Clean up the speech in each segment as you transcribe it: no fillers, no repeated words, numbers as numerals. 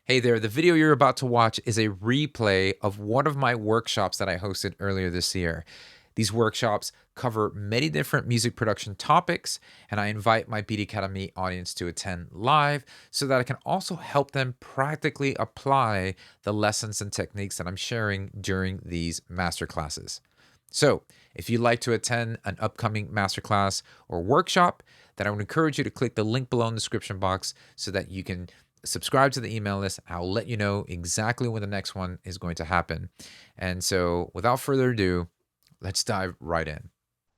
Hey there, the video you're about to watch is a replay of one of my workshops that I hosted earlier this year. These workshops cover many different music production topics, and I invite my Beat Academy audience to attend live so that I can also help them practically apply the lessons and techniques that I'm sharing during these masterclasses. So, if you'd like to attend an upcoming masterclass or workshop, then I would encourage you to click the link below in the description box so that you can subscribe to the email list. I'll let you know exactly when the next one is going to happen. And so, without further ado, let's dive right in.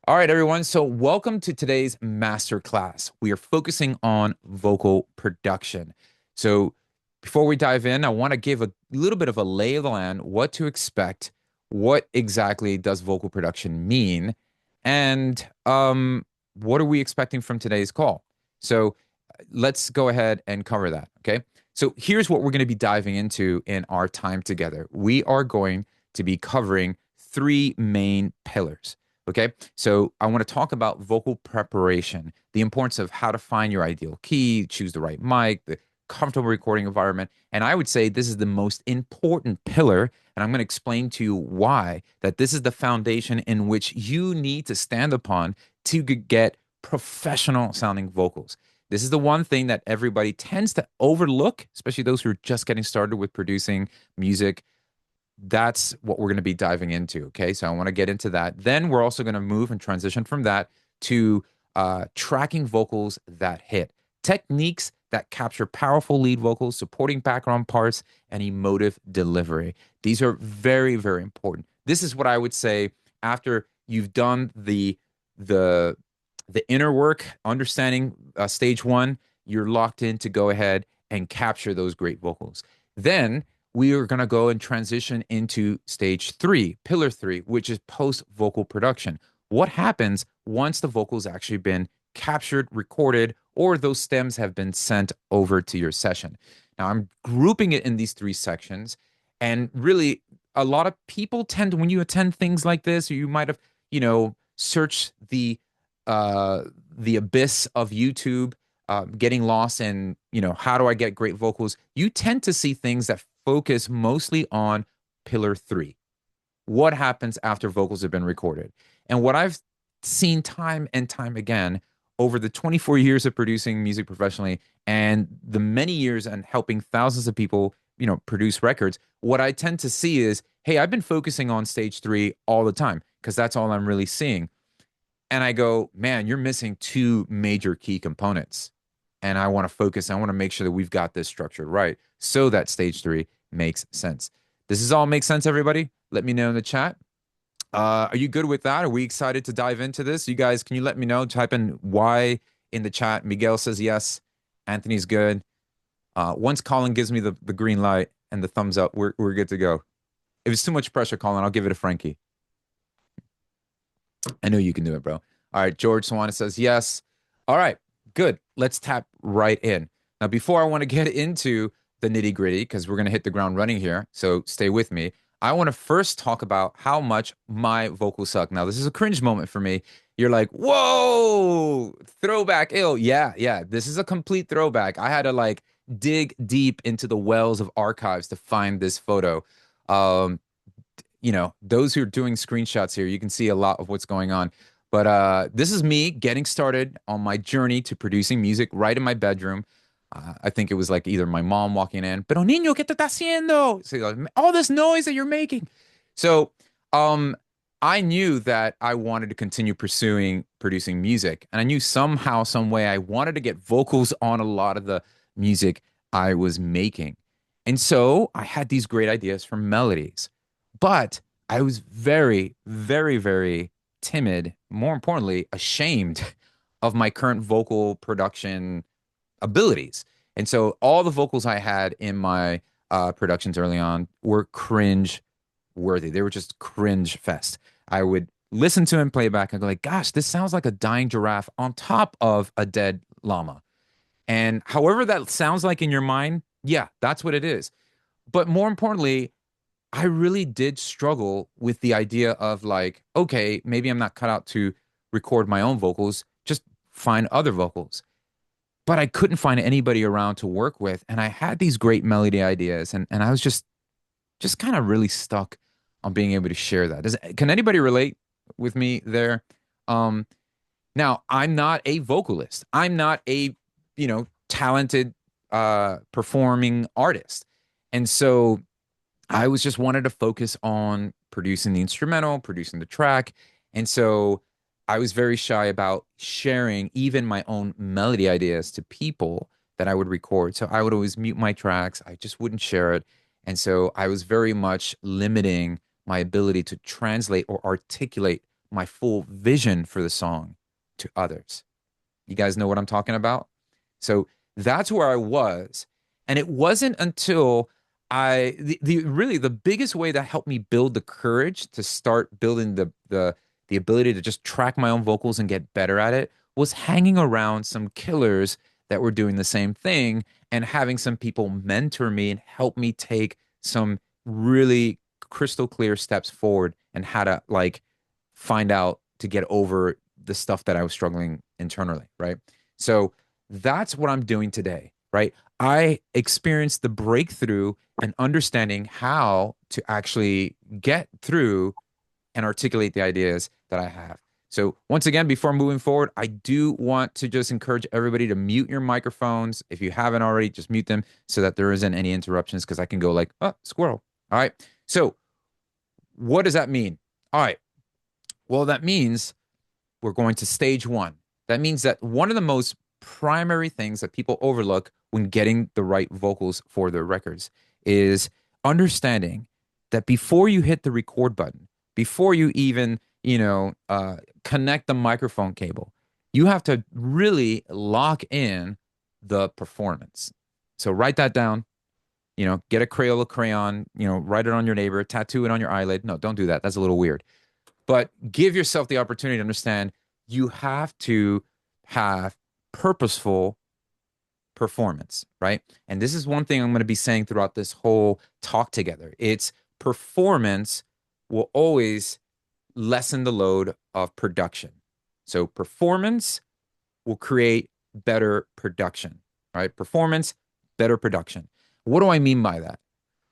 All right, everyone. So, welcome to today's masterclass. We are focusing on vocal production. So, before we dive in, I want to give a little bit of a lay of the land, what to expect, what exactly does vocal production mean, and what are we expecting from today's call. So, let's go ahead and cover that. Okay. So here's what we're going to be diving into in our time together. We are going to be covering three main pillars. Okay. So I want to talk about vocal preparation, the importance of how to find your ideal key, choose the right mic, the comfortable recording environment. And I would say this is the most important pillar. And I'm going to explain to you why that this is the foundation in which you need to stand upon to get professional sounding vocals. This is the one thing that everybody tends to overlook, especially those who are just getting started with producing music. That's what we're going to be diving into. Okay. So I want to get into that. Then we're also going to move and transition from that to tracking vocals that hit, techniques that capture powerful lead vocals, supporting background parts, and emotive delivery. These are very, very important. This is what I would say after you've done the inner work, understanding stage one, you're locked in to go ahead and capture those great vocals. Then we are going to go and transition into stage three, pillar three, which is post vocal production. What happens once the vocals actually been captured, recorded, or those stems have been sent over to your session? Now, I'm grouping it in these three sections. And really, a lot of people tend to, when you attend things like this, or you might have, searched the abyss of YouTube, getting lost in, how do I get great vocals? You tend to see things that focus mostly on pillar three. What happens after vocals have been recorded? And what I've seen time and time again over the 24 years of producing music professionally and the many years and helping thousands of people, produce records, what I tend to see is, hey, I've been focusing on stage three all the time because that's all I'm really seeing. And I go, man, you're missing two major key components. And I want to focus. I want to make sure that we've got this structured right so that stage three makes sense. Does this all make sense, everybody? Let me know in the chat. Are you good with that? Are we excited to dive into this? You guys, can you let me know? Type in Y in the chat. Miguel says yes. Anthony's good. Once Colin gives me the green light and the thumbs up, we're good to go. If it's too much pressure, Colin, I'll give it to Frankie. I know you can do it, bro. All right, George Swan says yes. All right, good. Let's tap right in. Now, before I want to get into the nitty gritty, because we're going to hit the ground running here, so stay with me. I want to first talk about how much my vocals suck. Now, this is a cringe moment for me. You're like, whoa, throwback ill. Yeah, this is a complete throwback. I had to dig deep into the wells of archives to find this photo. Those who are doing screenshots here, you can see a lot of what's going on. But this is me getting started on my journey to producing music right in my bedroom. I think it was like either my mom walking in, pero niño, ¿qué te está haciendo? So, all this noise that you're making. So I knew that I wanted to continue producing music. And I knew somehow, some way I wanted to get vocals on a lot of the music I was making. And so I had these great ideas for melodies. But I was very, very, very timid, more importantly, ashamed of my current vocal production abilities. And so all the vocals I had in my productions early on were cringe worthy. They were just cringe fest. I would listen to him play back and go like, gosh, this sounds like a dying giraffe on top of a dead llama. And however that sounds like in your mind, yeah, that's what it is. But more importantly, I really did struggle with the idea of okay, maybe I'm not cut out to record my own vocals, just find other vocals. but I couldn't find anybody around to work with. And I had these great melody ideas, and I was just kind of really stuck on being able to share that. Can anybody relate with me there? Um, Now, I'm not a vocalist. I'm not a, talented performing artist. And so I was just wanted to focus on producing the instrumental, producing the track. And so I was very shy about sharing even my own melody ideas to people that I would record. So I would always mute my tracks. I just wouldn't share it. And so I was very much limiting my ability to translate or articulate my full vision for the song to others. You guys know what I'm talking about? So that's where I was. And it wasn't until really the biggest way that helped me build the courage to start building the ability to just track my own vocals and get better at it was hanging around some killers that were doing the same thing and having some people mentor me and help me take some really crystal clear steps forward and how to like find out to get over the stuff that I was struggling internally, right? So that's what I'm doing today, right? I experienced the breakthrough and understanding how to actually get through and articulate the ideas that I have. So once again, before moving forward, I do want to just encourage everybody to mute your microphones. If you haven't already, just mute them so that there isn't any interruptions because I can go like, oh, squirrel. All right. So what does that mean? All right. Well, that means we're going to stage one. That means that one of the most primary things that people overlook when getting the right vocals for their records is understanding that before you hit the record button, before you even, connect the microphone cable, you have to really lock in the performance. So write that down, get a Crayola crayon, write it on your neighbor, tattoo it on your eyelid. No, don't do that. That's a little weird. But give yourself the opportunity to understand you have to have purposeful performance, right? And this is one thing I'm going to be saying throughout this whole talk together. It's performance will always lessen the load of production. So performance will create better production, right? Performance, better production. What do I mean by that?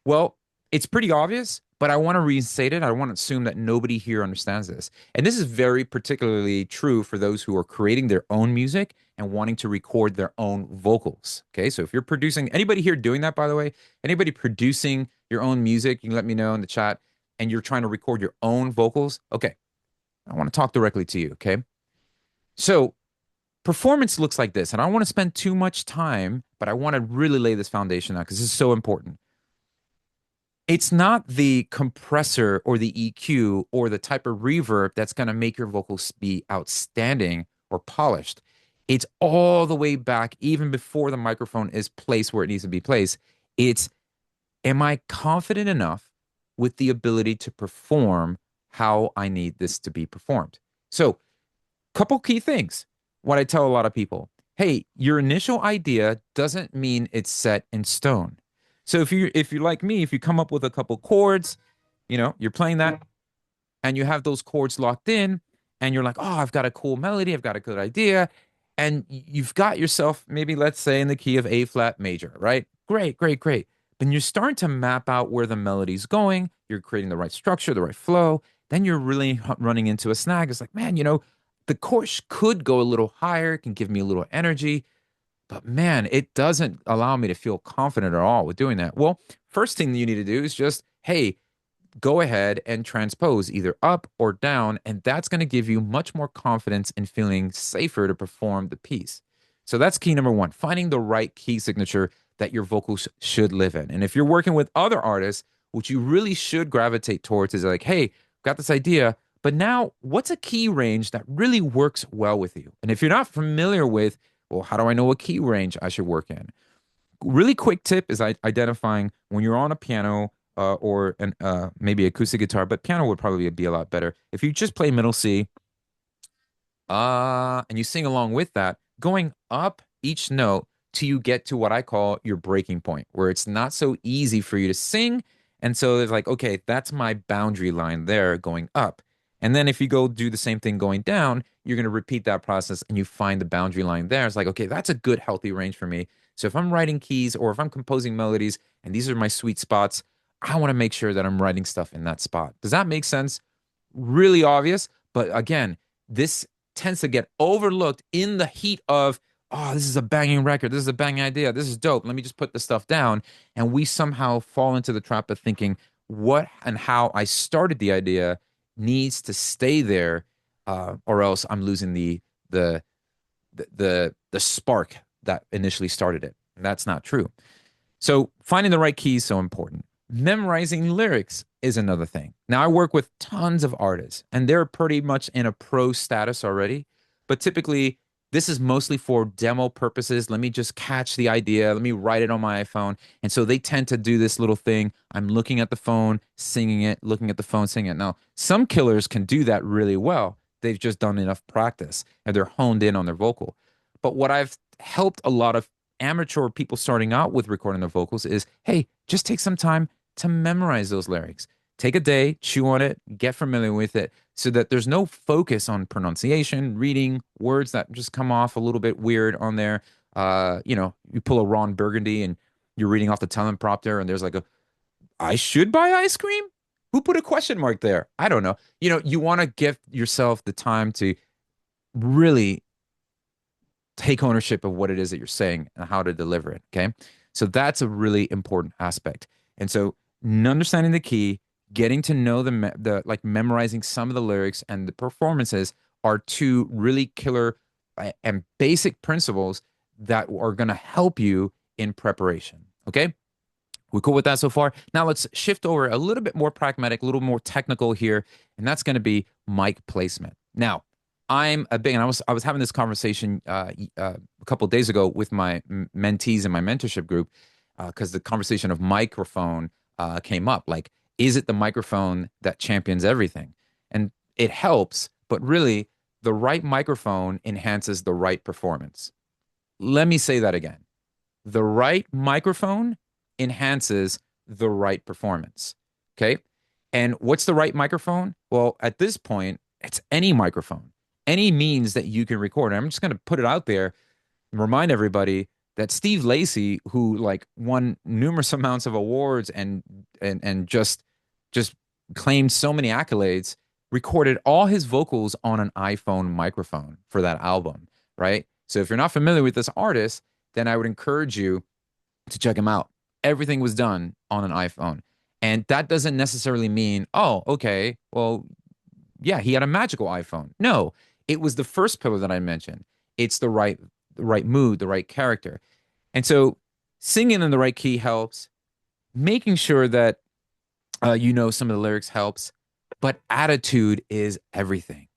Well, it's pretty obvious, but I want to restate it. I want to assume that nobody here understands this. And this is very particularly true for those who are creating their own music and wanting to record their own vocals. Okay, so if you're producing, anybody here doing that, by the way, anybody producing your own music, you can let me know in the chat, and you're trying to record your own vocals. Okay, I want to talk directly to you. Okay, so performance looks like this, and I don't want to spend too much time, but I want to really lay this foundation out because this is so important. It's not the compressor or the EQ or the type of reverb that's going to make your vocals be outstanding or polished. It's all the way back, even before the microphone is placed where it needs to be placed. It's, am I confident enough with the ability to perform how I need this to be performed? So, couple key things. What I tell a lot of people, hey, your initial idea doesn't mean it's set in stone. So if you like me, if you come up with a couple chords, you're playing that and you have those chords locked in and you're like, oh, I've got a cool melody, I've got a good idea, and you've got yourself maybe, let's say, in the key of A flat major, right? Great, great, great. Then you're starting to map out where the melody's going, you're creating the right structure, the right flow, then you're really running into a snag. It's like, man, the chorus could go a little higher, it can give me a little energy. But man, it doesn't allow me to feel confident at all with doing that. Well, first thing you need to do is just, hey, go ahead and transpose either up or down, and that's going to give you much more confidence and feeling safer to perform the piece. So that's key number one, finding the right key signature that your vocals should live in. And if you're working with other artists, what you really should gravitate towards is like, hey, got this idea, but now what's a key range that really works well with you? And if you're not familiar with, well, how do I know what key range I should work in? Really quick tip is identifying when you're on a piano or maybe acoustic guitar, but piano would probably be a lot better. If you just play middle C and you sing along with that, going up each note till you get to what I call your breaking point, where it's not so easy for you to sing. And so it's like, okay, that's my boundary line there going up. And then if you go do the same thing going down, you're going to repeat that process and you find the boundary line there. It's like, okay, that's a good, healthy range for me. So if I'm writing keys or if I'm composing melodies and these are my sweet spots, I want to make sure that I'm writing stuff in that spot. Does that make sense? Really obvious. But again, this tends to get overlooked in the heat of, oh, this is a banging record. This is a banging idea. This is dope. Let me just put this stuff down. And we somehow fall into the trap of thinking what and how I started the idea needs to stay there, or else I'm losing the the spark that initially started it. And that's not true. So finding the right key is so important. Memorizing lyrics is another thing. Now I work with tons of artists and they're pretty much in a pro status already, but typically this is mostly for demo purposes. Let me just catch the idea. Let me write it on my iPhone. And so they tend to do this little thing. I'm looking at the phone, singing it, looking at the phone, singing it. Now, some killers can do that really well. They've just done enough practice and they're honed in on their vocal. But what I've helped a lot of amateur people starting out with recording their vocals is, hey, just take some time to memorize those lyrics. Take a day, chew on it, get familiar with it so that there's no focus on pronunciation, reading words that just come off a little bit weird on there. You pull a Ron Burgundy and you're reading off the teleprompter and there's like I should buy ice cream? Who put a question mark there? I don't know. You want to give yourself the time to really take ownership of what it is that you're saying and how to deliver it. Okay. So that's a really important aspect. And so understanding the key, getting to know the like memorizing some of the lyrics and the performances are two really killer and basic principles that are going to help you in preparation. Okay. We cool with that so far? Now let's shift over a little bit more pragmatic, a little more technical here, and that's going to be mic placement. Now, I'm a big, and I was having this conversation a couple of days ago with my mentees in my mentorship group because the conversation of microphone came up. Like, is it the microphone that champions everything? And it helps, but really, the right microphone enhances the right performance. Let me say that again. The right microphone enhances the right performance. Okay. And what's the right microphone? Well, at this point, it's any microphone, any means that you can record. And I'm just going to put it out there and remind everybody that Steve Lacy, who like won numerous amounts of awards and just claimed so many accolades, recorded all his vocals on an iPhone microphone for that album, right? So if you're not familiar with this artist, then I would encourage you to check him out. Everything was done on an iPhone. And that doesn't necessarily mean, oh, okay, well, yeah, he had a magical iPhone. No, it was the first pillar that I mentioned. It's the right mood, the right character. And so singing in the right key helps. Making sure that some of the lyrics helps. But attitude is everything.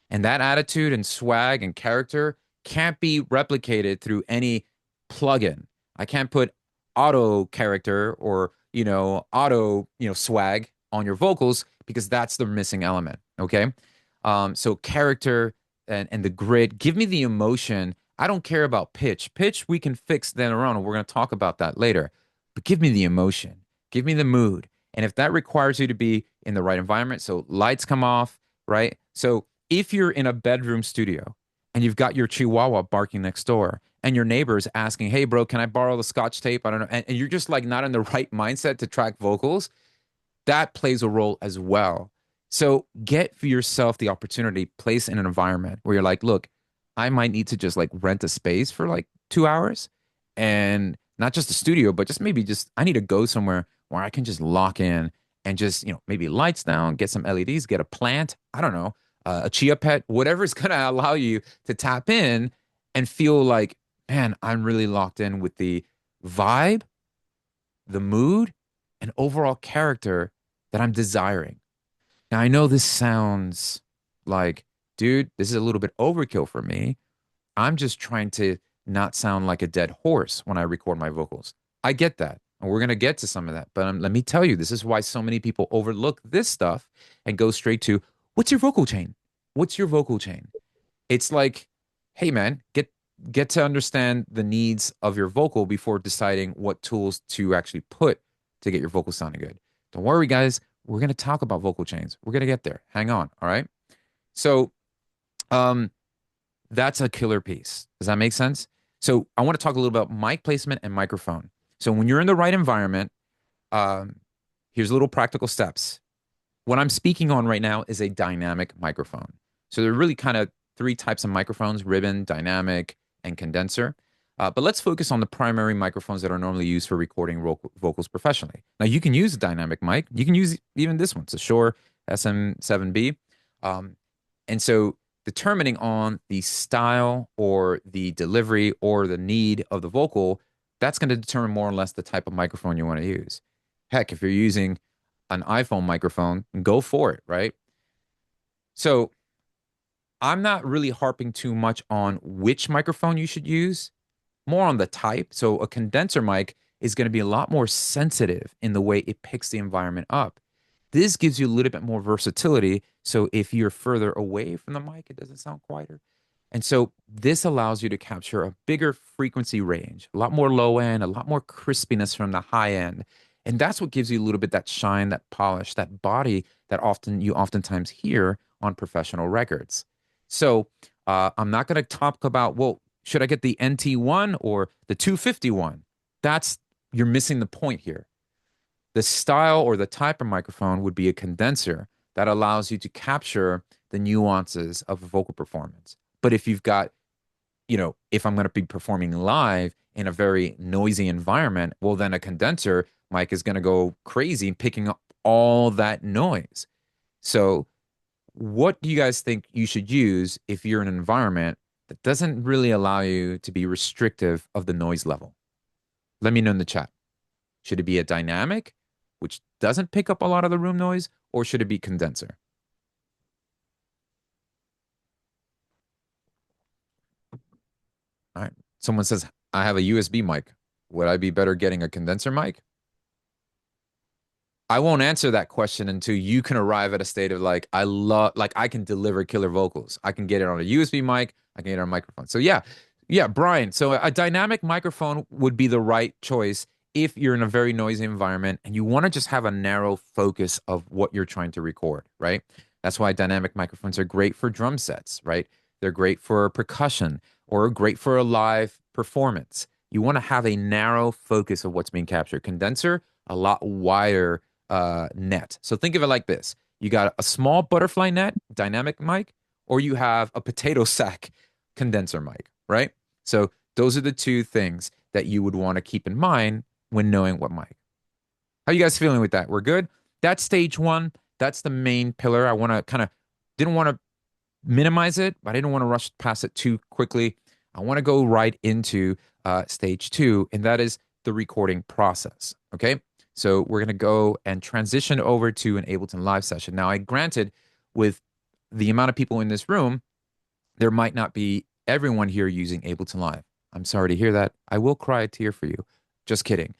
And that attitude and swag and character can't be replicated through any plugin. I can't put auto character or, auto, swag on your vocals because that's the missing element. Okay. So character and the grit, give me the emotion. I don't care about pitch. Pitch we can fix then around, and we're going to talk about that later. But give me the emotion. Give me the mood. And if that requires you to be in the right environment, so lights come off, right? So if you're in a bedroom studio and you've got your chihuahua barking next door and your neighbor's asking, hey, bro, can I borrow the scotch tape? I don't know. And you're just like not in the right mindset to track vocals, that plays a role as well. So get for yourself the opportunity, place in an environment where you're like, look, I might need to just like rent a space for like 2 hours and not just a studio, but I need to go somewhere where I can just lock in and just, maybe lights down, get some LEDs, get a plant, I don't know, a chia pet, whatever's going to allow you to tap in and feel like, man, I'm really locked in with the vibe, the mood, and overall character that I'm desiring. Now, I know this sounds like, dude, this is a little bit overkill for me. I'm just trying to not sound like a dead horse when I record my vocals. I get that. And we're going to get to some of that. But let me tell you, this is why so many people overlook this stuff and go straight to, what's your vocal chain? What's your vocal chain? It's like, hey, man, get to understand the needs of your vocal before deciding what tools to actually put to get your vocal sounding good. Don't worry, guys. we're going to talk about vocal chains. We're going to get there. Hang on. All right. So, um, that's a killer piece. Does that make sense? So I want to talk a little about mic placement and microphone. So when you're in the right environment, um, here's little practical steps. What I'm speaking on right now is a dynamic microphone. So there are really kind of three types of microphones: ribbon, dynamic, and condenser. But let's focus on the primary microphones that are normally used for recording vocals professionally. Now, you can use a dynamic mic. You can use even this one. It's a Shure SM7B. And so determining on the style or the delivery or the need of the vocal, that's going to determine more or less the type of microphone you want to use. Heck, if you're using an iPhone microphone, go for it, right? So I'm not really harping too much on which microphone you should use, more on the type. So a condenser mic is going to be a lot more sensitive in the way it picks the environment up. This gives you a little bit more versatility. So if you're further away from the mic, it doesn't sound quieter. And so this allows you to capture a bigger frequency range, a lot more low end, a lot more crispiness from the high end. And that's what gives you a little bit that shine, that polish, that body that you oftentimes hear on professional records. So I'm not going to talk about, well, should I get the NT1 or the 251? You're missing the point here. The style or the type of microphone would be a condenser that allows you to capture the nuances of a vocal performance. But if you've got, if I'm going to be performing live in a very noisy environment, well, then a condenser mic is going to go crazy picking up all that noise. So what do you guys think you should use if you're in an environment that doesn't really allow you to be restrictive of the noise level? Let me know in the chat. Should it be a dynamic, which doesn't pick up a lot of the room noise, or should it be condenser? All right. Someone says, I have a USB mic. Would I be better getting a condenser mic? I won't answer that question until you can arrive at a state of I can deliver killer vocals. I can get it on a USB mic. I can get it on a microphone. So yeah, Brian. So a dynamic microphone would be the right choice if you're in a very noisy environment and you want to just have a narrow focus of what you're trying to record, right? That's why dynamic microphones are great for drum sets, right? They're great for percussion or great for a live performance. You want to have a narrow focus of what's being captured. Condenser, a lot wider net. So think of it like this. You got a small butterfly net, dynamic mic, or you have a potato sack condenser mic, right? So those are the two things that you would want to keep in mind when knowing what mic. How you guys feeling with that? We're good? That's stage one. That's the main pillar. I didn't want to minimize it, but I didn't want to rush past it too quickly. I want to go right into stage two, and that is the recording process, okay? So we're going to go and transition over to an Ableton Live session. Now, granted, with the amount of people in this room, there might not be everyone here using Ableton Live. I'm sorry to hear that. I will cry a tear for you. Just kidding.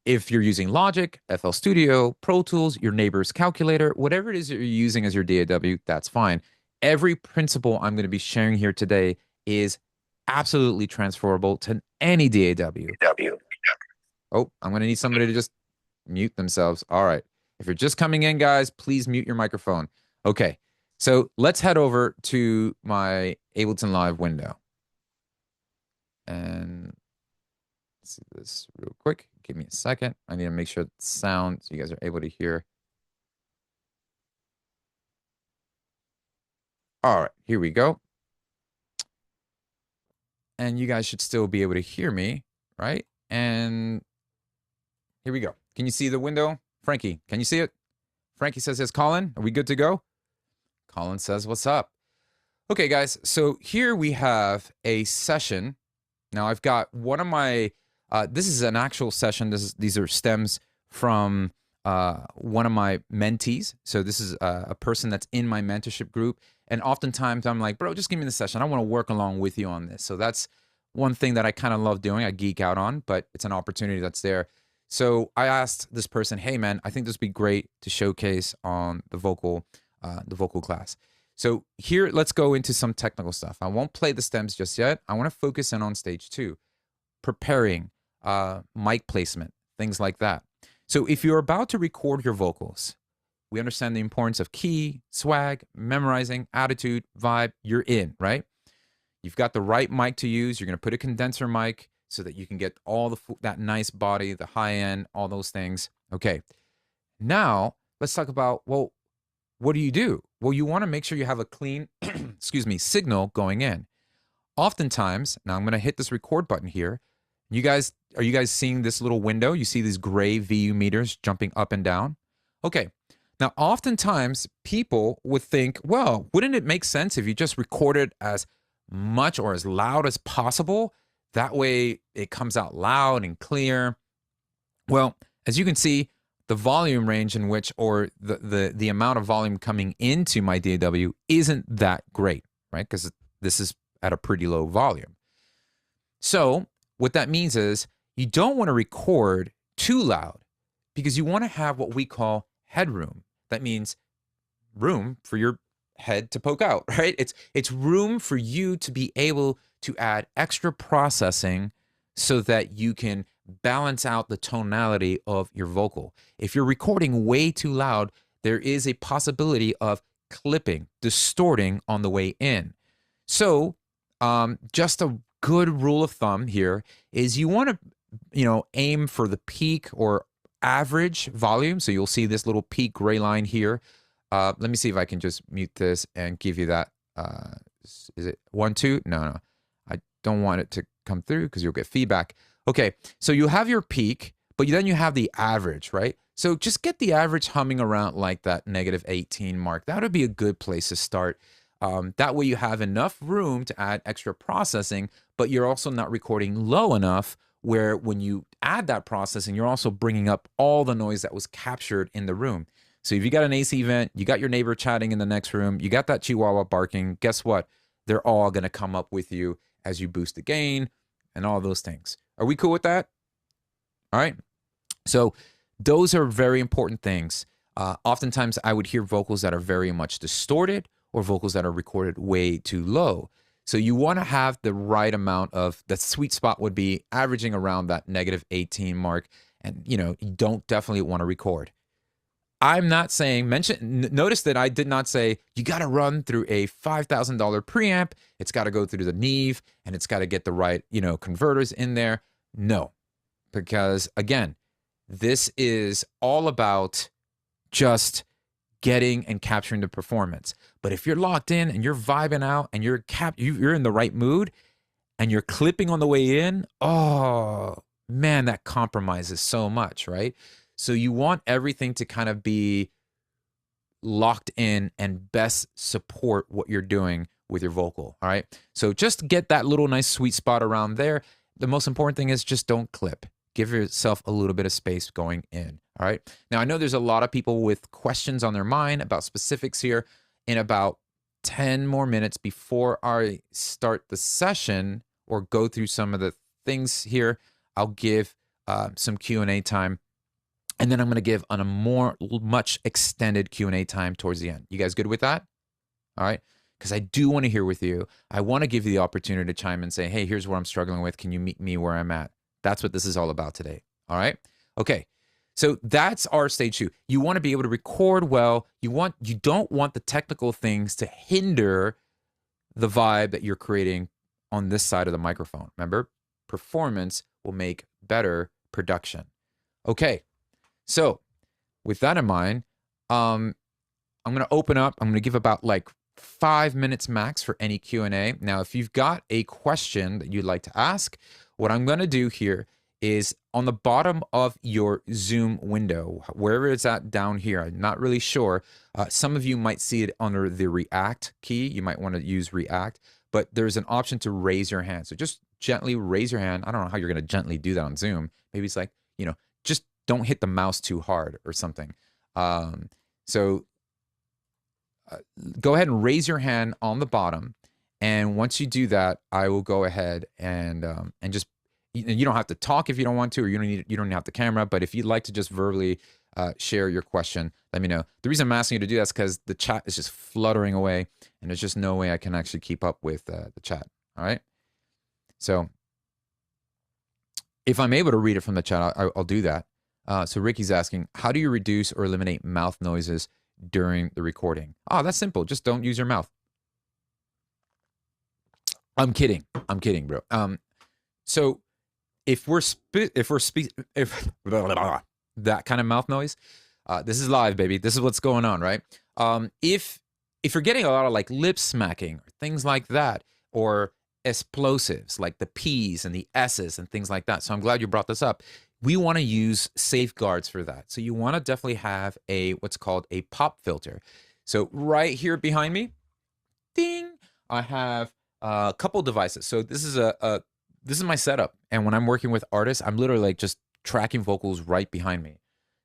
If you're using Logic, FL Studio, Pro Tools, your neighbor's calculator, whatever it is that you're using as your DAW, that's fine. Every principle I'm going to be sharing here today is absolutely transferable to any DAW. Oh, I'm going to need somebody to just mute themselves. All right. If you're just coming in, guys, please mute your microphone. Okay. So let's head over to my Ableton Live window. And let's see this real quick. Give me a second. I need to make sure the sound so you guys are able to hear. All right, here we go. And you guys should still be able to hear me, right? And here we go. Can you see the window? Frankie, can you see it? Frankie says, yes, Colin, are we good to go? Colin says, what's up? Okay, guys, so here we have a session. Now I've got one of my, this is an actual session. These are stems from one of my mentees. So this is a person that's in my mentorship group. And oftentimes I'm like, bro, just give me the session. I want to work along with you on this. So that's one thing that I kind of love doing. I geek out on, but it's an opportunity that's there. So I asked this person, hey man, I think this would be great to showcase on the vocal class. So here, let's go into some technical stuff. I won't play the stems just yet. I want to focus in on stage two, preparing, mic placement, things like that. So if you're about to record your vocals, we understand the importance of key, swag, memorizing, attitude, vibe. You're in, right? You've got the right mic to use. You're going to put a condenser mic so that you can get all that nice body, the high end, all those things. Okay. Now, let's talk about, well, what do you do? Well, you want to make sure you have a clean, signal going in. Oftentimes, now I'm going to hit this record button here. Are you guys seeing this little window? You see these gray VU meters jumping up and down? Okay. Now, oftentimes people would think, well, wouldn't it make sense if you just recorded as much or as loud as possible? That way it comes out loud and clear. Well, as you can see, the volume range in which, or the amount of volume coming into my DAW isn't that great, right? Because this is at a pretty low volume. So what that means is you don't want to record too loud because you want to have what we call headroom. That means room for your head to poke out, right? It's room for you to be able to add extra processing so that you can balance out the tonality of your vocal. If you're recording way too loud, there is a possibility of clipping, distorting on the way in. So just a good rule of thumb here is you want to, aim for the peak or average volume. So you'll see this little peak gray line here. Let me see if I can just mute this and give you that. Is it 1, 2? No. I don't want it to come through because you'll get feedback. Okay, so you have your peak, but then you have the average, right? So just get the average humming around like that -18 mark. That would be a good place to start. That way you have enough room to add extra processing, but you're also not recording low enough where when you add that processing, you're also bringing up all the noise that was captured in the room. So if you got an AC vent, you got your neighbor chatting in the next room, you got that chihuahua barking, guess what? They're all going to come up with you as you boost the gain and all those things. Are we cool with that? All right. So those are very important things. Oftentimes I would hear vocals that are very much distorted or vocals that are recorded way too low. So you want to have the right amount of, the sweet spot would be averaging around that -18 mark. And, you don't definitely want to record. I'm not saying, notice that I did not say, you got to run through a $5,000 preamp. It's got to go through the Neve and it's got to get the right, converters in there. No, because again, this is all about just getting and capturing the performance. But if you're locked in and you're vibing out and you're in the right mood and you're clipping on the way in, oh man, that compromises so much, right? So you want everything to kind of be locked in and best support what you're doing with your vocal, all right? So just get that little nice sweet spot around there. The most important thing is just don't clip. Give yourself a little bit of space going in, all right? Now, I know there's a lot of people with questions on their mind about specifics here. In about 10 more minutes before I start the session or go through some of the things here, I'll give some Q&A time. And then I'm going to give on a much extended Q&A time towards the end. You guys good with that? All right? Because I do want to hear with you. I want to give you the opportunity to chime in and say, hey, here's what I'm struggling with. Can you meet me where I'm at? That's what this is all about today. All right? Okay. So that's our stage 2. You want to be able to record well. You don't want the technical things to hinder the vibe that you're creating on this side of the microphone. Remember, performance will make better production. Okay. So with that in mind, I'm going to open up. I'm going to give about 5 minutes max for any Q&A. Now, if you've got a question that you'd like to ask, what I'm going to do here is on the bottom of your Zoom window, wherever it's at down here, I'm not really sure. Some of you might see it under the React key. You might want to use React, but there's an option to raise your hand. So just gently raise your hand. I don't know how you're going to gently do that on Zoom. Maybe it's just don't hit the mouse too hard or something. So go ahead and raise your hand on the bottom. And once you do that, I will go ahead and just, you don't have to talk if you don't want to, or you don't have the camera, but if you'd like to just verbally share your question, let me know. The reason I'm asking you to do that is because the chat is just fluttering away and there's just no way I can actually keep up with the chat. All right. So if I'm able to read it from the chat, I'll do that. So Ricky's asking, how do you reduce or eliminate mouth noises during the recording? Oh, that's simple. Just don't use your mouth. I'm kidding, bro. So if that kind of mouth noise, this is live, baby. This is what's going on, right? If you're getting a lot of like lip smacking or things like that, or explosives like the P's and the S's and things like that. So I'm glad you brought this up. We want to use safeguards for that. So you want to definitely have what's called a pop filter. So right here behind me, ding, I have a couple devices. So this is my setup. And when I'm working with artists, I'm literally like just tracking vocals right behind me.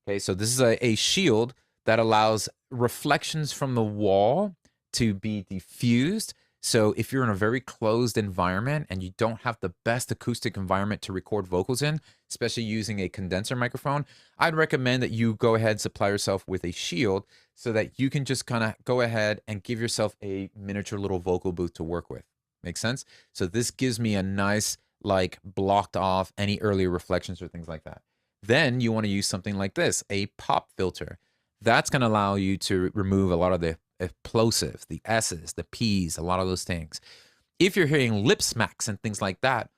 Okay, so this is a shield that allows reflections from the wall to be diffused. So if you're in a very closed environment and you don't have the best acoustic environment to record vocals in, especially using a condenser microphone, I'd recommend that you go ahead and supply yourself with a shield so that you can just kind of go ahead and give yourself a miniature little vocal booth to work with. Make sense? So this gives me a nice, like, blocked off any early reflections or things like that. Then you want to use something like this, a pop filter. That's going to allow you to remove a lot of the explosive, the S's, the P's, a lot of those things. If you're hearing lip smacks and things like that,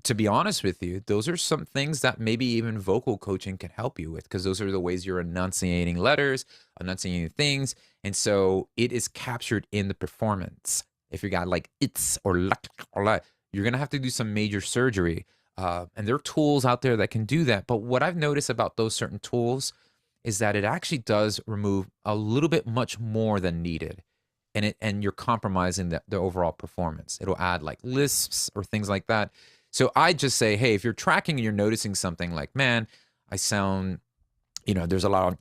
to be honest with you, those are some things that maybe even vocal coaching can help you with, because those are the ways you're enunciating letters, enunciating things. And so it is captured in the performance. If you got like it's or la, you're going to have to do some major surgery. And there are tools out there that can do that. But what I've noticed about those certain tools is that it actually does remove a little bit much more than needed. And you're compromising the overall performance. It'll add like lisps or things like that. So I just say, hey, if you're tracking and you're noticing something like, man, I sound, there's a lot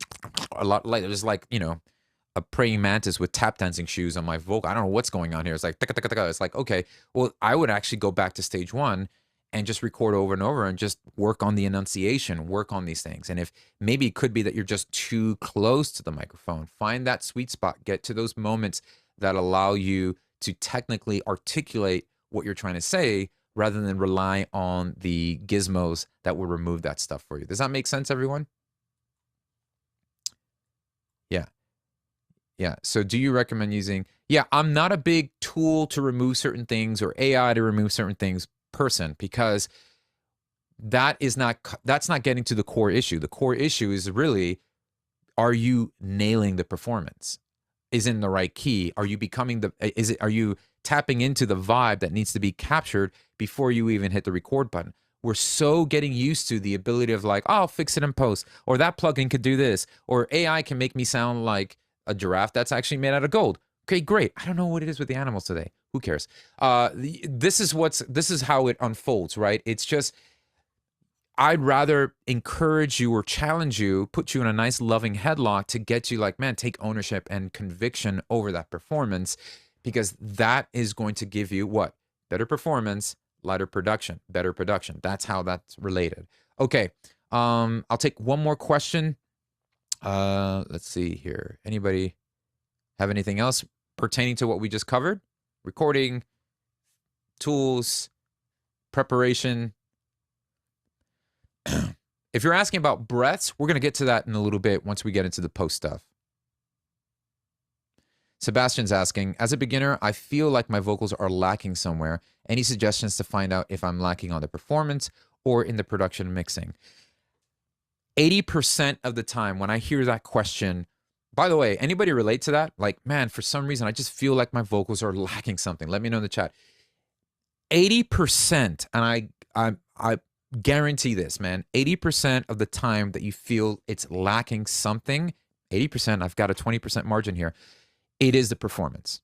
like, there's like, a praying mantis with tap dancing shoes on my vocal. I don't know what's going on here. It's like, it's like, okay, well, I would actually go back to stage one and just record over and over and just work on the enunciation, work on these things. And if maybe it could be that you're just too close to the microphone, find that sweet spot, get to those moments that allow you to technically articulate what you're trying to say rather than rely on the gizmos that will remove that stuff for you. Does that make sense, everyone? Yeah. Yeah. So do you recommend using, I'm not a big tool to remove certain things or AI to remove certain things person, because that's not getting to the core issue. The core issue is really, are you nailing the performance? Is in the right key? Are you are you tapping into the vibe that needs to be captured before you even hit the record button? We're so getting used to the ability of like, oh, I'll fix it in post, or that plugin could do this, or AI can make me sound like a giraffe that's actually made out of gold. Okay, great. I don't know what it is with the animals today. Who cares? This is how it unfolds, right? It's just, I'd rather encourage you or challenge you, put you in a nice loving headlock to get you like, man, take ownership and conviction over that performance, because that is going to give you what? Better performance, lighter production, better production. That's how that's related. Okay, I'll take one more question. Let's see here. Anybody have anything else pertaining to what we just covered? Recording, tools, preparation. If you're asking about breaths, we're going to get to that in a little bit once we get into the post stuff. Sebastian's asking, as a beginner, I feel like my vocals are lacking somewhere. Any suggestions to find out if I'm lacking on the performance or in the production mixing? 80% of the time when I hear that question, by the way, anybody relate to that? Like, man, for some reason, I just feel like my vocals are lacking something. Let me know in the chat. 80%, and I guarantee this, man, 80% of the time that you feel it's lacking something, 80%, I've got a 20% margin here, it is the performance.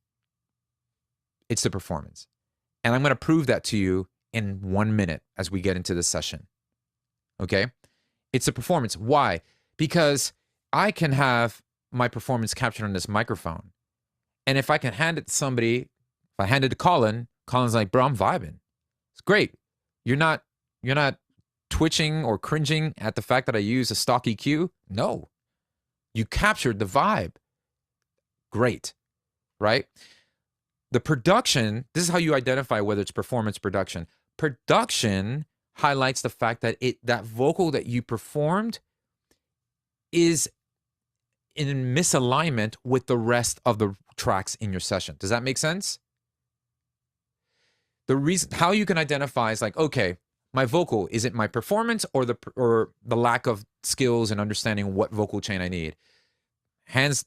It's the performance. And I'm going to prove that to you in 1 minute as we get into this session. Okay? It's the performance. Why? Because I can have my performance captured on this microphone. And if I can hand it to somebody, if I hand it to Colin, Colin's like, bro, I'm vibing. It's great. You're not twitching or cringing at the fact that I use a stock EQ. No. You captured the vibe. Great. Right? The production, this is how you identify whether it's performance, production. Production highlights the fact that that vocal that you performed is in misalignment with the rest of the tracks in your session. Does that make sense? The reason how you can identify is like, okay, my vocal, is it my performance or the lack of skills and understanding what vocal chain I need? Hands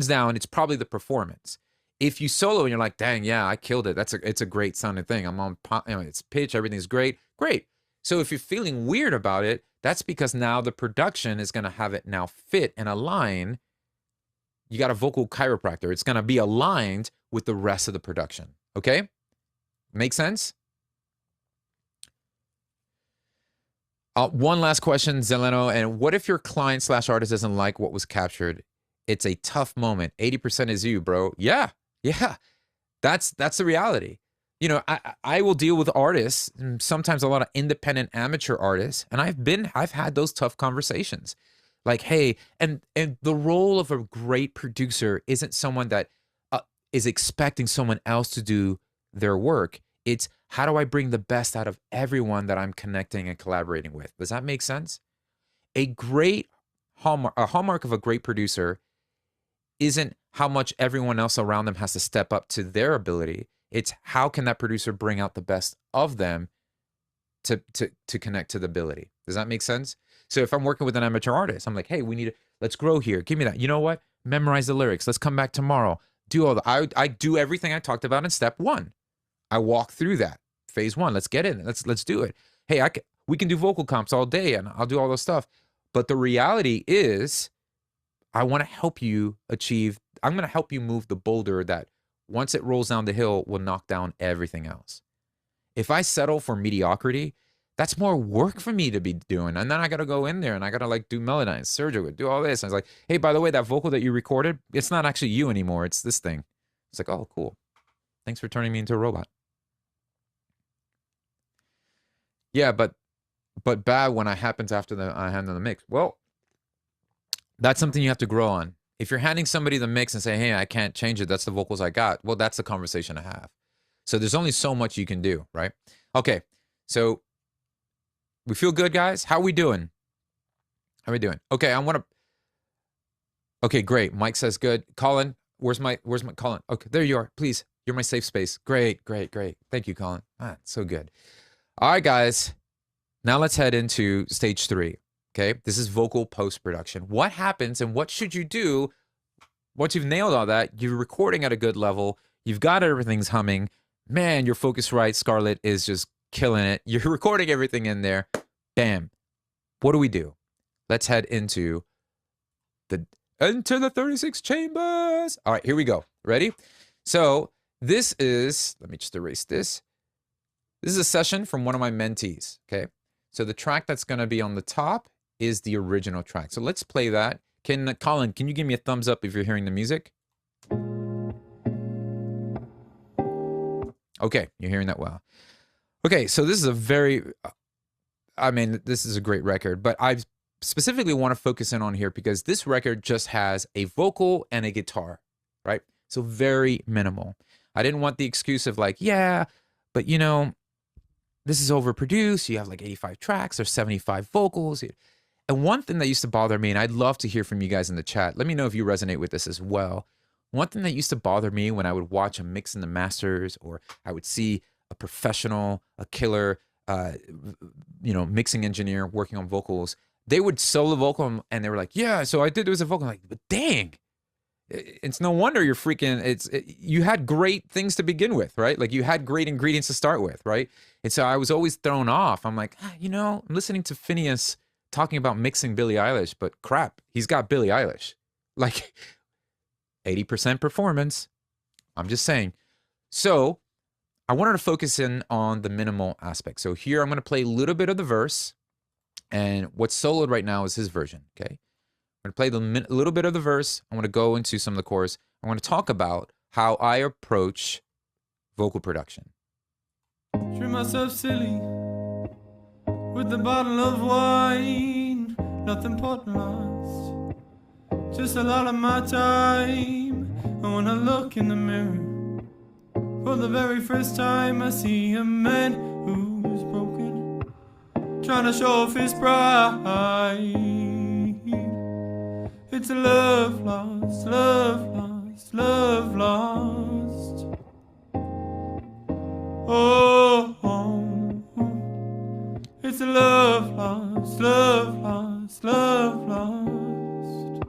down, it's probably the performance. If you solo and you're like, dang, yeah, I killed it. It's a great sounding thing. I'm on, it's pitch, everything's great. So if you're feeling weird about it, that's because now the production is going to have it now fit and align. You got a vocal chiropractor. It's going to be aligned with the rest of the production. Okay? Make sense? One last question, Zeleno. And what if your client/artist doesn't like what was captured? It's a tough moment. 80% is you, bro. Yeah. That's the reality. You know, I will deal with artists, and sometimes a lot of independent amateur artists, and I've had those tough conversations. Like, hey, and the role of a great producer isn't someone that is expecting someone else to do their work. It's how do I bring the best out of everyone that I'm connecting and collaborating with? Does that make sense? A hallmark of a great producer isn't how much everyone else around them has to step up to their ability. It's how can that producer bring out the best of them to connect to the ability. Does that make sense? So if I'm working with an amateur artist, I'm like, hey, let's grow here. Give me that. You know what? Memorize the lyrics. Let's come back tomorrow. Do all the, I do everything I talked about in step 1. I walk through that. Phase 1. Let's get in. Let's do it. Hey, we can do vocal comps all day and I'll do all this stuff. But the reality is I want to help you I'm going to help you move the boulder that once it rolls down the hill will knock down everything else. If I settle for mediocrity, that's more work for me to be doing. And then I got to go in there and I got to like do Melodyne, surgery, do all this. And I was like, hey, by the way, that vocal that you recorded, it's not actually you anymore. It's this thing. It's like, oh, cool. Thanks for turning me into a robot. Yeah, but bad when I happens after I hand them the mix. Well, that's something you have to grow on. If you're handing somebody the mix and say, hey, I can't change it, that's the vocals I got. Well, that's the conversation to have. So there's only so much you can do, right? Okay, so we feel good, guys? How we doing? Okay, okay, great. Mike says good. Colin, where's my Colin? Okay, there you are. Please, you're my safe space. Great. Thank you, Colin. So good. All right, guys. Now let's head into stage 3. Okay, this is vocal post-production. What happens and what should you do once you've nailed all that? You're recording at a good level. You've got everything's humming. Man, your Focusrite Scarlett is just killing it. You're recording everything in there. Bam. What do we do? Let's head into the 36 chambers. All right, here we go. Ready? So this is, let me just erase this. This is a session from one of my mentees. Okay, so the track that's going to be on the top is the original track. So let's play that. Colin, can you give me a thumbs up if you're hearing the music? Okay, you're hearing that well. Okay, so this is this is a great record, but I specifically want to focus in on here because this record just has a vocal and a guitar, right? So very minimal. I didn't want the excuse of like, yeah, but you know, this is overproduced. You have like 85 tracks or 75 vocals. And one thing that used to bother me, and I'd love to hear from you guys in the chat, let me know if you resonate with this as well. One thing that used to bother me when I would watch a mix in the masters, or I would see a professional, a killer, mixing engineer working on vocals, they would solo vocal and they were like, yeah, so I did, it was a vocal. I'm like, but dang, it's no wonder you're freaking, you had great things to begin with, right? Like you had great ingredients to start with, right? And so I was always thrown off. I'm like, I'm listening to Phineas talking about mixing Billie Eilish, but crap, he's got Billie Eilish. Like 80% performance. I'm just saying. So I wanted to focus in on the minimal aspect. So here I'm going to play a little bit of the verse, and what's soloed right now is his version, okay? I'm going to play a little bit of the verse. I want to go into some of the chorus. I want to talk about how I approach vocal production. Treat myself silly with the bottle of wine, nothing pot lost, just a lot of my time. And when I look in the mirror, for the very first time, I see a man who's broken, trying to show off his pride. It's a love lost, love lost, love lost. Oh, it's a love lost, love lost, love lost.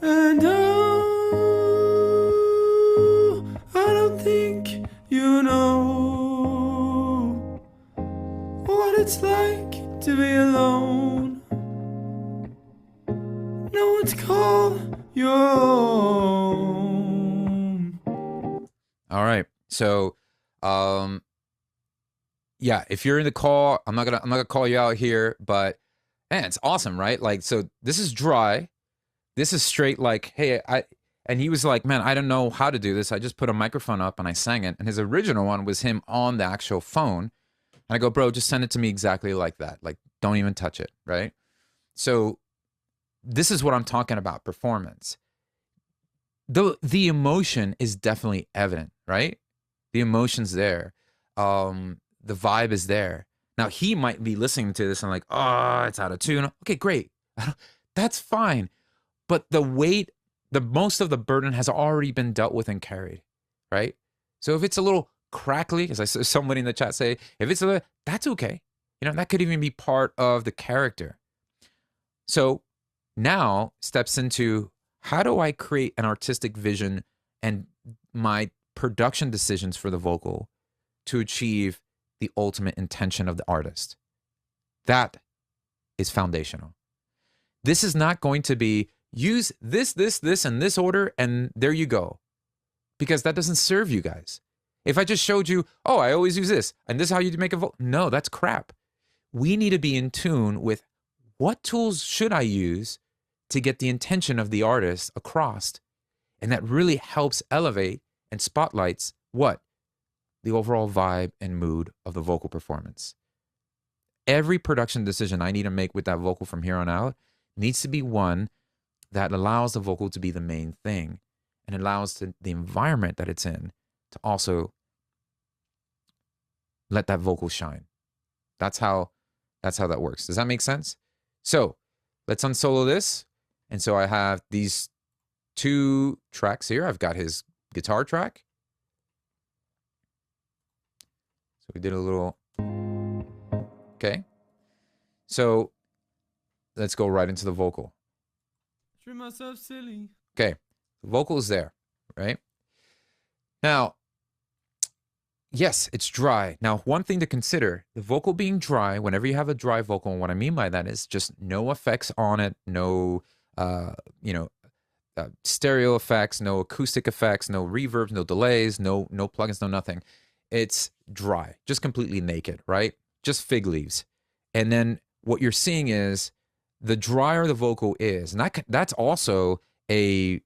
And oh, I don't think you know what it's like to be alone. No one's called your own. All right. So, yeah, if you're in the call, I'm not gonna call you out here, but man, it's awesome, right? Like, so this is dry. This is straight like, hey, and he was like, man, I don't know how to do this. I just put a microphone up and I sang it. And his original one was him on the actual phone. And I go, bro, just send it to me exactly like that. Like, don't even touch it, right? So this is what I'm talking about, performance. The emotion is definitely evident, right? The emotion's there. The vibe is there. Now, he might be listening to this and like, oh, it's out of tune. Okay, great. That's fine. But the weight, the most of the burden has already been dealt with and carried, right? So if it's a little crackly, as I saw somebody in the chat say, if it's a little, that's okay. You know, that could even be part of the character. So now steps into, how do I create an artistic vision and my production decisions for the vocal to achieve the ultimate intention of the artist? That is foundational. This is not going to be use this, and this order, and there you go. Because that doesn't serve you guys. If I just showed you, oh, I always use this, and this is how you make a vocal. No, that's crap. We need to be in tune with what tools should I use to get the intention of the artist across. And that really helps elevate and spotlights what? The overall vibe and mood of the vocal performance. Every production decision I need to make with that vocal from here on out needs to be one that allows the vocal to be the main thing and allows the environment that it's in to also let that vocal shine. That's how that works. Does that make sense? So let's unsolo this. And so I have these two tracks here. I've got his guitar track. So we did a little, okay. So let's go right into the vocal. Treat myself silly. Okay, the vocal is there, right? Now, yes, it's dry. Now, one thing to consider, the vocal being dry, whenever you have a dry vocal, and what I mean by that is just no effects on it, no, stereo effects, no acoustic effects, no reverbs, no delays, no plugins, no nothing. It's dry, just completely naked, right? Just fig leaves. And then what you're seeing is the drier the vocal is, and that's also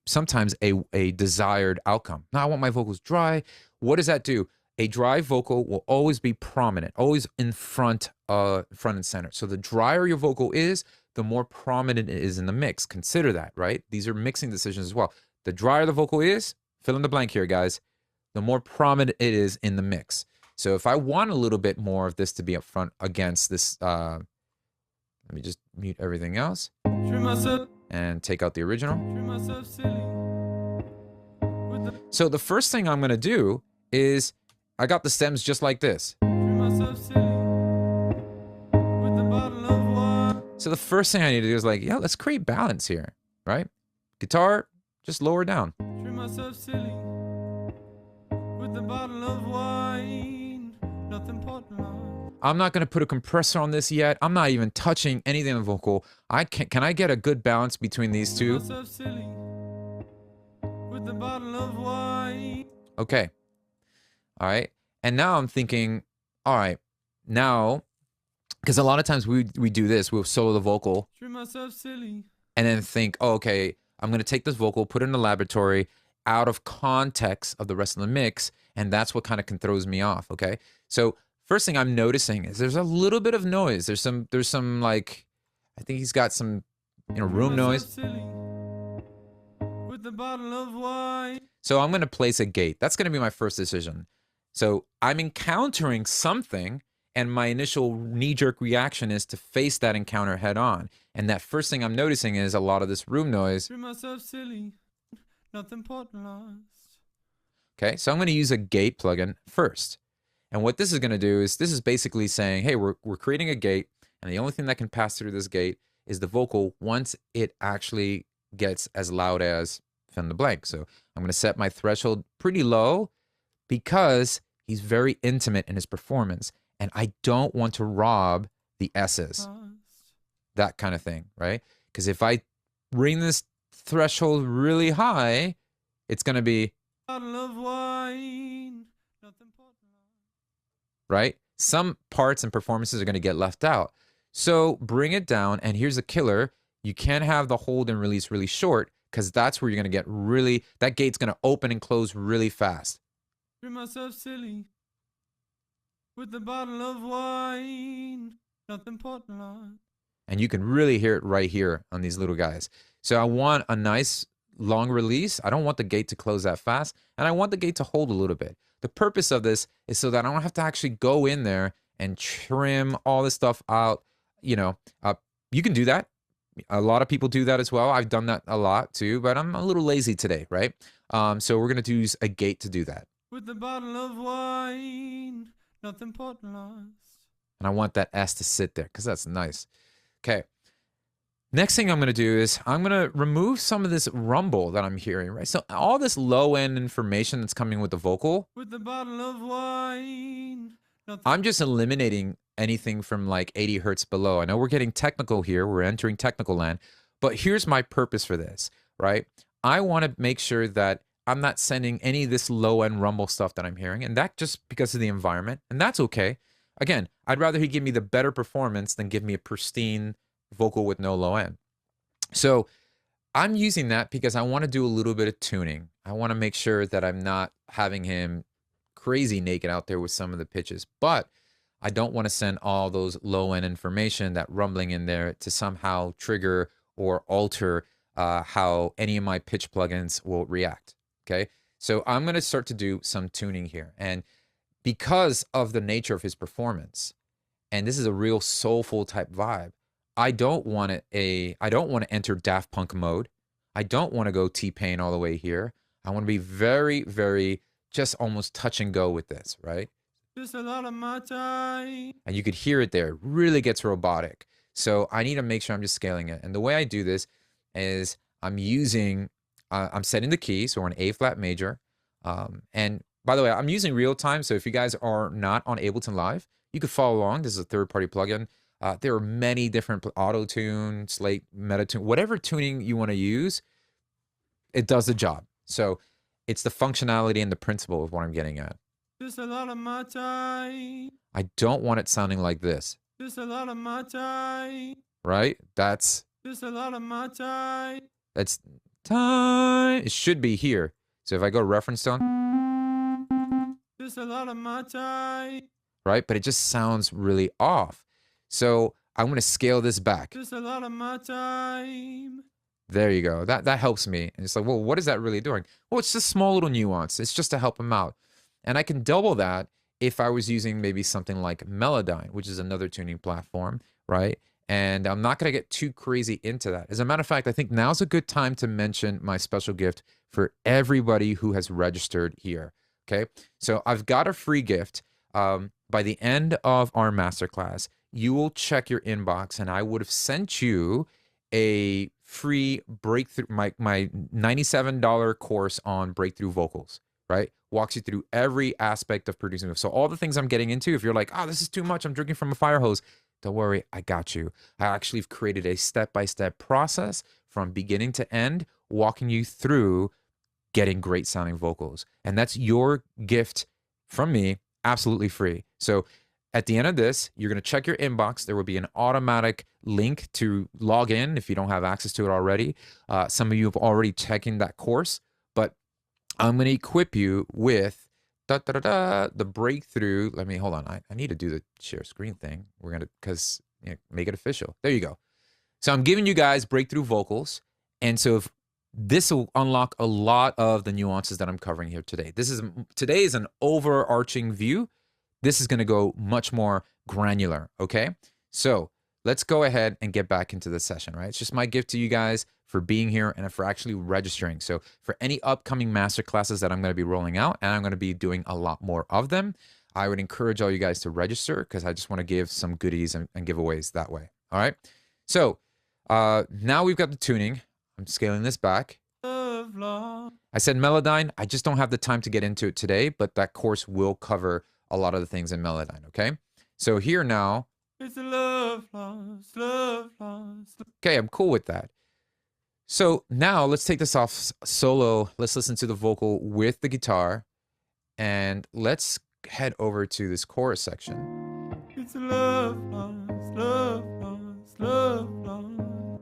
sometimes a desired outcome. Now, I want my vocals dry. What does that do? A dry vocal will always be prominent, always in front and center. So the drier your vocal is, the more prominent it is in the mix. Consider that, right? These are mixing decisions as well. The drier the vocal is, fill in the blank here, guys, the more prominent it is in the mix. So if I want a little bit more of this to be up front against this, let me just mute everything else and take out the original. So the first thing I'm going to do is I got the stems just like this. So the first thing I need to do is like, yeah, let's create balance here, right? Guitar, just lower down. I'm not going to put a compressor on this yet. I'm not even touching anything on the vocal. Can I get a good balance between these two? Okay. All right. And now I'm thinking, all right, now, because a lot of times we do this, we'll solo the vocal and then think, oh, okay, I'm going to take this vocal, put it in the laboratory out of context of the rest of the mix. And that's what kind of throws me off. Okay. So first thing I'm noticing is there's a little bit of noise. There's some like, I think he's got some, room noise. So I'm going to place a gate. That's going to be my first decision. So I'm encountering something, And my initial knee-jerk reaction is to face that encounter head on. And that first thing I'm noticing is a lot of this room noise. Treat myself silly, nothing important lost. Okay, so I'm going to use a gate plugin first. And what this is going to do is this is basically saying, hey, we're creating a gate, and the only thing that can pass through this gate is the vocal once it actually gets as loud as fill in the blank. So I'm going to set my threshold pretty low because he's very intimate in his performance, and I don't want to rob the S's, that kind of thing, right? Because if I bring this threshold really high, it's going to be, Bottle of wine, nothing important lost. right? Some parts and performances are going to get left out. So bring it down, and here's a killer. You can't have the hold and release really short because that's where you're going to get really, that gate's going to open and close really fast. Treat myself silly with the bottle of wine, nothing important lost. And you can really hear it right here on these little guys. So I want a nice long release. I don't want the gate to close that fast, and I want the gate to hold a little bit. The purpose of this is so that I don't have to actually go in there and trim all this stuff out. You know, you can do that. A lot of people do that as well. I've done that a lot too, but I'm a little lazy today, right? So we're going to use a gate to do that. With the bottle of wine, nothing important lost. And I want that S to sit there because that's nice. Okay. Next thing I'm going to do is I'm going to remove some of this rumble that I'm hearing, right? So all this low-end information that's coming with the vocal, With the bottle of wine, nothing. I'm just eliminating anything from like 80 hertz below. I know we're getting technical here. We're entering technical land. But here's my purpose for this, right? I want to make sure that I'm not sending any of this low-end rumble stuff that I'm hearing. And that just because of the environment. And that's okay. Again, I'd rather he give me the better performance than give me a pristine vocal with no low end. So I'm using that because I want to do a little bit of tuning. I want to make sure that I'm not having him crazy naked out there with some of the pitches, but I don't want to send all those low end information, that rumbling in there, to somehow trigger or alter how any of my pitch plugins will react. Okay. So I'm going to start to do some tuning here. And because of the nature of his performance, and this is a real soulful type vibe, I don't want to enter Daft Punk mode. I don't want to go T-Pain all the way here. I want to be very, very just almost touch and go with this, right? Just a lot of my time. And you could hear it there. It really gets robotic. So I need to make sure I'm just scaling it. And the way I do this is I'm setting the key. So we're on A flat major. And by the way, I'm using real time. So if you guys are not on Ableton Live, you could follow along. This is a third-party plugin. There are many different auto-tune, slate, meta-tune, whatever tuning you want to use, it does the job. So it's the functionality and the principle of what I'm getting at. Just a lot of my time. I don't want it sounding like this, Just a lot of my time. right? That's Just a lot of my time. time. It should be here. So if I go reference tone, Just a lot of my time. right? But it just sounds really off. So I'm going to scale this back. Just a lot of my time. There you go. That helps me. And it's like, well, what is that really doing? Well, it's just small little nuance. It's just to help him out. And I can double that if I was using maybe something like Melodyne, which is another tuning platform, right? And I'm not going to get too crazy into that. As a matter of fact, I think now's a good time to mention my special gift for everybody who has registered here, okay? So I've got a free gift. By the end of our masterclass, you will check your inbox, and I would have sent you a free breakthrough, my $97 course on breakthrough vocals, right? Walks you through every aspect of producing. So all the things I'm getting into, if you're like, oh, this is too much, I'm drinking from a fire hose, don't worry, I got you. I actually have created a step-by-step process from beginning to end, walking you through getting great sounding vocals. And that's your gift from me, absolutely free. So at the end of this, you're going to check your inbox. There will be an automatic link to log in if you don't have access to it already. Some of you have already taken that course, but I'm going to equip you with the breakthrough. Hold on. I need to do the share screen thing. We're going to, make it official. There you go. So I'm giving you guys breakthrough vocals. And so if this will unlock a lot of the nuances that I'm covering here today. Today is an overarching view. This is going to go much more granular, okay? So let's go ahead and get back into the session, right? It's just my gift to you guys for being here and for actually registering. So for any upcoming masterclasses that I'm going to be rolling out, and I'm going to be doing a lot more of them, I would encourage all you guys to register because I just want to give some goodies and giveaways that way. All right. So now we've got the tuning. I'm scaling this back. I said Melodyne. I just don't have the time to get into it today, but that course will cover a lot of the things in Melodyne. Okay. So here now. It's a love lost, love lost. Okay, I'm cool with that. So now let's take this off solo. Let's listen to the vocal with the guitar, and let's head over to this chorus section. It's a love lost, love lost, love lost.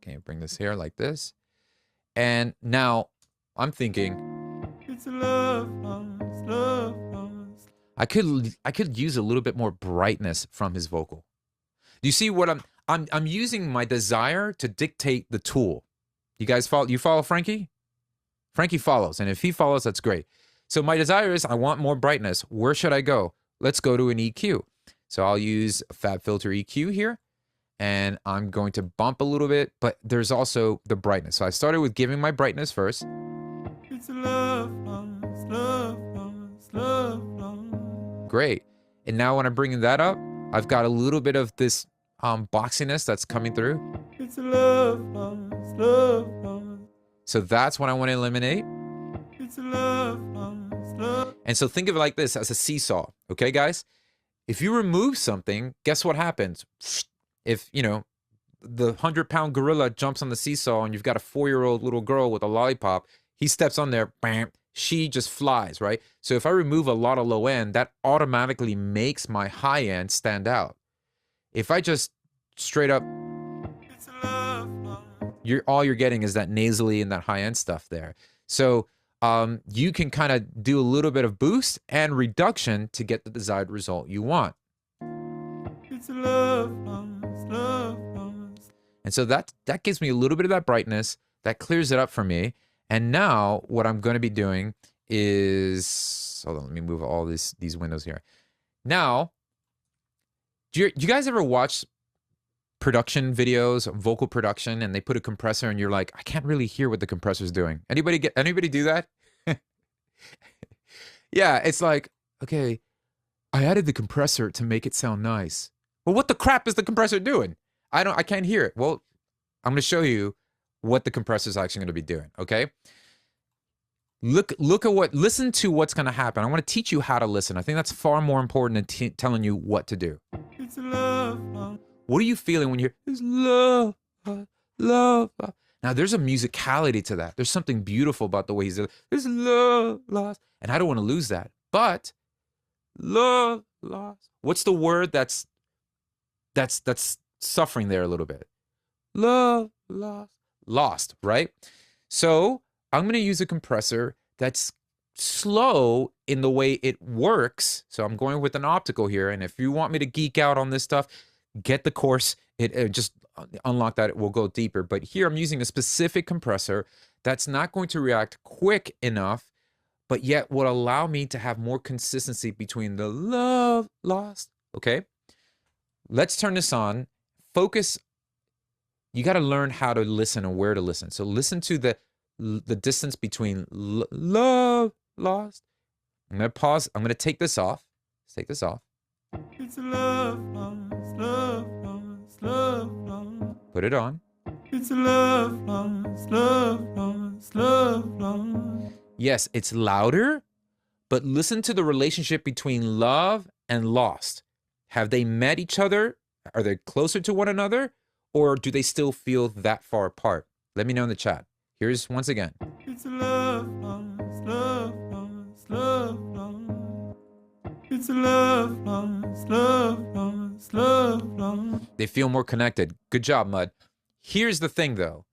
Okay, bring this here like this. And now I'm thinking, it's a love lost, love lost. I could use a little bit more brightness from his vocal. Do you see what I'm using my desire to dictate the tool. You guys follow? You follow Frankie? Frankie follows, and if he follows, that's great. So my desire is I want more brightness. Where should I go? Let's go to an EQ. So I'll use a Fab Filter EQ here, and I'm going to bump a little bit, but there's also the brightness. So I started with giving my brightness first. It's a love lost, love lost, love lost. Great. And now when I'm bringing that up, I've got a little bit of this boxiness that's coming through. It's a love lost, love lost. So that's what I want to eliminate. It's a love lost, love. And so think of it like this, as a seesaw. Okay, guys? If you remove something, guess what happens? If, you know, the 100-pound gorilla jumps on the seesaw and you've got a 4-year-old little girl with a lollipop, he steps on there, bam, she just flies, right? So if I remove a lot of low end, that automatically makes my high end stand out. If I just straight up, It's a love lost. all you're getting is that nasally and that high end stuff there. So you can kind of do a little bit of boost and reduction to get the desired result you want. It's a love lost, love lost. And so that gives me a little bit of that brightness, that clears it up for me. And now what I'm going to be doing is, hold on, let me move all these windows here. Now, do you guys ever watch production videos, vocal production, and they put a compressor and you're like, I can't really hear what the compressor's doing? Anybody do that? Yeah, it's like, okay, I added the compressor to make it sound nice. Well, what the crap is the compressor doing? I can't hear it. Well, I'm going to show you what the compressor is actually going to be doing, okay? Listen to what's going to happen. I want to teach you how to listen. I think that's far more important than telling you what to do. It's a love lost. What are you feeling when you hear, there's love, love? Now, there's a musicality to that. There's something beautiful about the way he's, there's love lost. And I don't want to lose that. But love lost. What's the word that's suffering there a little bit? Love lost. Lost, right? So I'm going to use a compressor that's slow in the way it works. So I'm going with an optical here. And if you want me to geek out on this stuff, get the course. It just unlock that. It will go deeper. But here I'm using a specific compressor that's not going to react quick enough, but yet will allow me to have more consistency between the love lost. Okay? Let's turn this on. Focus. You got to learn how to listen and where to listen. So listen to the distance between love lost. I'm going to pause. I'm going to take this off. Let's take this off. It's a love lost, love lost, love lost. Put it on. It's a love lost, love lost, love lost. Yes, it's louder, but listen to the relationship between love and lost. Have they met each other? Are they closer to one another? Or do they still feel that far apart? Let me know in the chat. Here's once again. It's a love lost, love lost, love lost. It's a love lost, love lost, love lost. They feel more connected. Good job, Mud. Here's the thing, though.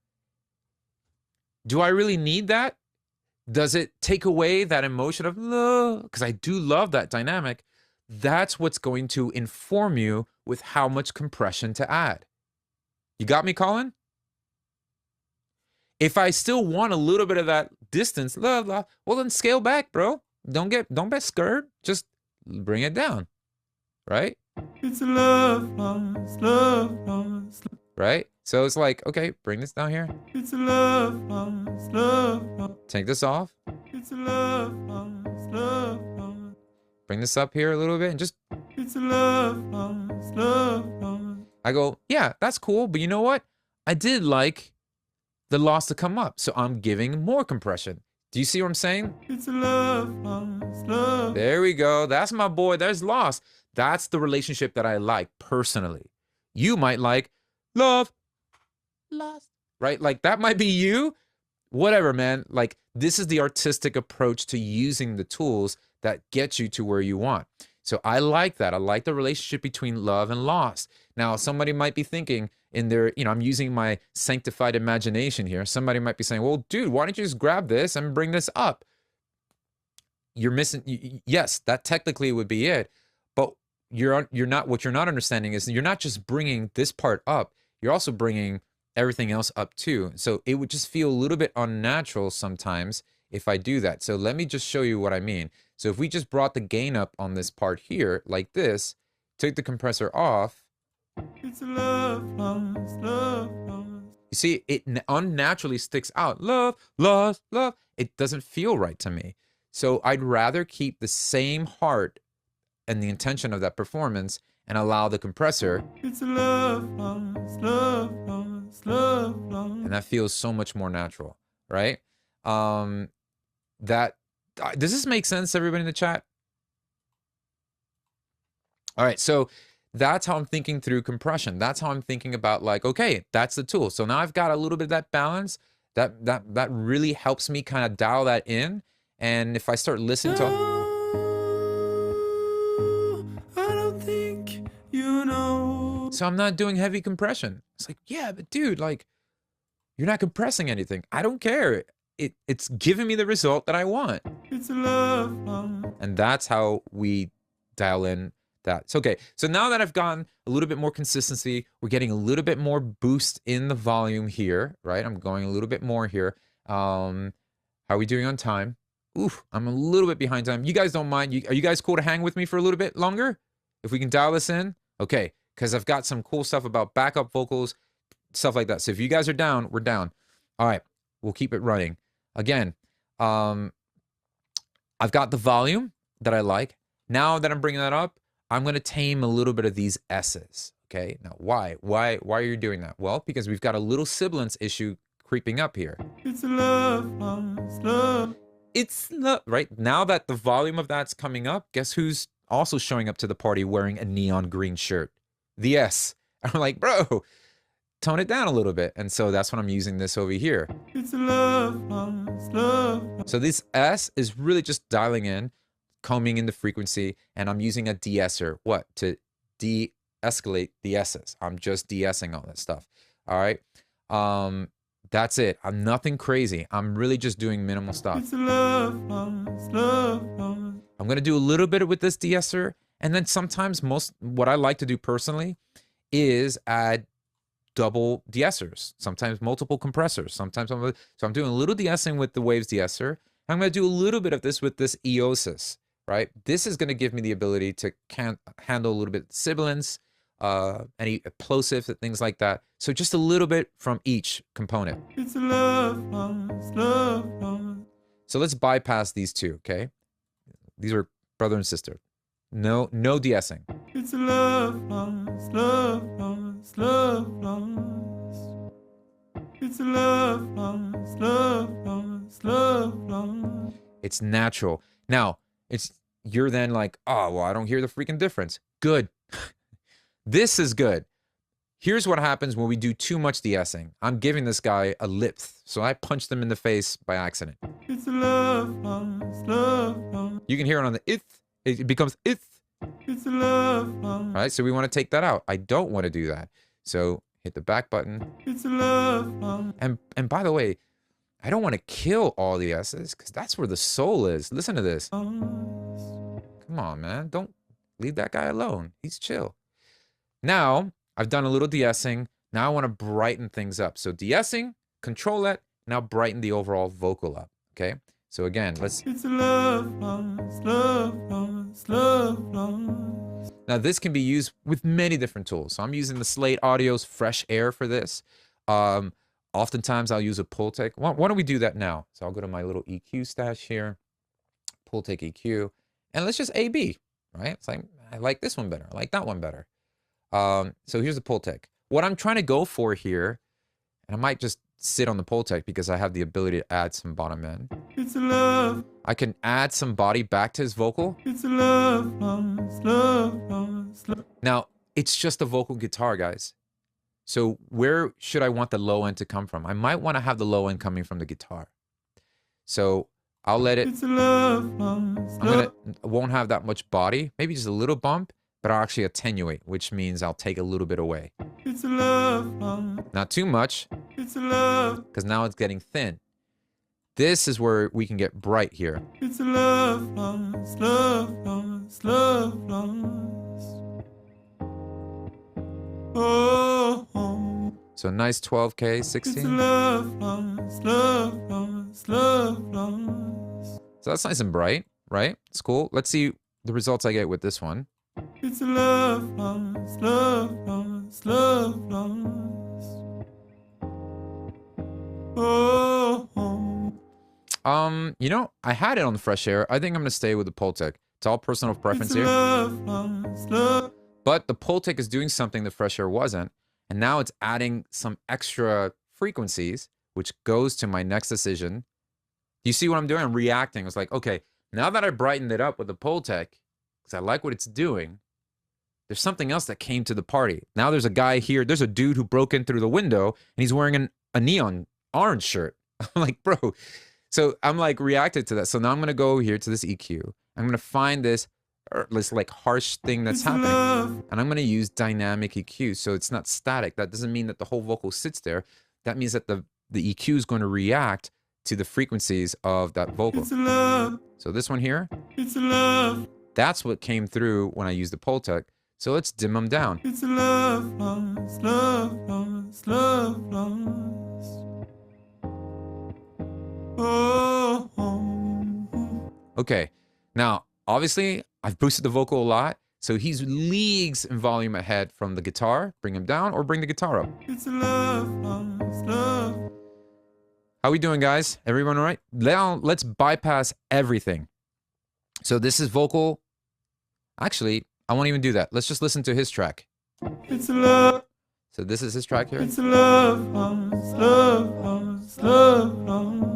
Do I really need that? Does it take away that emotion of love? Because I do love that dynamic. That's what's going to inform you with how much compression to add. You got me, Colin? If I still want a little bit of that distance, love, love, well then scale back, bro. Don't be scared. Just bring it down, right? It's a love lost, love lost. Right? So it's like, okay, bring this down here. It's a love lost, love lost. Take this off. It's a love lost, love lost. Bring this up here a little bit and just... It's a love lost, love lost. I go, yeah, that's cool, but you know what? I did like the loss to come up, so I'm giving more compression. Do you see what I'm saying? It's a love lost, love. There we go. That's my boy. There's loss. That's the relationship that I like personally. You might like love, lost, right? Like that might be you. Whatever, man. Like this is the artistic approach to using the tools that get you to where you want. So I like that. I like the relationship between love and loss. Now, somebody might be thinking in their, I'm using my sanctified imagination here. Somebody might be saying, well, dude, why don't you just grab this and bring this up? You're missing. Yes, that technically would be it. But you're not, what you're not understanding is you're not just bringing this part up. You're also bringing everything else up too. So it would just feel a little bit unnatural sometimes if I do that. So let me just show you what I mean. So if we just brought the gain up on this part here like this, took the compressor off. It's a love lost, love lost. You see, it unnaturally sticks out. Love, lost, love. It doesn't feel right to me. So I'd rather keep the same heart and the intention of that performance and allow the compressor. It's a love lost, love lost, love lost. And that feels so much more natural, right? Does this make sense, everybody in the chat? All right, so that's how I'm thinking through compression. That's how I'm thinking about like, okay, that's the tool. So now I've got a little bit of that balance. That really helps me kind of dial that in. And if I start listening to... I don't think you know. So I'm not doing heavy compression. It's like, yeah, but dude, like, you're not compressing anything. I don't care. It's giving me the result that I want. It's a love lost. And that's how we dial in that. It's okay. So now that I've gotten a little bit more consistency, we're getting a little bit more boost in the volume here, right? I'm going a little bit more here. How are we doing on time? Oof, I'm a little bit behind time. You guys don't mind? Are you guys cool to hang with me for a little bit longer? If we can dial this in? Okay, because I've got some cool stuff about backup vocals, stuff like that. So if you guys are down, we're down. All right, we'll keep it running. Again, I've got the volume that I like. Now that I'm bringing that up, I'm going to tame a little bit of these S's. Okay, now why? Why are you doing that? Well, because we've got a little sibilance issue creeping up here. It's a love lost, love. It's not right now that the volume of that's coming up. Guess who's also showing up to the party wearing a neon green shirt? The S. I'm like, bro, tone it down a little bit. And so that's when I'm using this over here. It's a love lost, love. So this S is really just dialing in, combing in the frequency, and I'm using a de-esser. What? To de-escalate the S's. I'm just de-essing all that stuff. All right. That's it. I'm nothing crazy. I'm really just doing minimal stuff. It's a love lost, love lost. I'm going to do a little bit with this de-esser. And then sometimes what I like to do personally is add double de-essers, sometimes multiple compressors. So I'm doing a little de-essing with the waves de-esser. I'm going to do a little bit of this with this eosis, right? This is going to give me the ability to handle a little bit of sibilance, any plosive, things like that. So just a little bit from each component. It's a love lost, love lost. So let's bypass these two, okay? These are brother and sister. No de-essing. It's a love lost, love lost, love lost. It's a love lost, love lost, love lost. It's natural. Now, you're then like, oh, well, I don't hear the freaking difference. Good. This is good. Here's what happens when we do too much de-essing. I'm giving this guy a lip, so I punched him in the face by accident. It's a love lost, love lost. You can hear it on the ith. It becomes ith. It's a love lost. All right, so we want to take that out. I don't want to do that. So hit the back button. It's a love lost. And by the way, I don't want to kill all the S's because that's where the soul is. Listen to this. Come on, man. Don't leave that guy alone. He's chill. Now, I've done a little de-essing. Now I want to brighten things up. So de-essing, control that, now brighten the overall vocal up, okay? So again, let's... It's love lost, love lost, love lost. Now this can be used with many different tools. So I'm using the Slate Audio's Fresh Air for this. Oftentimes I'll use a Pultec. Why don't we do that now? So I'll go to my little EQ stash here, Pultec EQ, and let's just A/B, right? It's like, I like this one better. I like that one better. So here's the Pultec. What I'm trying to go for here, and I might just sit on the Pultec because I have the ability to add some bottom end. It's love. I can add some body back to his vocal. It's love lost, love lost, love. Now, it's just a vocal guitar, guys. So where should I want the low end to come from? I might want to have the low end coming from the guitar. So I'll let it... It's love lost, I won't have that much body. Maybe just a little bump, but I'll actually attenuate, which means I'll take a little bit away. It's love lost. Not too much, It's love. because now it's getting thin. This is where we can get bright here. It's love lost, love lost, love lost. Oh, oh. So nice 12K, It's 16. love lost, love lost, love lost. So that's nice and bright, right? It's cool. Let's see the results I get with this one. It's love lost, love lost, love lost. Oh, oh. You know, I had it on the Fresh Air. I think I'm gonna stay with the Pultec. It's all personal preference It's here. love lost, love. But the Pultec is doing something the Fresh Air wasn't, and now it's adding some extra frequencies, which goes to my next decision. You see what I'm doing? I'm reacting. It's like, okay, now that I brightened it up with the Pultec, because I like what it's doing, there's something else that came to the party. Now there's a guy here. There's a dude who broke in through the window, and he's wearing a neon orange shirt. I'm like, bro. So I'm like reacted to that. So now I'm going to go here to this EQ. I'm going to find this like harsh thing that's It's happening. love. And I'm going to use dynamic EQ. So it's not static. That doesn't mean that the whole vocal sits there. That means that the EQ is going to react to the frequencies of that vocal. It's love. So this one here, It's love. that's what came through when I used the Pultec. So let's dim them down. It's love lost, love lost, love lost. Oh, oh. Okay. Now, obviously, I've boosted the vocal a lot. So he's leagues in volume ahead from the guitar. Bring him down or bring the guitar up. It's love lost, love. How we doing, guys? Everyone all right? Now, let's bypass everything. So this is vocal. Actually, I won't even do that. Let's just listen to his track. It's love. So this is his track here. It's love lost, love lost, love lost.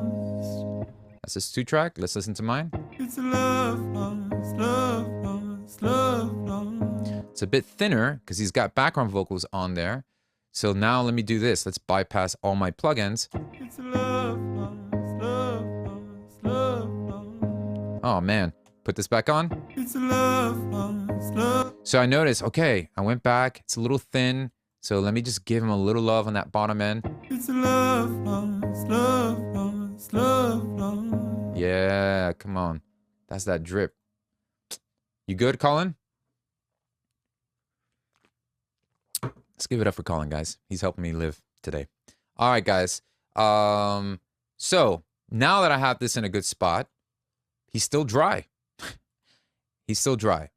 That's his 2-track. Let's listen to mine. It's love lost, love lost, love lost. It's a bit thinner because he's got background vocals on there. So now let me do this. Let's bypass all my plugins. It's love lost, love lost, love lost. Oh, man. Put this back on. It's love lost, love. So I noticed, okay, I went back. It's a little thin. So let me just give him a little love on that bottom end. It's love lost, love lost, love lost. Yeah, come on. That's that drip. You good, Colin? Let's give it up for Colin, guys. He's helping me live today. All right, guys. So now that I have this in a good spot, he's still dry. He's still dry.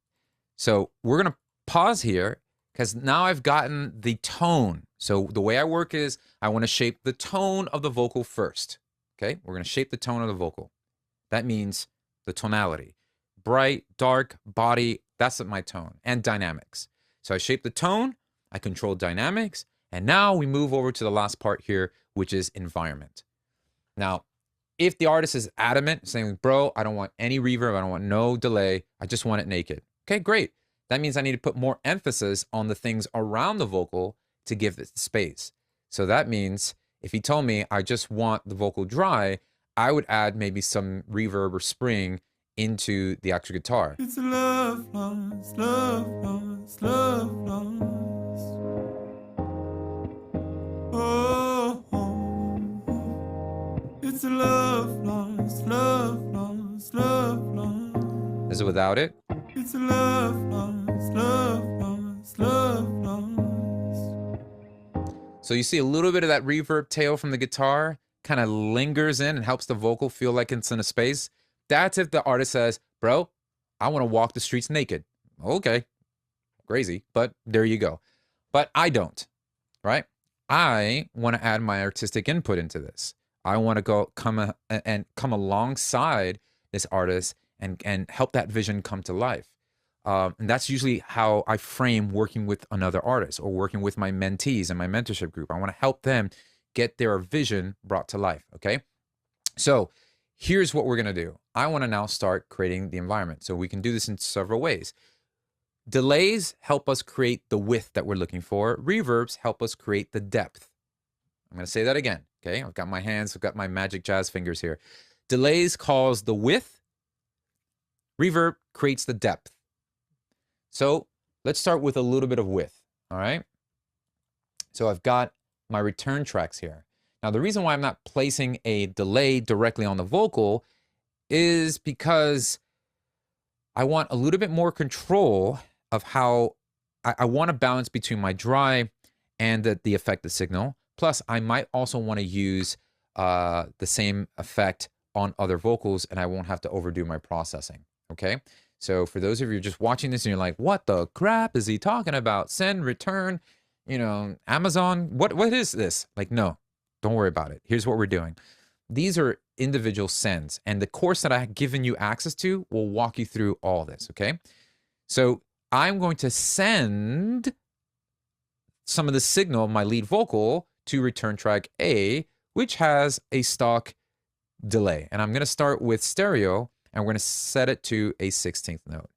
So we're going to pause here because now I've gotten the tone. So the way I work is I want to shape the tone of the vocal first. Okay? We're going to shape the tone of the vocal. That means the tonality. Bright, dark, body, that's my tone. And dynamics. So I shape the tone, I control dynamics, and now we move over to the last part here, which is environment. Now, if the artist is adamant, saying, bro, I don't want any reverb, I don't want no delay, I just want it naked. Okay, great. That means I need to put more emphasis on the things around the vocal to give it space. So that means if he told me I just want the vocal dry, I would add maybe some reverb or spring into the actual guitar. It's love lost, love lost, love lost. Oh, oh. It's love lost, love lost, love lost. Is it without it? It's love lost, love lost, love lost. So you see a little bit of that reverb tail from the guitar. kind of lingers in and helps the vocal feel like it's in a space. That's if the artist says, bro, I want to walk the streets naked. Okay, crazy, but there you go. But I don't, right? I want to add my artistic input into this. I want to come alongside this artist and help that vision come to life. And that's usually how I frame working with another artist or working with my mentees in my mentorship group. I want to help them get their vision brought to life, okay? So here's what we're going to do. I want to now start creating the environment. So we can do this in several ways. Delays help us create the width that we're looking for. Reverbs help us create the depth. I'm going to say that again, okay? I've got my hands, I've got my magic jazz fingers here. Delays cause the width. Reverb creates the depth. So let's start with a little bit of width, all right? So I've got my return tracks here. Now, the reason why I'm not placing a delay directly on the vocal is because I want a little bit more control of how I want to balance between my dry and the effective signal. Plus, I might also want to use the same effect on other vocals, and I won't have to overdo my processing, okay? So for those of you just watching this and you're like, what the crap is he talking about? Send, return, you know, Amazon, what is this? Like, no, don't worry about it. Here's what we're doing. These are individual sends, and the course that I've given you access to will walk you through all this, okay? So I'm going to send some of the signal, my lead vocal, to return track A, which has a stock delay. And I'm going to start with stereo, and we're going to set it to a 16th note.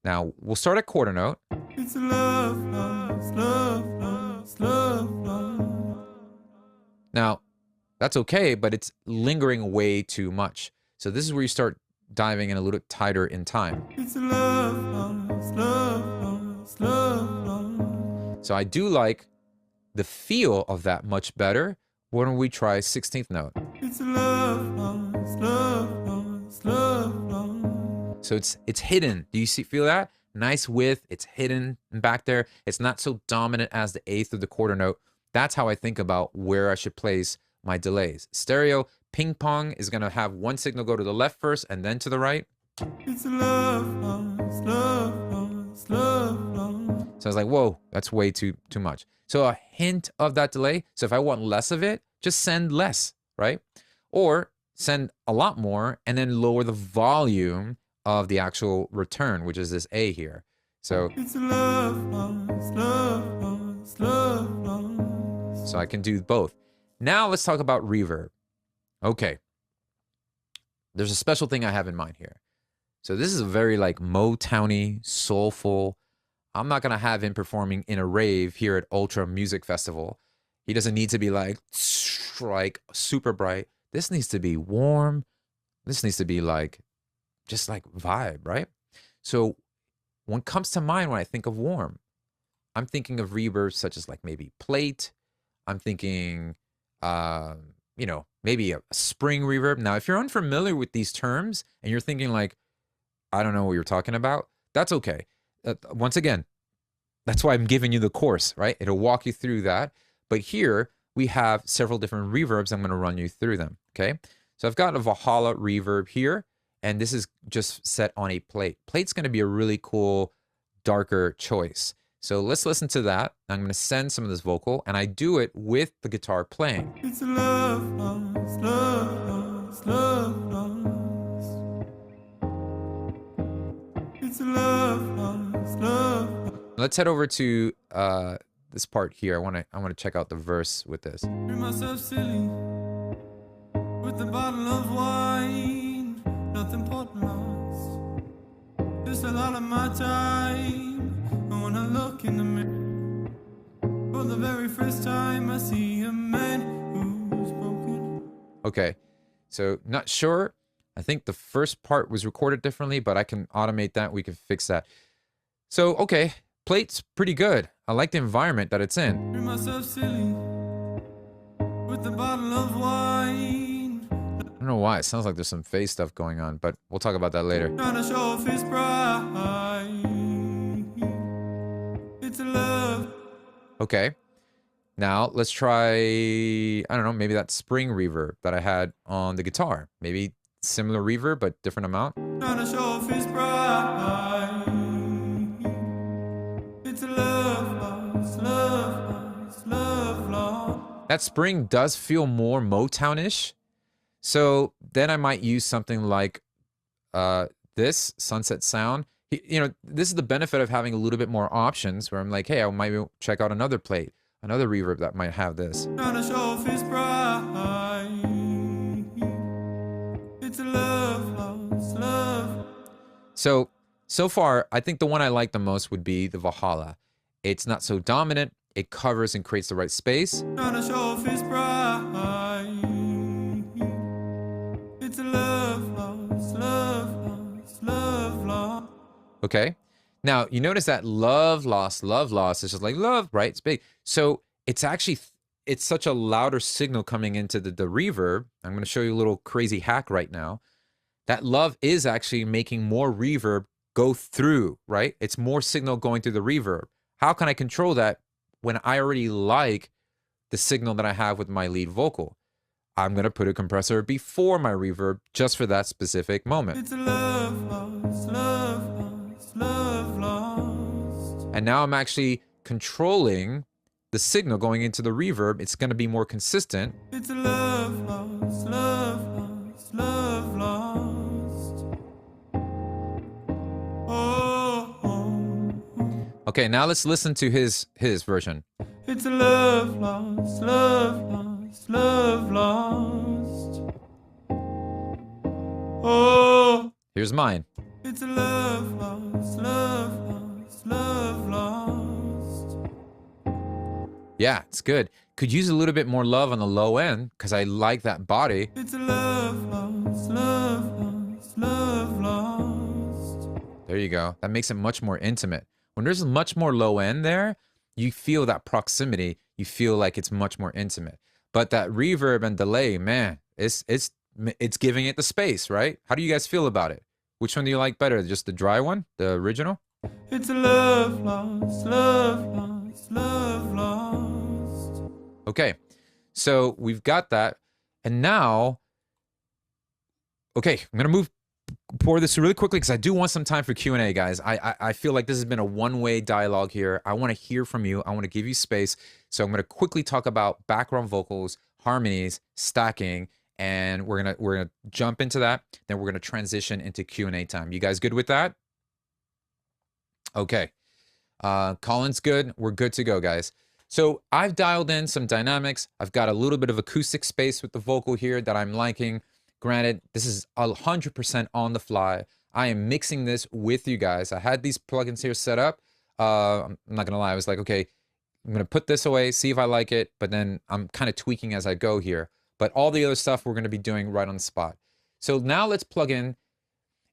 Now, we'll start at quarter note. It's love, love, love, love, love, love. Now, that's okay, but it's lingering way too much. So this is where you start diving in a little tighter in time. It's love, love, love, love, love. So I do like the feel of that much better when we try 16th note. It's love, love, love, love, love. So it's hidden. Do you feel that? Nice width. It's hidden back there. It's not so dominant as the eighth or the quarter note. That's how I think about where I should place my delays. Stereo, ping pong is going to have one signal go to the left first and then to the right. It's love, love, love, love, love. So I was like, whoa, that's way too much. So a hint of that delay. So if I want less of it, just send less, right? Or send a lot more and then lower the volume of the actual return, which is this A here. So it's love, love, love, love, love. So I can do both. Now let's talk about reverb. Okay. There's a special thing I have in mind here. So this is a very like Motowny, soulful. I'm not going to have him performing in a rave here at Ultra Music Festival. He doesn't need to be like super bright. This needs to be warm. This needs to be like, just like vibe, right? So what comes to mind when I think of warm, I'm thinking of reverbs such as like maybe plate. I'm thinking, you know, maybe a spring reverb. Now, if you're unfamiliar with these terms and you're thinking like, I don't know what you're talking about, that's okay. Once again, that's why I'm giving you the course, right? It'll walk you through that. But here we have several different reverbs. I'm going to run you through them, okay? So I've got a Valhalla reverb here, and this is just set on a plate. Plate's going to be a really cool, darker choice. So let's listen to that. I'm going to send some of this vocal, and I do it with the guitar playing. It's love, love, love, love, love. It's love, love, love. Let's head over to this part here. I want to check out the verse with this. Treat myself silly with a bottle of wine. Nothing important lost. Just a lot of my time. And when I look in the mirror for the very first time, I see a man who's broken. Okay, so not sure. I think the first part was recorded differently, but I can automate that. We can fix that. So, okay, plate's pretty good. I like the environment that it's in. Treat myself silly with a bottle of wine. I don't know why. It sounds like there's some face stuff going on, but we'll talk about that later. Trying to show off his pride. It's a love. Okay. Now let's try, I don't know, maybe that spring reverb that I had on the guitar. Maybe similar reverb, but different amount. Trying to show off his pride. It's a love lost, love lost, love lost. That spring does feel more Motown-ish. So then I might use something like this Sunset Sound. You know, this is the benefit of having a little bit more options where I'm like, hey, I might check out another plate, another reverb that might have this. Trying to show off his pride. It's a love lost, love. So far, I think the one I like the most would be the Valhalla. It's not so dominant. It covers and creates the right space. Trying to show off his pride. It's a love lost, love lost, love lost. Okay. Now, you notice that love lost is just like love, right? It's big. So it's actually, it's such a louder signal coming into the reverb. I'm going to show you a little crazy hack right now. That love is actually making more reverb go through, right? It's more signal going through the reverb. How can I control that when I already like the signal that I have with my lead vocal? I'm going to put a compressor before my reverb just for that specific moment. It's a love lost, love lost, love lost. And now I'm actually controlling the signal going into the reverb. It's going to be more consistent. It's a love lost, love lost, love lost. Oh, oh. Okay, now let's listen to his version. It's a love lost, love lost, love lost. Oh, Here's mine. it's a love lost, love lost, love lost. Yeah, it's good. Could use a little bit more love on the low end because I like that body. It's a love lost, love lost, love lost. There you go. That makes it much more intimate. When there's much more low end there, you feel that proximity. You feel like it's much more intimate. But that reverb and delay, man, it's giving it the space, right? How do you guys feel about it? Which one do you like better? Just the dry one, the original? It's a love lost, love lost, love lost. Okay, so we've got that. And now, okay, I'm going to pour this really quickly because I do want some time for Q&A, guys. I feel like this has been a one-way dialogue here. I want to hear from you. I want to give you space. So I'm going to quickly talk about background vocals, harmonies, stacking, and we're gonna jump into that. Then we're gonna transition into Q&A time. You guys good with that? Okay. Colin's good. We're good to go, guys. So I've dialed in some dynamics. I've got a little bit of acoustic space with the vocal here that I'm liking. Granted, this is 100% on the fly. I am mixing this with you guys. I had these plugins here set up. I'm not gonna lie. I was like, okay, I'm gonna put this away, see if I like it, but then I'm kind of tweaking as I go here. But all the other stuff we're gonna be doing right on the spot. So now let's plug in.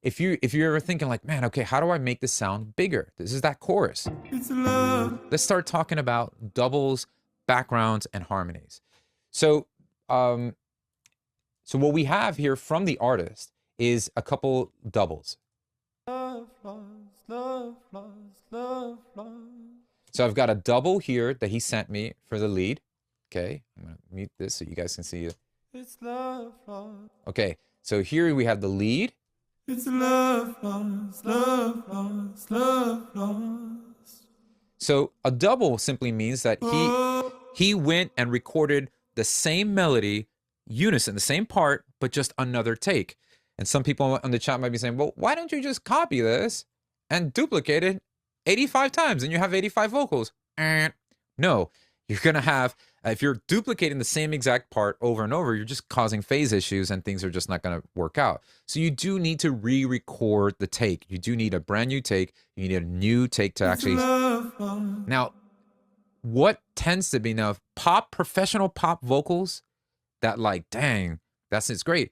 If you're ever thinking like, man, okay, how do I make this sound bigger? This is that chorus. It's love. Let's start talking about doubles, backgrounds, and harmonies. So, so what we have here from the artist is a couple doubles. Love lost, love lost, love lost. So I've got a double here that he sent me for the lead. Okay, I'm gonna mute this so you guys can see it. It's love lost. Okay, so here we have the lead. It's love lost, love lost, love lost. So a double simply means that he went and recorded the same melody, unison, the same part, but just another take. And some people on the chat might be saying, well, why don't you just copy this and duplicate it 85 times and you have 85 vocals? No, you're gonna have, if you're duplicating the same exact part over and over, you're just causing phase issues and things are just not gonna work out. So you do need to re-record the take. You do need a brand new take. You need a new take to actually. Now, what tends to be now professional pop vocals that like, dang, it's great.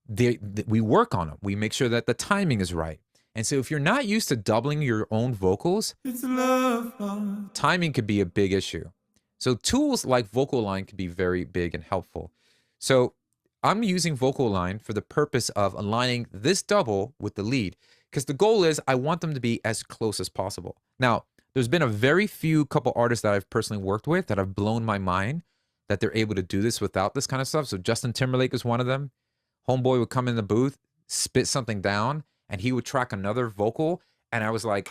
We work on them. We make sure that the timing is right. And so if you're not used to doubling your own vocals, timing could be a big issue. So tools like Vocal Line can be very big and helpful. So I'm using Vocal Line for the purpose of aligning this double with the lead, because the goal is I want them to be as close as possible. Now, There's been a very few couple artists that I've personally worked with that have blown my mind that they're able to do this without this kind of stuff. So Justin Timberlake is one of them. Homeboy would come in the booth, spit something down, and he would track another vocal. And I was like,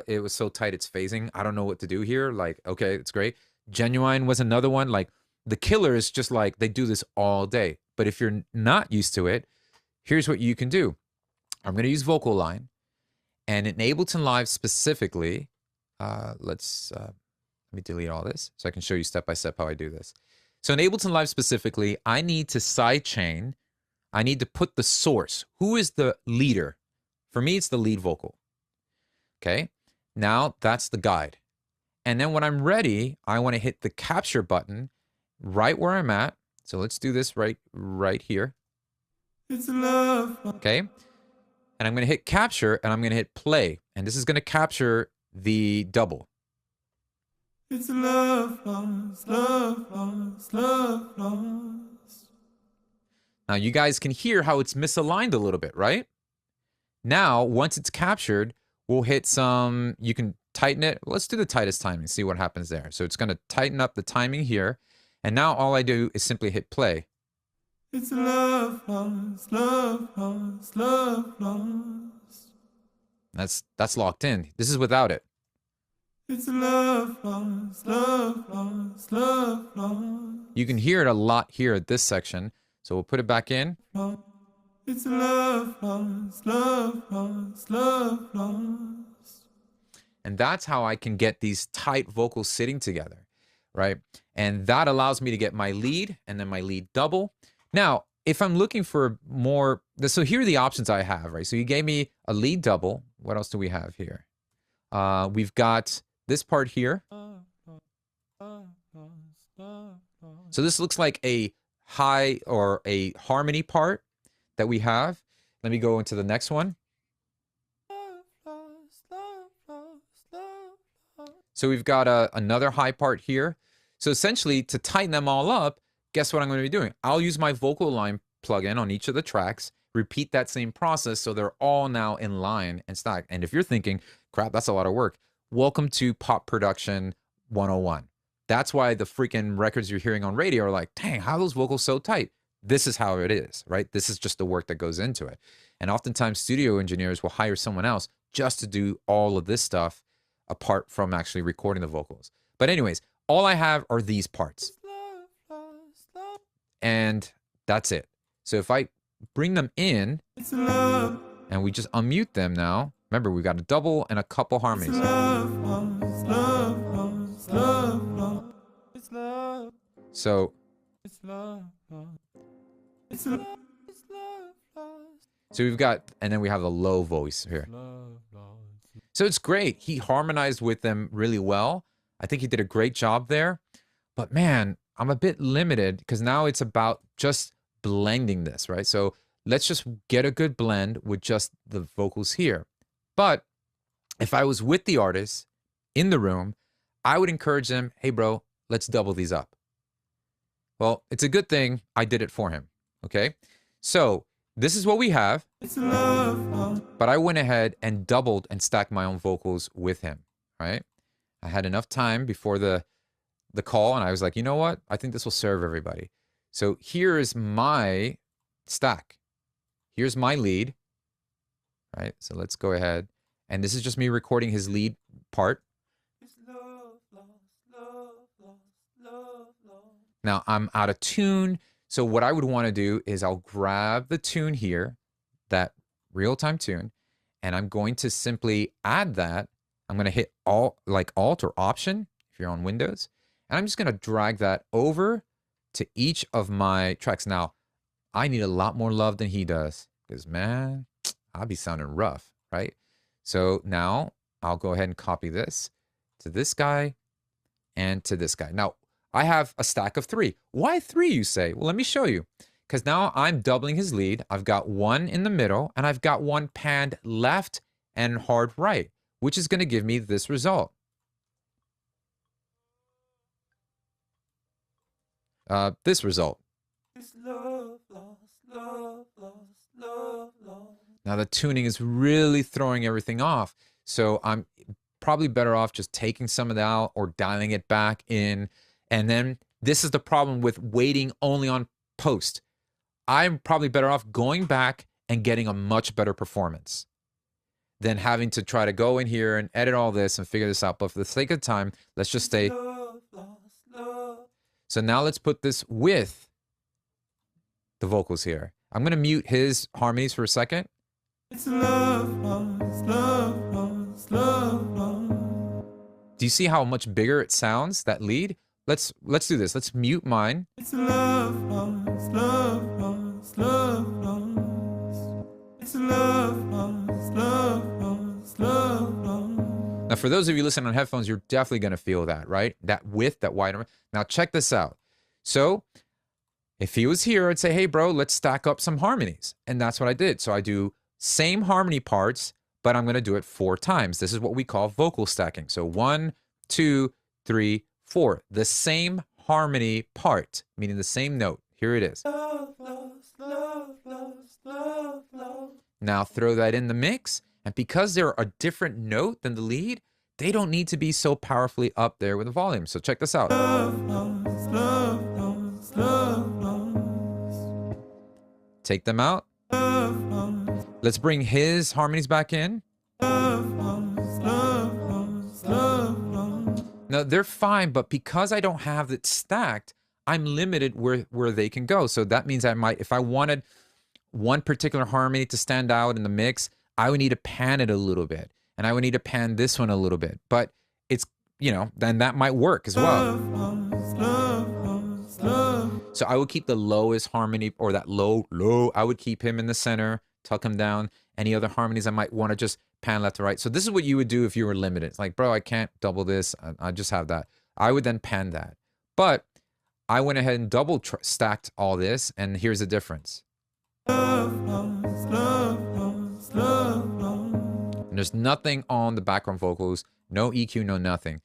it was so tight, it's phasing. I don't know what to do here. Like, okay, it's great. Ginuwine was another one. Like, the Killers, just like, they do this all day. But if you're not used to it, here's what you can do. I'm going to use Vocal Line. And in Ableton Live specifically, let me delete all this so I can show you step by step how I do this. So in Ableton Live specifically, I need to sidechain. I need to put the source. Who is the leader? For me, it's the lead vocal. Okay, now that's the guide. And then when I'm ready, I want to hit the capture button right where I'm at. So let's do this right here. It's love. Okay, and I'm going to hit capture and I'm going to hit play. And this is going to capture the double. It's love lost, love lost, love lost. Now you guys can hear how it's misaligned a little bit, right? Now, once it's captured, we'll hit some, you can tighten it. Let's do the tightest timing, see what happens there. So it's going to tighten up the timing here. And now all I do is simply hit play. It's love lost, love lost, love lost. That's locked in. This is without it. It's love lost, love lost, love lost. You can hear it a lot here at this section. So we'll put it back in. It's love lost, love lost, love lost. And that's how I can get these tight vocals sitting together, right? And that allows me to get my lead and then my lead double. Now, if I'm looking for more, so here are the options I have, right? So you gave me a lead double. What else do we have here? We've got this part here. So this looks like a high or a harmony part that we have. Let me go into the next one. So we've got another high part here. So essentially, to tighten them all up, guess what I'm going to be doing? I'll use my Vocal Line plugin on each of the tracks, repeat that same process so they're all now in line and stacked. And if you're thinking, crap, that's a lot of work, welcome to Pop Production 101. That's why the freaking records you're hearing on radio are like, dang, how are those vocals so tight? This is how it is, right? This is just the work that goes into it. And oftentimes studio engineers will hire someone else just to do all of this stuff apart from actually recording the vocals. But anyways, all I have are these parts. And that's it. So if I bring them in and we just unmute them now, remember we've got a double and a couple harmonies. So we've got, and then we have the low voice here. So it's great. He harmonized with them really well. I think he did a great job there. But man, I'm a bit limited because now it's about just blending this, right? So let's just get a good blend with just the vocals here. But if I was with the artist in the room, I would encourage them, hey bro, let's double these up. Well, it's a good thing I did it for him, okay? So this is what we have, but I went ahead and doubled and stacked my own vocals with him, right? I had enough time before the call, and I was like, you know what? I think this will serve everybody. So here is my stack. Here's my lead, right? So let's go ahead. And this is just me recording his lead part. Now I'm out of tune. So what I would want to do is I'll grab the tune here, that real-time tune, and I'm going to simply add that. I'm going to hit Alt or Option if you're on Windows. And I'm just going to drag that over to each of my tracks. Now, I need a lot more love than he does because, man, I'll be sounding rough, right? So now I'll go ahead and copy this to this guy and to this guy. Now, I have a stack of 3. Why 3, you say? Well, let me show you. Because now I'm doubling his lead. I've got one in the middle, and I've got one panned left and hard right, which is going to give me this result. This result. Now the tuning is really throwing everything off. So I'm probably better off just taking some of that out or dialing it back in. And then this is the problem with waiting only on post. I'm probably better off going back and getting a much better performance than having to try to go in here and edit all this and figure this out. But for the sake of time, let's just stay. So now let's put this with the vocals here. I'm going to mute his harmonies for a second. It's love lost, love lost, love lost. Do you see how much bigger it sounds, that lead? Let's do this. Let's mute mine. It's love lost, love lost, love lost. It's love lost, love lost, love lost. Now, for those of you listening on headphones, you're definitely going to feel that, right? That width, that wide. Now, check this out. So, if he was here, I'd say, hey, bro, let's stack up some harmonies. And that's what I did. So, I do same harmony parts, but I'm going to do it 4 times. This is what we call vocal stacking. So, 1, 2, 3, 4. The same harmony part, meaning the same note. Here it is. Love lost, love lost, love lost. Now throw that in the mix. And because they're a different note than the lead, they don't need to be so powerfully up there with the volume. So check this out. Love lost, love lost, love lost. Take them out. Love lost, Let's bring his harmonies back in. love lost, love lost, love lost. Now they're fine, but because I don't have it stacked, I'm limited where they can go. So that means I might, if I wanted one particular harmony to stand out in the mix, I would need to pan it a little bit. And I would need to pan this one a little bit. But it's, you know, then that might work as well. Love lost, love lost, love. So I would keep the lowest harmony, or that low, I would keep him in the center, tuck him down. Any other harmonies I might want to just pan left to right. So this is what you would do if you were limited. It's like, bro, I can't double this. I just have that. I would then pan that. But I went ahead and double stacked all this, and here's the difference. Love lost, love lost, love lost. And there's nothing on the background vocals, no EQ, no nothing.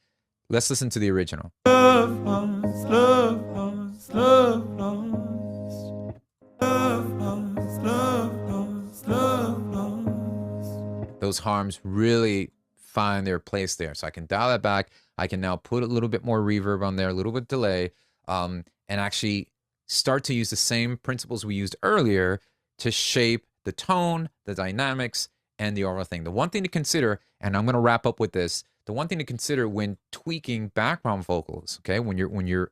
Let's listen to the original. Love lost, love lost, love lost. Love lost, love lost, love lost. Those harms really find their place there. So I can dial that back. I can now put a little bit more reverb on there, a little bit delay, and actually start to use the same principles we used earlier to shape the tone, the dynamics, and the overall thing. The one thing to consider, and I'm going to wrap up with this, the one thing to consider when tweaking background vocals, okay, when you're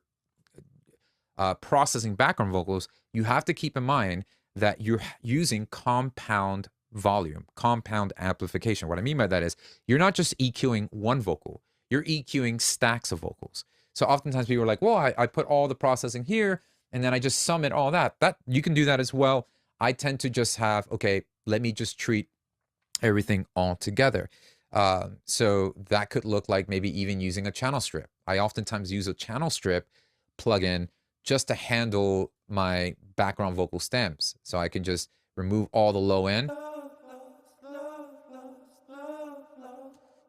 processing background vocals, you have to keep in mind that you're using compound volume, compound amplification. What I mean by that is you're not just EQing one vocal, you're EQing stacks of vocals. So oftentimes people are like, well, I put all the processing here and then I just sum it all that. You can do that as well. I tend to just have, okay, let me just treat everything all together. So that could look like maybe even using a channel strip. I oftentimes use a channel strip plugin just to handle my background vocal stems. So I can just remove all the low end.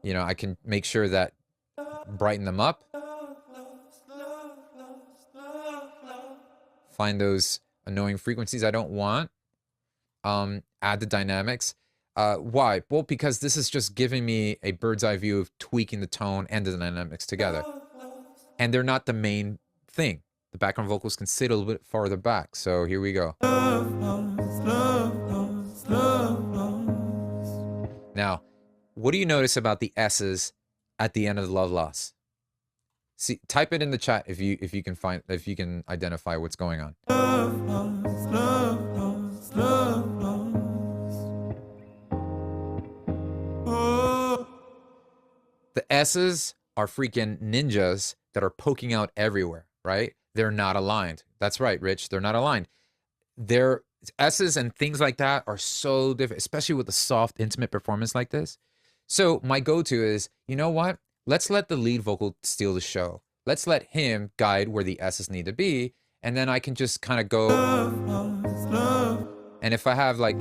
You know, I can make sure that brighten them up. Find those annoying frequencies I don't want. Add the dynamics. Why? Well, because this is just giving me a bird's eye view of tweaking the tone and the dynamics together. And they're not the main thing. The background vocals can sit a little bit farther back. So here we go. Now, what do you notice about the S's at the end of the Love Lost? See, type it in the chat if you can identify what's going on. The S's are freaking ninjas that are poking out everywhere, right? They're not aligned. That's right, Rich. They're not aligned. Their S's and things like that are so different, especially with a soft, intimate performance like this. So my go-to is, you know what? Let's let the lead vocal steal the show. Let's let him guide where the S's need to be. And then I can just kind of go. And if I have like,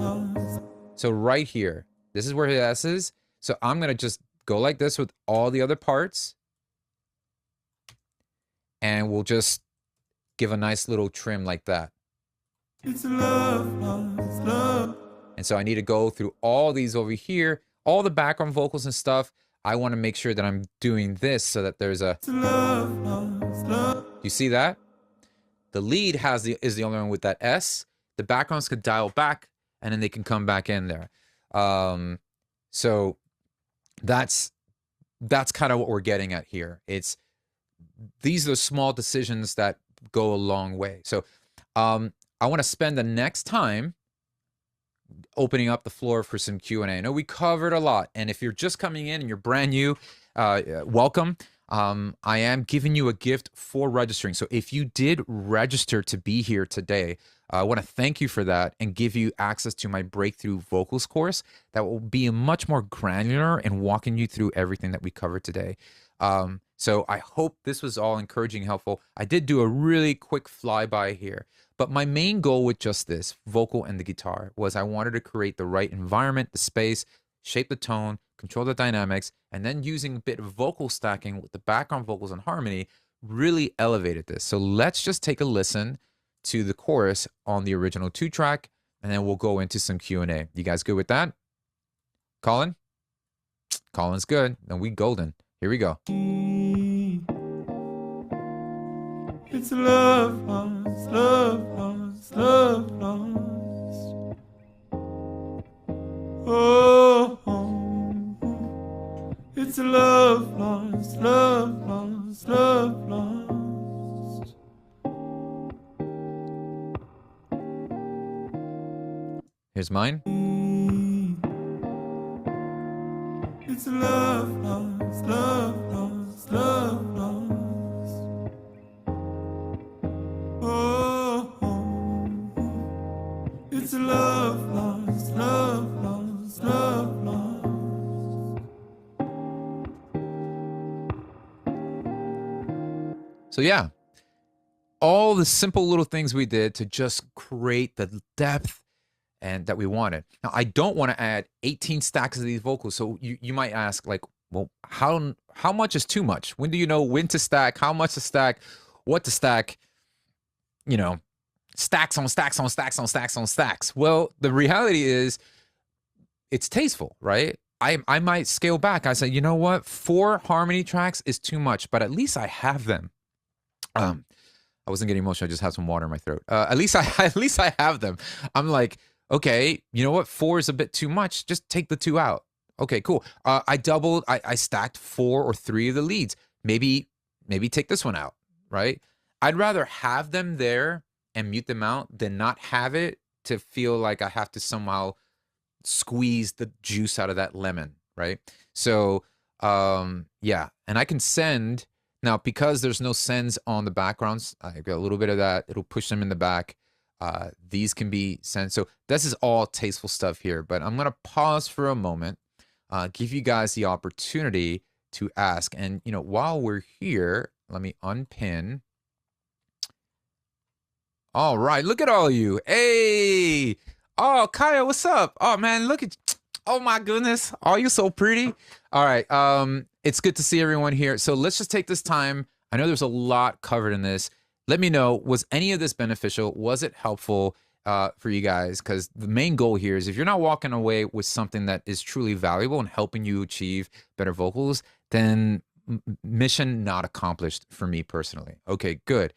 so right here, this is where his S is. So I'm going to just go like this with all the other parts. And we'll just give a nice little trim like that. It's love, love. And so I need to go through all these over here, all the background vocals and stuff. I want to make sure that I'm doing this so that there's a, you see that? The lead is the only one with that S. The backgrounds could dial back and then they can come back in there. So that's kind of what we're getting at here. These are small decisions that go a long way. So I want to spend the next time opening up the floor for some Q&A. I know we covered a lot, and if you're just coming in and you're brand new, welcome. I am giving you a gift for registering. So if you did register to be here today, I want to thank you for that and give you access to my Breakthrough Vocals course that will be much more granular and walking you through everything that we covered today. So I hope this was all encouraging, helpful. I did do a really quick flyby here, but my main goal with just this vocal and the guitar was I wanted to create the right environment, the space, shape the tone, control the dynamics, and then using a bit of vocal stacking with the background vocals and harmony really elevated this. So let's just take a listen to the chorus on the original 2-track, and then we'll go into some Q&A. You guys good with that? Colin? Colin's good. Then we golden. Here we go. It's love lost, love lost, love lost. Oh, it's love lost, love lost, love lost. Here's mine. It's love lost, love lost, love lost. It's love lost, love lost, love lost. So yeah, all the simple little things we did to just create the depth and that we wanted. Now, I don't want to add 18 stacks of these vocals. So you might ask, like, well, how much is too much? When do you know when to stack, how much to stack, what to stack? You know, stacks on stacks on stacks on stacks on stacks. Well, the reality is it's tasteful, right? I might scale back. I say, you know what? 4 harmony tracks is too much, but at least I have them. I wasn't getting emotional. I just had some water in my throat. At least I have them. I'm like, okay, you know what? 4 is a bit too much. Just take the 2 out. Okay, cool. I stacked 4 or 3 of the leads. Maybe take this one out, right? I'd rather have them there and mute them out than not have it to feel like I have to somehow squeeze the juice out of that lemon, right? So, yeah. And I can send, now because there's no sends on the backgrounds, I got a little bit of that. It'll push them in the back. These can be sent. So this is all tasteful stuff here, but I'm going to pause for a moment, give you guys the opportunity to ask. And, you know, while we're here, let me unpin. All right, look at all of you. Hey, oh, Kaya, what's up? Oh man, look at, oh my goodness, oh, you're so pretty. All right, it's good to see everyone here. So let's just take this time. I know there's a lot covered in this. Let me know, was any of this beneficial? Was it helpful for you guys? Because the main goal here is if you're not walking away with something that is truly valuable and helping you achieve better vocals, then mission not accomplished for me personally. Okay, good.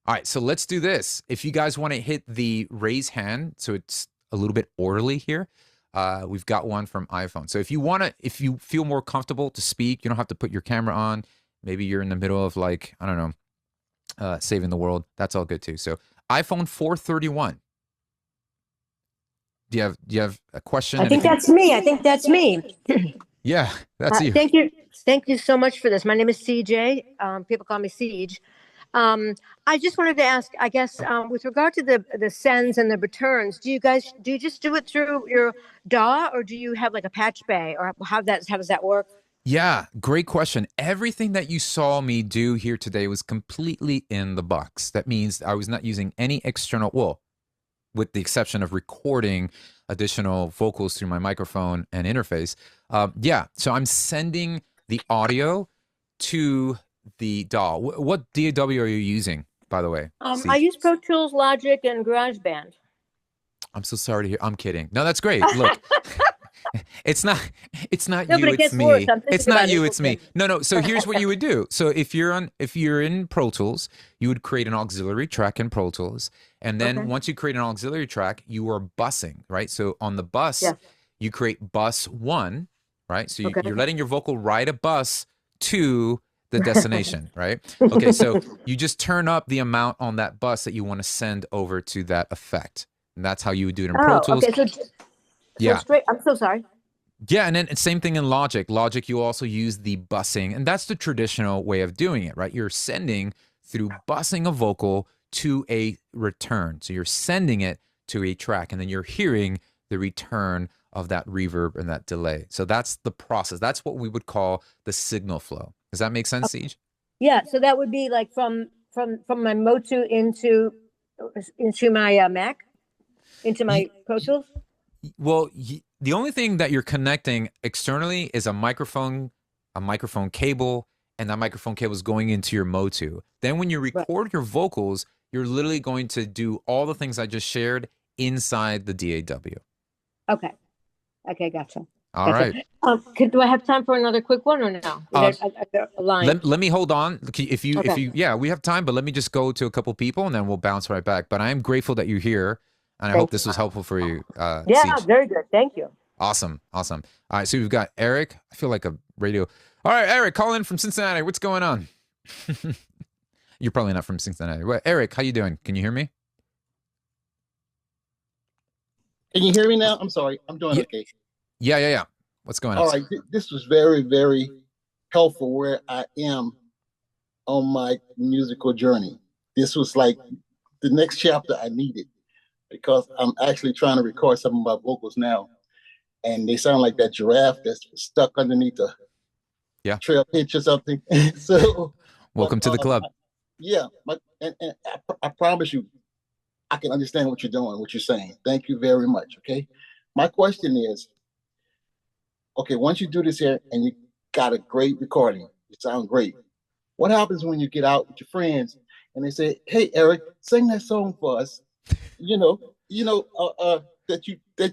All right, so let's do this. If you guys want to hit the raise hand, so it's a little bit orderly here, we've got one from iPhone. So if you feel more comfortable to speak, you don't have to put your camera on. Maybe you're in the middle of, like, I don't know, saving the world. That's all good too. So iPhone 431. Do you have a question? I think that's me. I think that's me. Yeah, that's you. Thank you. Thank you so much for this. My name is CJ. People call me Siege. I just wanted to ask, I guess, with regard to the sends and the returns, do you just do it through your DAW, or do you have like a patch bay, or how does that work? Yeah, great question. Everything that you saw me do here today was completely in the box. That means I was not using any external, well, with the exception of recording additional vocals through my microphone and interface. Yeah, so I'm sending the audio to the DAW. What DAW are you using, by the way? I use Pro Tools, Logic, and GarageBand. I'm so sorry to hear. I'm kidding. No, that's great. Look, It's not No, you, but it it's gets worse. me. I'm It's thinking not about you, it. it's me. No. So here's what you would do. So if you're in Pro Tools, you would create an auxiliary track in Pro Tools. And then Okay. once you create an auxiliary track, you are busing, right? So on the bus, Yeah. you create bus 1, right? So Okay. you're letting your vocal ride a bus to the destination, right? Okay, so you just turn up the amount on that bus that you want to send over to that effect. And that's how you would do it in Pro Oh, Tools. okay. So Yeah. straight. I'm so sorry. Yeah, and then same thing in Logic. Logic, you also use the busing, and that's the traditional way of doing it, right? You're sending through busing a vocal to a return. So you're sending it to a track, and then you're hearing the return of that reverb and that delay. So that's the process. That's what we would call the signal flow. Does that make sense, Siege? Yeah. So that would be like from my Motu into my Mac, into my Pro Tools. Well, the only thing that you're connecting externally is a microphone cable, and that microphone cable is going into your Motu. Then when you record your vocals, you're literally going to do all the things I just shared inside the DAW. Okay. Okay. Gotcha. All right. Do I have time for another quick one or no? A line. Let me hold on. If you, yeah, we have time, but let me just go to a couple people and then we'll bounce right back. But I am grateful that you're here, and I hope this was helpful for you. Yeah, Siege. very good. Thank you. Awesome. All right, so we've got Eric. I feel like a radio. All right, Eric, call in from Cincinnati. What's going on? You're probably not from Cincinnati. Well, Eric, how you doing? Can you hear me? Can you hear me now? I'm sorry. I'm doing okay. Yeah. What's going on? All right. This was very, very helpful where I am on my musical journey. This was like the next chapter I needed, because I'm actually trying to record some of my vocals now, and they sound like that giraffe that's stuck underneath a trail pitch or something. So welcome to the club. I promise you, I can understand what you're doing, what you're saying. Thank you very much. Okay. My question is, okay, once you do this here and you got a great recording, you sound great. What happens when you get out with your friends and they say, "Hey, Eric, sing that song for us," that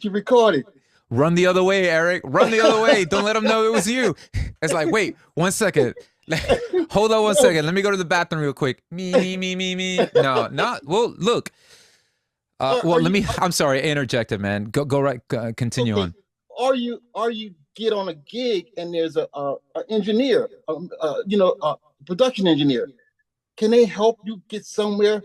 you recorded? Run the other way, Eric. Run the other way. Don't let them know it was you. It's like, wait, 1 second. Hold on 1 second. Let me go to the bathroom real quick. Me. No, not. Well, look. I'm sorry, I interjected, man. Go right. Continue on. Are you get on a gig and there's a engineer, a production engineer? Can they help you get somewhere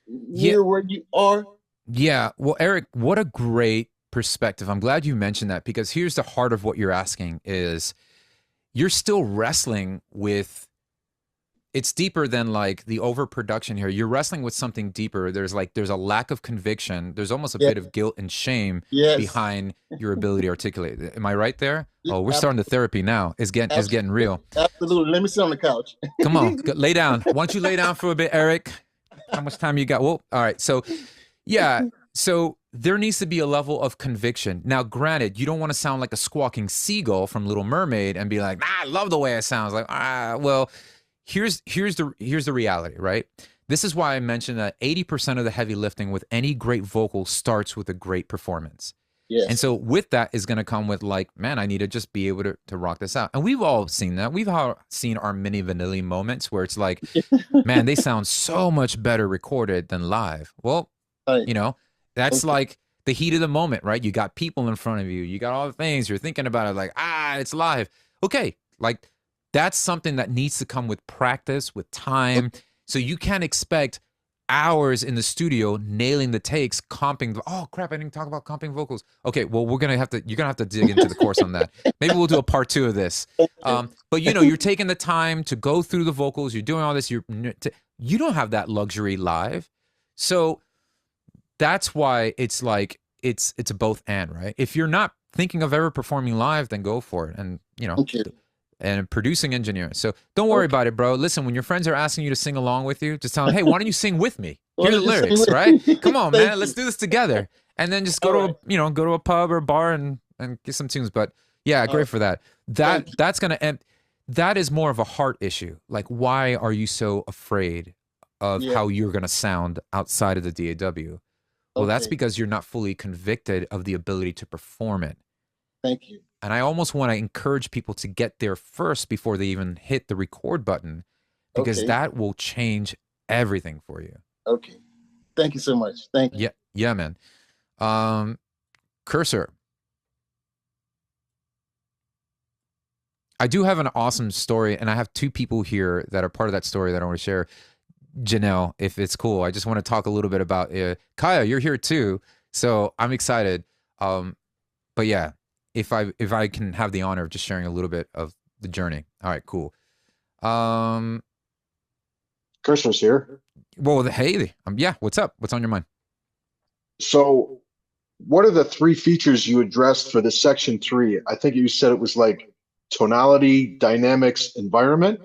near where you are? Yeah. Well, Eric, what a great perspective. I'm glad you mentioned that, because here's the heart of what you're asking is you're still wrestling with, it's deeper than like the overproduction here. You're wrestling with something deeper. There's a lack of conviction. There's almost a bit of guilt and shame behind your ability to articulate. Am I right there? Oh, we're starting the therapy now. It's getting real. Absolutely. Let me sit on the couch. Come on, lay down. Why don't you lay down for a bit, Eric? How much time you got? Well, all right. So, yeah. So there needs to be a level of conviction. Now, granted, you don't want to sound like a squawking seagull from Little Mermaid and be like, I love the way it sounds. Like, well, here's the reality, right? This is why I mentioned that 80% of the heavy lifting with any great vocal starts with a great performance. Yes. And so with that is going to come with like, man, I need to just be able to rock this out. And we've all seen that. We've all seen our mini vanilla moments where it's like, man, they sound so much better recorded than live. Well, that's like the heat of the moment, right? You got people in front of you. You got all the things. You're thinking about it like, it's live. Okay, like that's something that needs to come with practice, with time. So you can't expect hours in the studio nailing the takes, comping. Oh crap, I didn't talk about comping vocals. Okay, well you're gonna have to dig into the course on that. Maybe we'll do a part 2 of this. But you're taking the time to go through the vocals. You're doing all this. You don't have that luxury live. So that's why it's like it's a both and, right? If you're not thinking of ever performing live, then go for it. And and producing engineer. So don't worry about it, bro. Listen, when your friends are asking you to sing along with you, just tell them, hey, why don't you sing with me? Hear the lyrics, right? Come on, man. Let's do this together. And then just go to a pub or a bar and get some tunes. But yeah, great for that. That's gonna end. That is more of a heart issue. Like, why are you so afraid of how you're gonna sound outside of the DAW? Well, that's because you're not fully convicted of the ability to perform it. Thank you. And I almost want to encourage people to get there first before they even hit the record button, because Okay. that will change everything for you. Okay. Thank you so much. Thank you. Yeah, yeah, man. Cursor. I do have an awesome story, and I have two people here that are part of that story that I want to share. Janelle, if it's cool, I just want to talk a little bit about Kaya. You're here too, so I'm excited. But yeah, if I can have the honor of just sharing a little bit of the journey. All right, cool. Cursor's here. Well, hey, yeah, what's up? What's on your mind? So, what are the three features you addressed for this section 3? I think you said it was like tonality, dynamics, environment.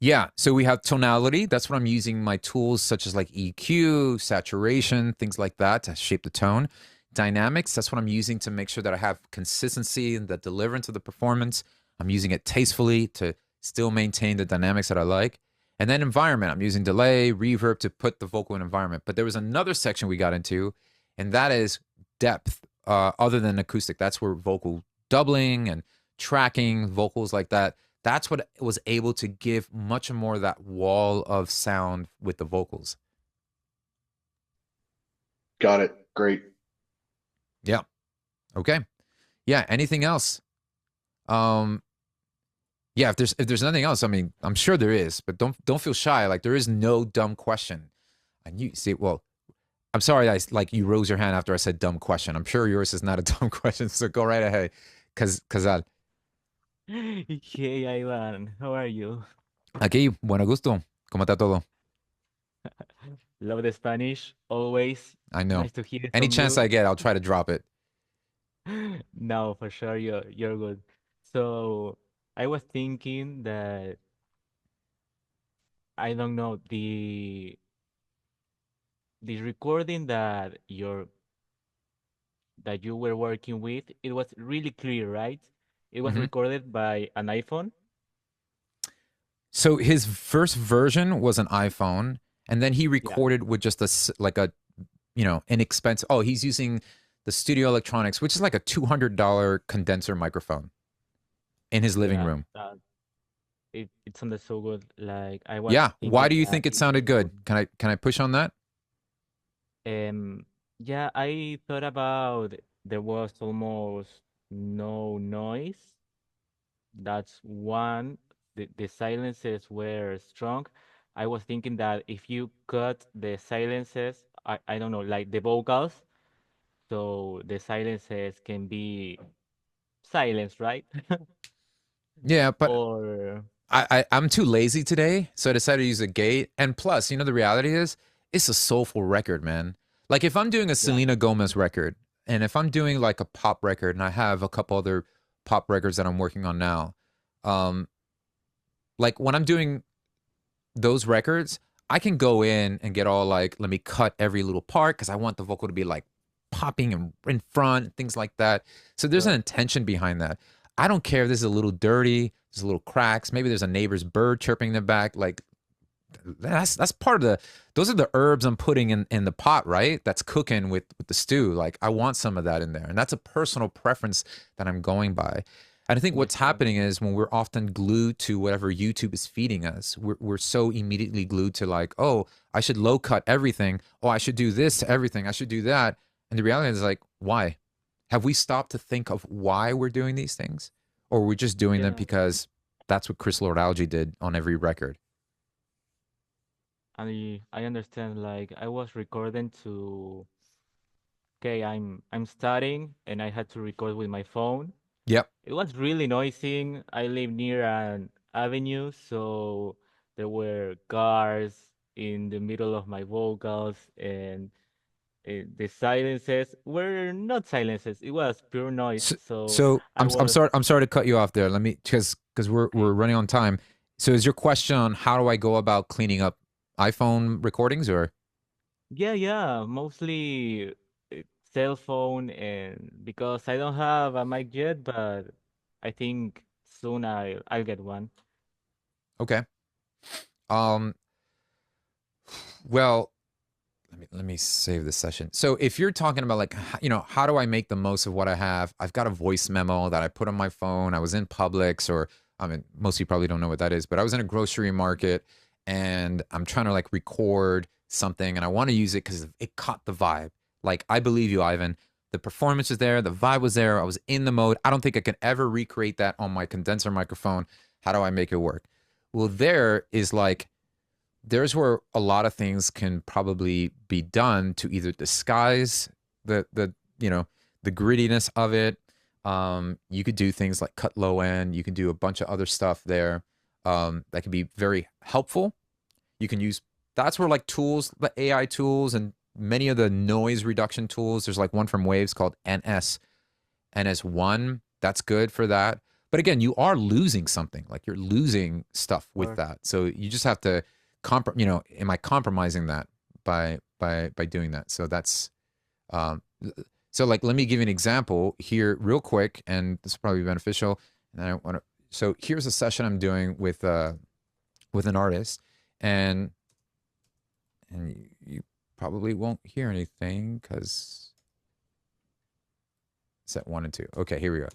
Yeah, so we have tonality. That's what I'm using my tools such as like EQ, saturation, things like that to shape the tone. Dynamics, that's what I'm using to make sure that I have consistency in the deliverance of the performance. I'm using it tastefully to still maintain the dynamics that I like. And then environment, I'm using delay, reverb to put the vocal in environment. But there was another section we got into, and that is depth, other than acoustic. That's where vocal doubling and tracking, vocals like that. That's what was able to give much more of that wall of sound with the vocals. Got it. Great. Yeah. Okay. Yeah. Anything else? Yeah. If there's nothing else, I mean, I'm sure there is, but don't feel shy. Like, there is no dumb question. And you see, well, I'm sorry, you rose your hand after I said dumb question. I'm sure yours is not a dumb question, so go right ahead, cause Hey, Ivan, how are you? aquí, bueno gusto. ¿Cómo está todo? Love the Spanish, always. I know. Nice to hear Any from chance you. I get, I'll try to drop it. No, for sure, you're good. So I was thinking that I don't know the recording that you were working with, it was really clear, right? It was Mhm. recorded by an iPhone. So his first version was an iPhone, and then he Yeah. recorded with just inexpensive. Oh, he's using the Studio Electronics, which is like a $200 condenser microphone in his living Yeah, room. it sounded so good. Like I was Yeah. Why thinking do you that think it it sounded good? would. Can I push on that? Yeah, I thought about there was almost no noise. That's one. The silences were strong. I was thinking that if you cut the silences, I don't know, like the vocals, so the silences can be silence, right? Yeah, but Or I'm too lazy today, so I decided to use a gate. And plus, the reality is, it's a soulful record, man. Like, if I'm doing a yeah, Selena Gomez record, and if I'm doing like a pop record, and I have a couple other pop records that I'm working on now, um, like when I'm doing those records, I can go in and get all like, let me cut every little part because I want the vocal to be like popping and in front, things like that. So there's an right. intention behind that. I don't care if this is a little dirty, there's a little cracks, maybe there's a neighbor's bird chirping in the back. Like, that's part of those are the herbs I'm putting in the pot, right? That's cooking with the stew. Like, I want some of that in there. And that's a personal preference that I'm going by. And I think what's Understand. happening is when we're often glued to whatever YouTube is feeding us, we're so immediately glued to like, oh, I should low cut everything. Oh, I should do this to everything. I should do that. And the reality is like, why? Have we stopped to think of why we're doing these things? Or we're just doing them Yeah, because that's what Chris Lord-Alge did on every record? I understand. Like I was recording to. Okay, I'm studying and I had to record with my phone. Yep. It was really noisy. I live near an avenue, so there were cars in the middle of my vocals, and the silences were not silences. It was pure noise. So, So so I I'm was sorry to cut you off there. Let me because we're okay. running on time. So is your question on how do I go about cleaning up iPhone recordings or? Yeah, yeah, mostly cell phone, and because I don't have a mic yet, but I think soon I'll get one. Okay. Um, well, let me save this session. So if you're talking about like, you know, how do I make the most of what I have? I've got a voice memo that I put on my phone. I was in Publix, or I mean, most of you probably don't know what that is, but I was in a grocery market and I'm trying to like record something and I want to use it because it caught the vibe. Like, I believe you, Ivan. The performance was there. The vibe was there. I was in the mode. I don't think I can ever recreate that on my condenser microphone. How do I make it work? Well, there's where a lot of things can probably be done to either disguise the you know, the grittiness of it. You could do things like cut low end. You can do a bunch of other stuff there that can be very helpful. You can use, that's where like tools, the AI tools and many of the noise reduction tools, there's like one from Waves called NS1. That's good for that. But again, you are losing something, like you're losing stuff with that. So you just have to, you know, am I compromising that by doing that? So that's, so like, let me give you an example here real quick, and this is probably beneficial. And I want to, so here's a session I'm doing with an artist, and you probably won't hear anything because set 1 and 2. Okay, here we go.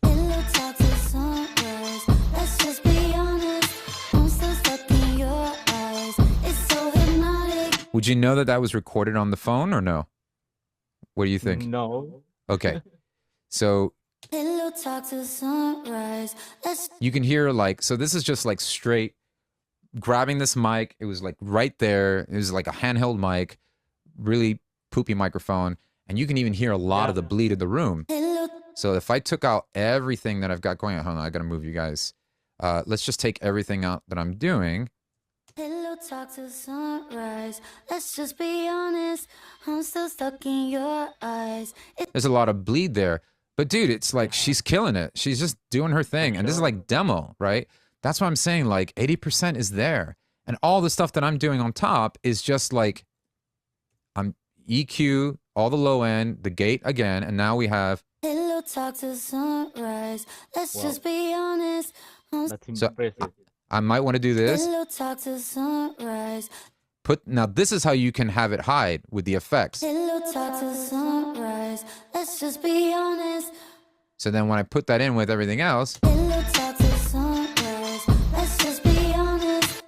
Would you know that that was recorded on the phone or no? What do you think? No. Okay. So you can hear like, so this is just like straight grabbing this mic. It was like right there. It was like a handheld mic, really poopy microphone. And you can even hear a lot of the bleed of the room. So if I took out everything that I've got going on, hold on, I got to move you guys. Let's just take everything out that I'm doing. Talk to sunrise. Let's just be honest. I'm still stuck in your eyes. There's a lot of bleed there. But dude, it's like she's killing it. She's just doing her thing. And this is like demo, right? That's what I'm saying. Like 80% is there. And all the stuff that I'm doing on top is just like I'm EQ, all the low end, the gate again, and now we have talk to sunrise. Let's just be honest. That's impressive. I might want to do this. Now this is how you can have it hide with the effects. Let's just be honest. So then when I put that in with everything else,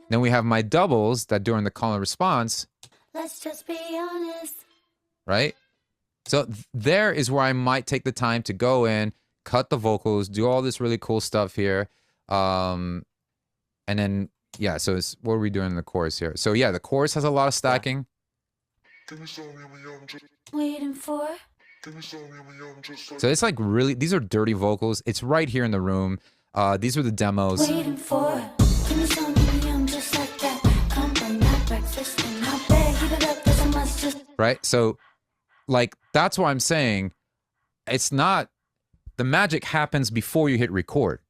then we have my doubles that during the call and response. Let's just be honest. Right? So there is where I might take the time to go in, cut the vocals, do all this really cool stuff here. And then, yeah, so it's, what are we doing in the chorus here? So yeah, the chorus has a lot of stacking. Waiting for. So it's like really, these are dirty vocals. It's right here in the room. These are the demos. Waiting for. Right? So like, that's why I'm saying it's not, the magic happens before you hit record.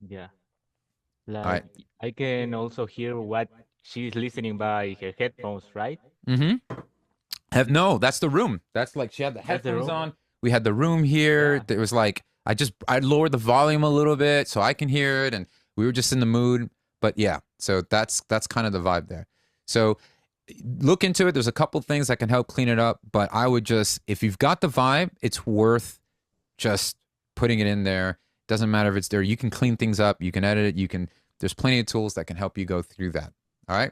Yeah. Like, I can also hear what she's listening by her headphones, right? Mm-hmm. No, that's the room. That's like she had the headphones on. We had the room here. Yeah. It was like I lowered the volume a little bit so I can hear it, and we were just in the mood. But yeah, so that's kind of the vibe there. So look into it. There's a couple things that can help clean it up, but I would just, if you've got the vibe, it's worth just putting it in there. Doesn't matter if it's there. You can clean things up. You can edit it. There's plenty of tools that can help you go through that. All right?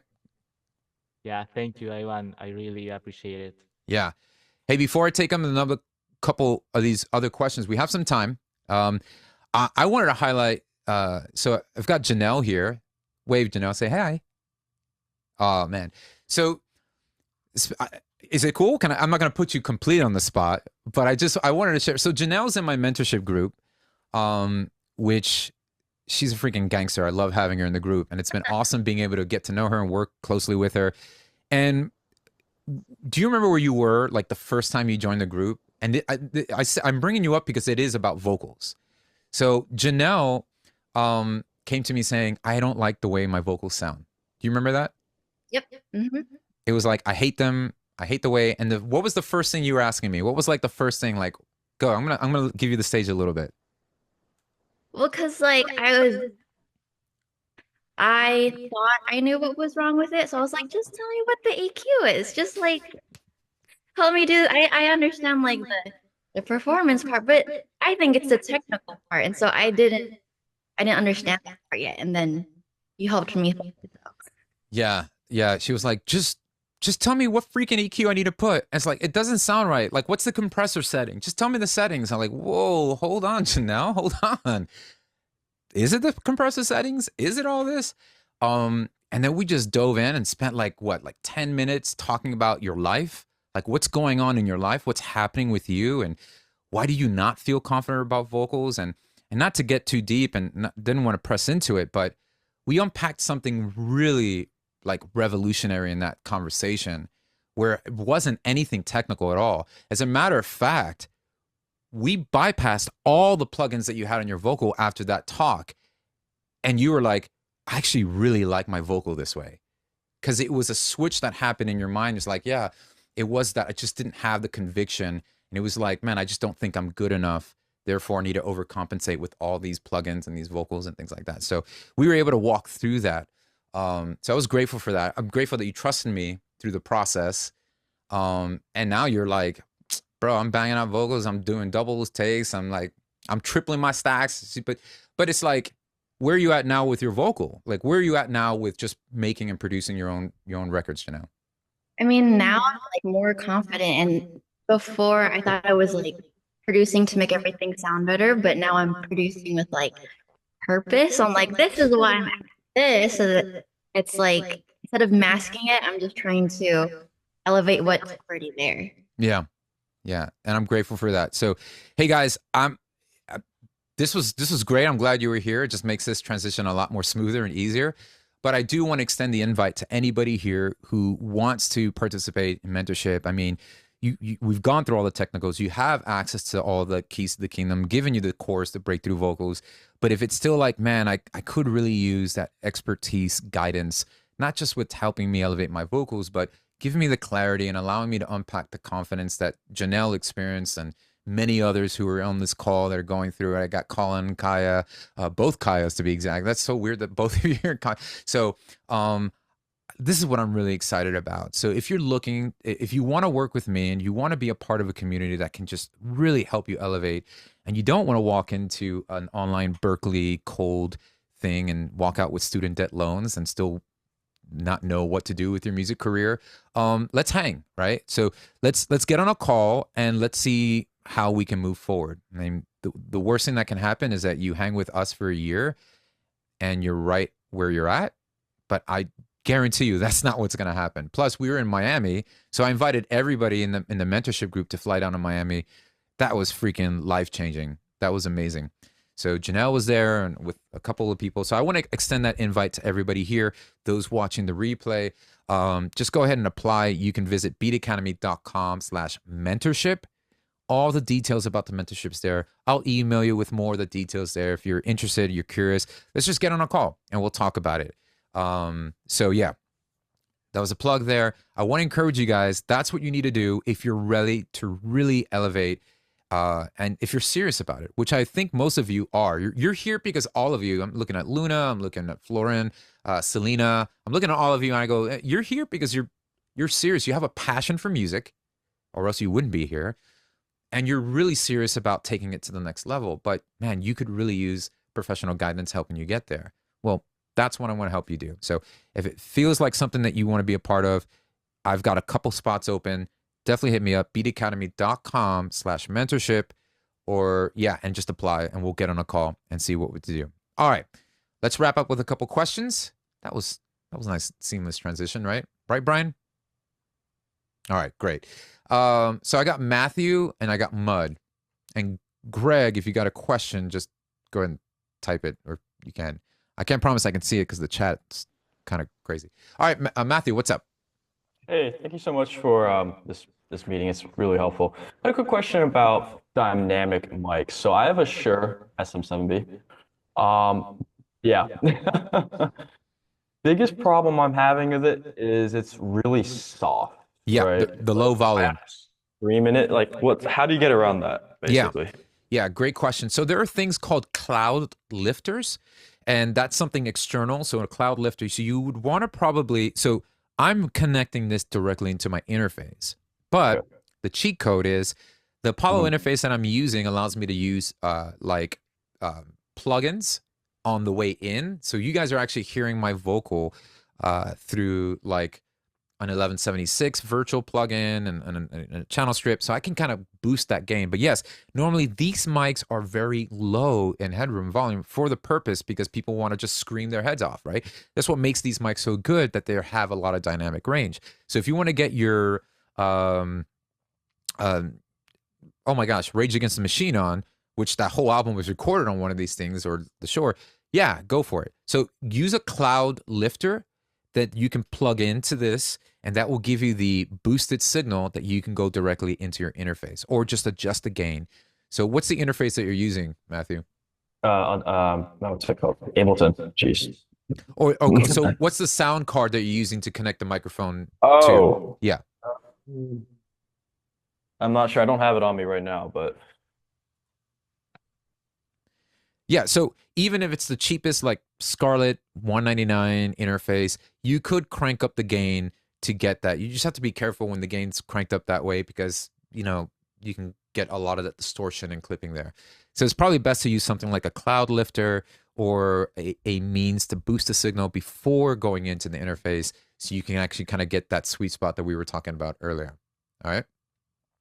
Yeah, thank you, Ivan. I really appreciate it. Yeah. Hey, before I take on another couple of these other questions, we have some time. I wanted to highlight, so I've got Janelle here. Wave, Janelle. Say hi. Oh, man. So is it cool? I'm not going to put you complete on the spot, but I wanted to share. So Janelle's in my mentorship group. Which she's a freaking gangster. I love having her in the group, and it's been awesome being able to get to know her and work closely with her. And do you remember where you were like the first time you joined the group? And I'm bringing you up because it is about vocals. So Janelle came to me saying, I don't like the way my vocals sound. Do you remember that? Yep. Mm-hmm. It was like, I hate them. I hate the way. And what was the first thing you were asking me? What was like the first thing? Like, go. I'm gonna give you the stage a little bit. Well, because like I thought I knew what was wrong with it, so I was like, just tell me what the EQ is. Just like help me do. I understand like the performance part, but I think it's the technical part, and so I didn't understand that part yet, and then you helped me. Yeah, yeah. She was like, just tell me what freaking EQ I need to put. And it's like, it doesn't sound right. Like, what's the compressor setting? Just tell me the settings. I'm like, whoa, hold on, Janelle, hold on. Is it the compressor settings? Is it all this? And then we just dove in and spent like 10 minutes talking about your life, like what's going on in your life, what's happening with you, and why do you not feel confident about vocals, and not to get too deep and didn't want to press into it, but we unpacked something really like revolutionary in that conversation where it wasn't anything technical at all. As a matter of fact, we bypassed all the plugins that you had on your vocal after that talk. And you were like, I actually really like my vocal this way. Because it was a switch that happened in your mind. It's like, yeah, it was that I just didn't have the conviction. And it was like, man, I just don't think I'm good enough. Therefore, I need to overcompensate with all these plugins and these vocals and things like that. So we were able to walk through that. So I was grateful for that. I'm grateful that you trusted me through the process. And now you're like, bro, I'm banging out vocals. I'm doing doubles takes. I'm tripling my stacks. But it's like, where are you at now with your vocal? Like, where are you at now with just making and producing your own records, Janelle? I mean, now I'm like more confident, and before I thought I was like producing to make everything sound better, but now I'm producing with like purpose. So I'm like, this is why I'm at this, so that it's like instead of masking it, I'm just trying to elevate what's already there. Yeah. Yeah. And I'm grateful for that. So, hey guys, this was great. I'm glad you were here. It just makes this transition a lot more smoother and easier. But I do want to extend the invite to anybody here who wants to participate in mentorship. I mean, we've gone through all the technicals. You have access to all the keys to the kingdom, giving you the course, the breakthrough vocals. But if it's still like, man, I could really use that expertise, guidance, not just with helping me elevate my vocals, but giving me the clarity and allowing me to unpack the confidence that Janelle experienced and many others who are on this call that are going through it. I got Colin, Kaya, both Kayas to be exact. That's so weird that both of you are Kaya. So this is what I'm really excited about. So if you're looking, if you want to work with me and you want to be a part of a community that can just really help you elevate, and you don't want to walk into an online Berkeley cold thing and walk out with student debt loans and still not know what to do with your music career, let's hang, right? So let's get on a call and let's see how we can move forward. I mean, the worst thing that can happen is that you hang with us for a year and you're right where you're at, but I guarantee you that's not what's going to happen. Plus, we were in Miami, so I invited everybody in the mentorship group to fly down to Miami. That was freaking life-changing. That was amazing. So Janelle was there and with a couple of people. So I want to extend that invite to everybody here, those watching the replay. Just go ahead and apply. You can visit beatacademy.com/mentorship. All the details about the mentorships there. I'll email you with more of the details there. If you're interested, you're curious, let's just get on a call and we'll talk about it. So yeah, that was a plug there. I want to encourage you guys. That's what you need to do if you're ready to really elevate. And if you're serious about it, which I think most of you are, you're here because all of you, I'm looking at Luna, I'm looking at Florin, Selena, I'm looking at all of you and I go, you're here because you're serious. You have a passion for music or else you wouldn't be here. And you're really serious about taking it to the next level. But man, you could really use professional guidance helping you get there. Well, that's what I want to help you do. So if it feels like something that you want to be a part of, I've got a couple spots open. Definitely hit me up, beatacademy.com/mentorship, or yeah, and just apply and we'll get on a call and see what we do. All right, let's wrap up with a couple questions. That was a nice seamless transition, right? Right, Brian? All right, great. So I got Matthew and I got Mud. And Greg, if you got a question, just go ahead and type it, or you can. I can't promise I can see it because the chat's kind of crazy. All right, Matthew, what's up? Hey, thank you so much for this meeting. It's really helpful. I had a quick question about dynamic mics. So I have a Shure SM7B. Yeah. Biggest problem I'm having with it is it's really soft. Yeah, right? the low volume. Screaming it, like how do you get around that, basically? Yeah, great question. So there are things called cloud lifters, and that's something external. So a cloud lifter, so you would want to probably, so I'm connecting this directly into my interface, but the cheat code is the Apollo interface that I'm using allows me to use plugins on the way in. So you guys are actually hearing my vocal through like an 1176 virtual plugin and a channel strip. So I can kind of boost that gain. But yes, normally these mics are very low in headroom volume for the purpose because people want to just scream their heads off, right? That's what makes these mics so good, that they have a lot of dynamic range. So if you want to get your, oh my gosh, Rage Against the Machine on, which that whole album was recorded on one of these things, or The Shore, yeah, go for it. So use a cloud lifter that you can plug into this, and that will give you the boosted signal that you can go directly into your interface, or just adjust the gain. So what's the interface that you're using, Matthew? What's it called? Ableton. Jeez. Or okay, so what's the sound card that you're using to connect the microphone to? Yeah. I'm not sure. I don't have it on me right now, but yeah, so even if it's the cheapest, like Scarlett 199 interface, you could crank up the gain to get that. You just have to be careful when the gain's cranked up that way, because, you know, you can get a lot of that distortion and clipping there. So it's probably best to use something like a cloud lifter or a means to boost the signal before going into the interface, so you can actually kind of get that sweet spot that we were talking about earlier. All right?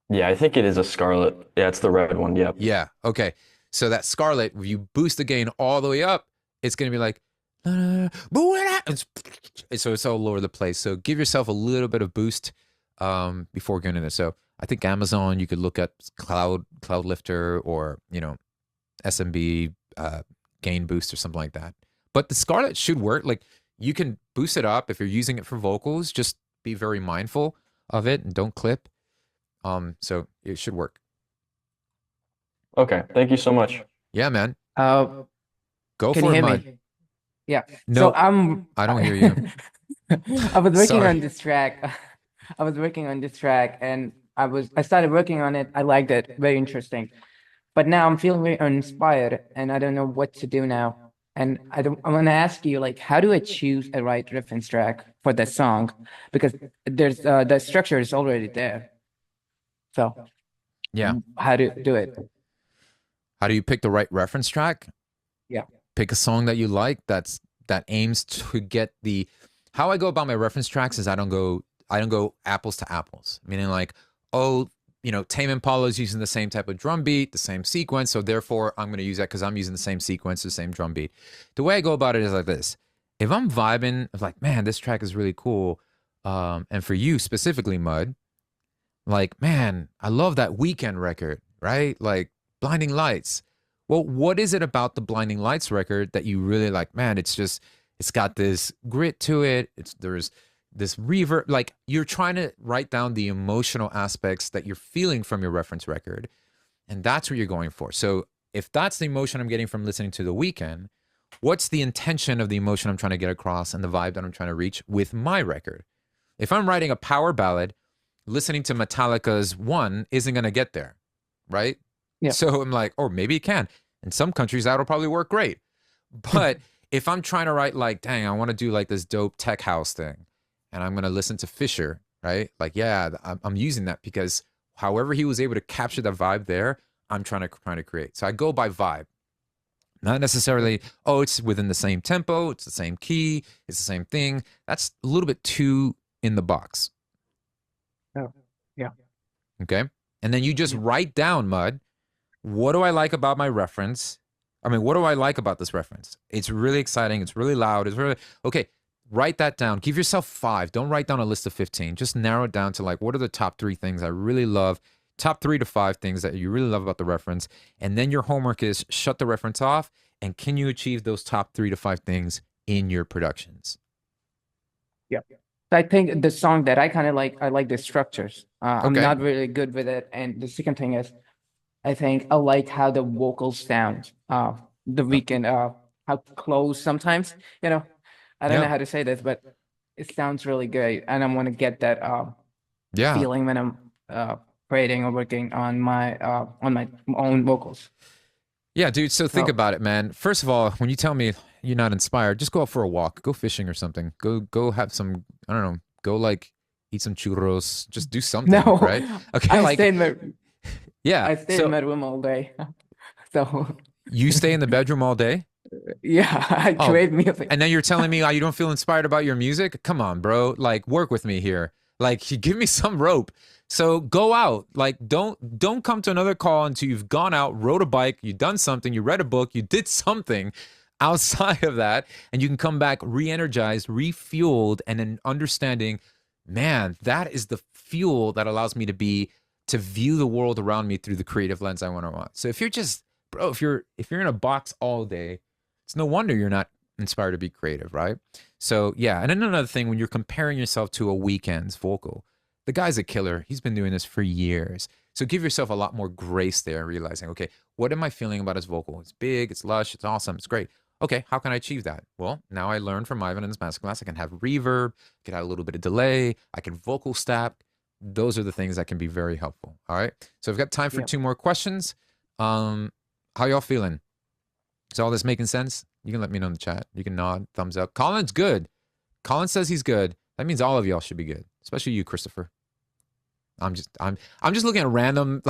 Yeah, I think it is a Scarlett. Yeah, it's the red one. Yep. Yeah, okay. So that Scarlett, if you boost the gain all the way up, it's going to be like, so it's all over the place. So give yourself a little bit of boost before going in there. So I think Amazon, you could look at Cloud Lifter, or, you know, SMB gain boost or something like that. But the Scarlett should work. Like, you can boost it up if you're using it for vocals. Just be very mindful of it and don't clip. So it should work. Okay, thank you so much. Yeah, man. Go for it, Mud. Me? Yeah. No, so I don't hear you. I was working Sorry. on this track. I was working on this track, and I started working on it. I liked it, very interesting. But now I'm feeling very uninspired, and I don't know what to do now. And I want to ask you, like, how do I choose a right reference track for that song? Because there's the structure is already there. So Yeah. how to do it? How do you pick the right reference track? Yeah. Pick a song that you like that aims to get the. How I go about my reference tracks is I don't go apples to apples. Meaning, like, oh, you know, Tame Impala is using the same type of drum beat, the same sequence, so therefore I'm going to use that because I'm using the same sequence, the same drum beat. The way I go about it is like this. If I'm vibing, I'm like, man, this track is really cool, and for you specifically, Mud, like, man, I love that Weekend record, right? Like Blinding Lights. Well, what is it about the Blinding Lights record that you really like? Man, it's got this grit to it. There's this reverb, like, you're trying to write down the emotional aspects that you're feeling from your reference record, and that's what you're going for. So if that's the emotion I'm getting from listening to The Weeknd, what's the intention of the emotion I'm trying to get across and the vibe that I'm trying to reach with my record? If I'm writing a power ballad, listening to Metallica's One isn't going to get there, right? Yeah. So I'm like, or maybe it can. In some countries, that'll probably work great. But if I'm trying to write, like, dang, I want to do like this dope tech house thing, and I'm going to listen to Fisher, right? Like, yeah, I'm using that because however he was able to capture the vibe there, I'm trying to create. So I go by vibe. Not necessarily, oh, it's within the same tempo, it's the same key, it's the same thing. That's a little bit too in the box. Oh, yeah. Okay? And then you just write down, Mud, what do I like about my reference? I mean, what do I like about this reference? It's really exciting. It's really loud. It's really, okay, write that down. Give yourself 5. Don't write down a list of 15. Just narrow it down to, like, what are the top 3 things I really love? Top 3 to 5 things that you really love about the reference. And then your homework is shut the reference off. And can you achieve those top 3 to 5 things in your productions? Yeah. I think the song that I kind of like, I like the structures. I'm Okay. not really good with it. And the second thing is, I think I like how the vocals sound. The Weeknd, how close sometimes, you know, I don't know how to say this, but it sounds really good. And I want to get that feeling when I'm creating or working on my own vocals. Yeah, dude. So think about it, man. First of all, when you tell me you're not inspired, just go out for a walk, go fishing or something. Go have some, I don't know, go, like, eat some churros, just do something, No, right? Okay, I like stay in my yeah. I stay So in my room all day. So you stay in the bedroom all day? yeah, I Oh, create music. and then you're telling me you don't feel inspired about your music? Come on, bro. Like, work with me here. Like, you give me some rope. So go out. Like, don't come to another call until you've gone out, rode a bike, you've done something, you read a book, you did something outside of that, and you can come back re-energized, refueled, and then understanding, man, that is the fuel that allows me to view the world around me through the creative lens I want to want. So if you're just, bro, if you're in a box all day, it's no wonder you're not inspired to be creative, right? So yeah, and then another thing, when you're comparing yourself to a Weeknd's vocal, the guy's a killer. He's been doing this for years. So give yourself a lot more grace there, realizing, okay, what am I feeling about his vocal? It's big, it's lush, it's awesome, it's great. Okay, how can I achieve that? Well, now I learned from Ivan in his masterclass, I can have reverb, I can have a little bit of delay, I can vocal stack. Those are the things that can be very helpful. All right. So I've got time for 2 more questions. How y'all feeling? Is all this making sense? You can let me know in the chat. You can nod, thumbs up. Colin's good. Colin says he's good. That means all of y'all should be good, especially you, Christopher. I'm just looking at random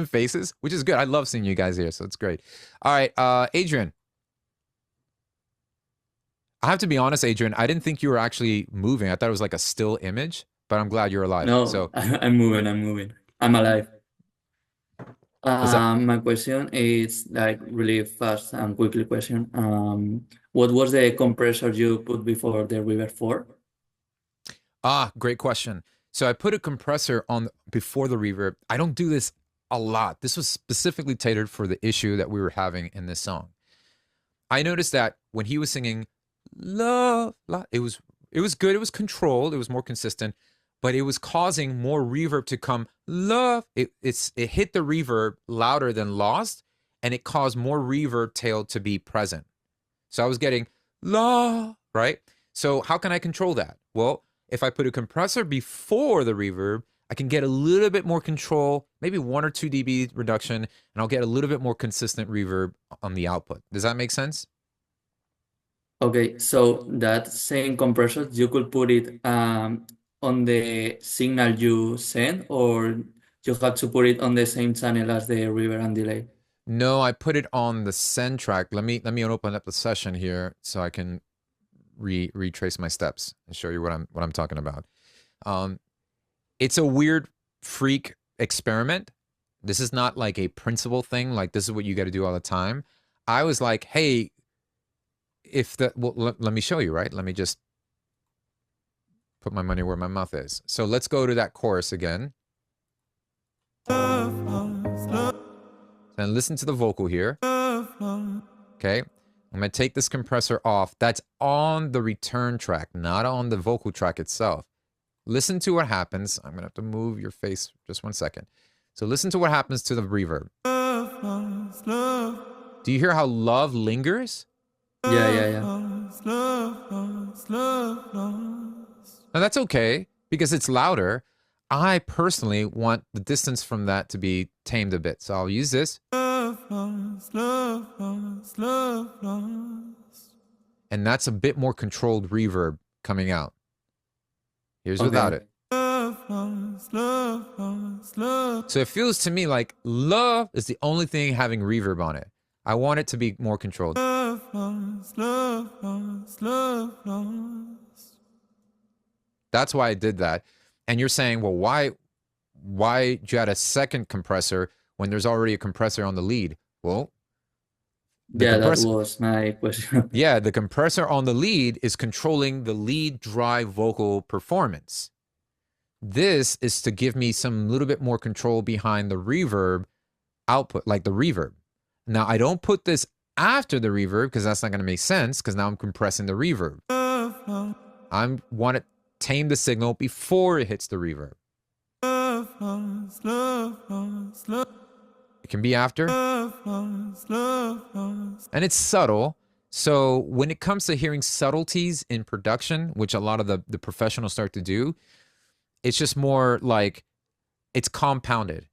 faces, which is good. I love seeing you guys here, so it's great. All right, Adrian. I have to be honest, Adrian. I didn't think you were actually moving. I thought it was like a still image, but I'm glad you're alive. No, So I'm moving. I'm alive. My question is like really fast and quickly question. What was the compressor you put before the River 4? Great question. So I put a compressor on before the reverb. I don't do this a lot. This was specifically tailored for the issue that we were having in this song. I noticed that when he was singing love, it was good. It was controlled. It was more consistent, but it was causing more reverb to come. Love. It hit the reverb louder than lost, and it caused more reverb tail to be present. So I was getting love, right? So how can I control that? Well, if I put a compressor before the reverb, I can get a little bit more control, maybe 1 or 2 dB reduction, and I'll get a little bit more consistent reverb on the output. Does that make sense? Okay, so that same compressor, you could put it on the signal you send, or you have to put it on the same channel as the reverb and delay? No, I put it on the send track. Let me open up the session here so I can retrace my steps and show you what I'm talking about. It's a weird freak experiment. This is not like a principle thing. Like, this is what you got to do all the time. I was like, hey, let me show you, right? Let me just put my money where my mouth is. So let's go to that chorus again. And listen to the vocal here. Okay. I'm going to take this compressor off. That's on the return track, not on the vocal track itself. Listen to what happens. I'm going to have to move your face just 1 second. So listen to what happens to the reverb. Do you hear how love lingers? Yeah. Now that's okay because it's louder. I personally want the distance from that to be tamed a bit. So I'll use this. And that's a bit more controlled reverb coming out. Here's without it. So it feels to me like love is the only thing having reverb on it. I want it to be more controlled. That's why I did that. And you're saying, well, why did you add a second compressor when there's already a compressor on the lead? Well, that was my question. Yeah, the compressor on the lead is controlling the lead dry vocal performance. This is to give me some little bit more control behind the reverb output, like the reverb. Now, I don't put this after the reverb because that's not going to make sense because now I'm compressing the reverb. I want to tame the signal before it hits the reverb. It can be after. And it's subtle. So when it comes to hearing subtleties in production, which a lot of the professionals start to do, it's just more like it's compounded.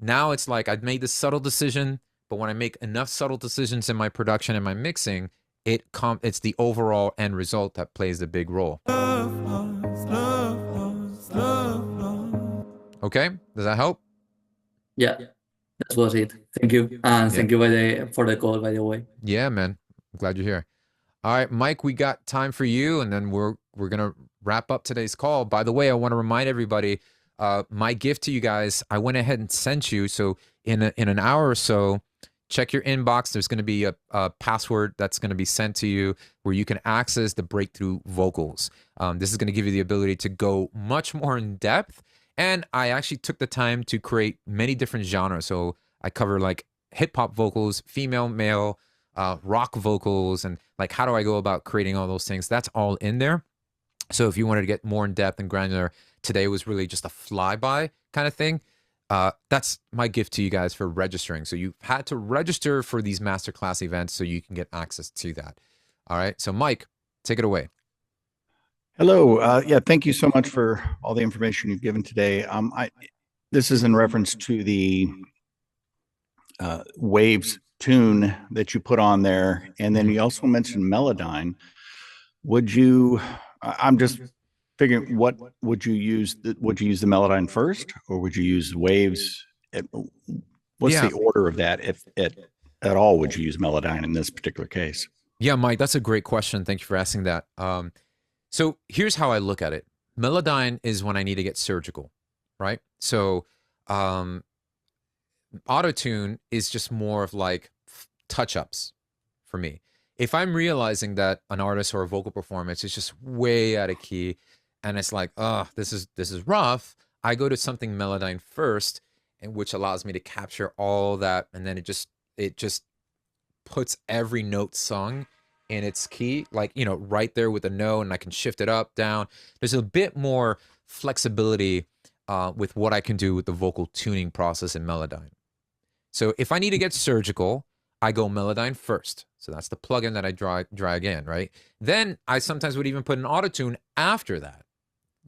Now it's like I've made this subtle decision, but when I make enough subtle decisions in my production and my mixing, it's the overall end result that plays the big role. Okay, does that help? Yeah, that was it. Thank you. And Yeah. thank you for the call, by the way. Yeah, man. I'm glad you're here. All right, Mike, we got time for you, and then we're gonna wrap up today's call. By the way, I want to remind everybody, my gift to you guys, I went ahead and sent you. So in an hour or so, check your inbox. There's going to be a password that's going to be sent to you where you can access the breakthrough vocals. This is going to give you the ability to go much more in depth. And I actually took the time to create many different genres. So I cover like hip hop vocals, female, male, rock vocals, and like how do I go about creating all those things? That's all in there. So if you wanted to get more in depth and granular, today was really just a flyby kind of thing. That's my gift to you guys for registering. So you've had to register for these masterclass events so you can get access to that. All right. So Mike, take it away. Hello. Yeah, thank you so much for all the information you've given today. This is in reference to the Waves tune that you put on there, and then you also mentioned Melodyne. Would you? I'm just figuring, what would you use? Would you use the Melodyne first, or would you use Waves? What's the order of that? If at all, would you use Melodyne in this particular case? Yeah, Mike, that's a great question. Thank you for asking that. So here's how I look at it. Melodyne is when I need to get surgical, right? So auto-tune is just more of like touch-ups for me. If I'm realizing that an artist or a vocal performance is just way out of key and it's like, oh, this is rough, I go to something Melodyne first, and which allows me to capture all that, and then it just puts every note sung in its key, like, you know, right there with the note, and I can shift it up, down. There's a bit more flexibility with what I can do with the vocal tuning process in Melodyne. So if I need to get surgical, I go Melodyne first. So that's the plugin that I drag in, right? Then I sometimes would even put an auto-tune after that,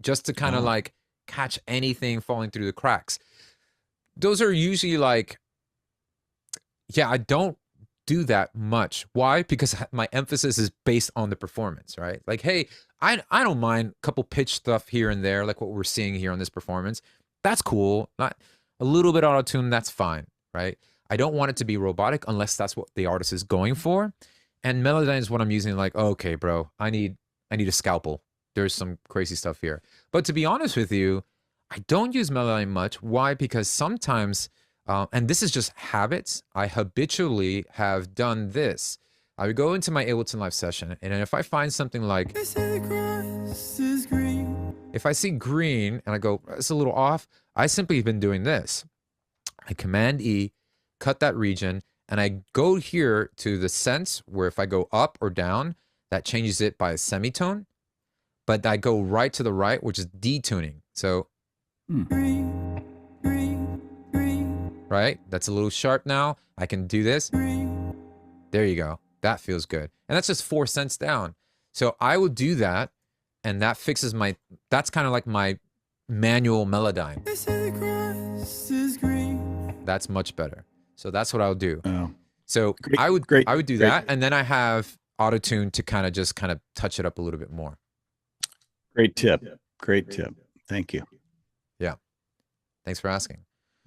just to kind of like catch anything falling through the cracks. Those are usually like, yeah, I don't do that much. Why? Because my emphasis is based on the performance, right? Like, hey, I don't mind a couple pitch stuff here and there, like what we're seeing here on this performance. That's cool. Not a little bit auto-tune, that's fine, right? I don't want it to be robotic unless that's what the artist is going for. And Melodyne is what I'm using, like, okay, bro, I need a scalpel. There's some crazy stuff here. But to be honest with you, I don't use Melodyne much. Why? Because sometimes, and this is just habits, I habitually have done this. I would go into my Ableton Live session, and if I find something like, if I see green and I go, it's a little off, I simply have been doing this. I Command E, cut that region, and I go here to the sense where if I go up or down, that changes it by a semitone. But I go right to the right, which is detuning. So, right? That's a little sharp now. I can do this. There you go. That feels good. And that's just 4 cents down. So I will do that, and that fixes my, that's kind of like my manual Melodyne. That's much better. So that's what I'll do. Oh. So Great, I would great, do great. that, and then I have auto-tune to kind of touch it up a little bit more. Great tip. Great tip. Thank you. Yeah. Thanks for asking.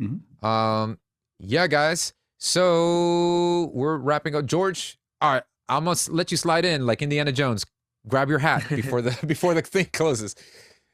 Mhm. Yeah, guys. So we're wrapping up. George, all right, I must let you slide in like Indiana Jones. Grab your hat before the thing closes.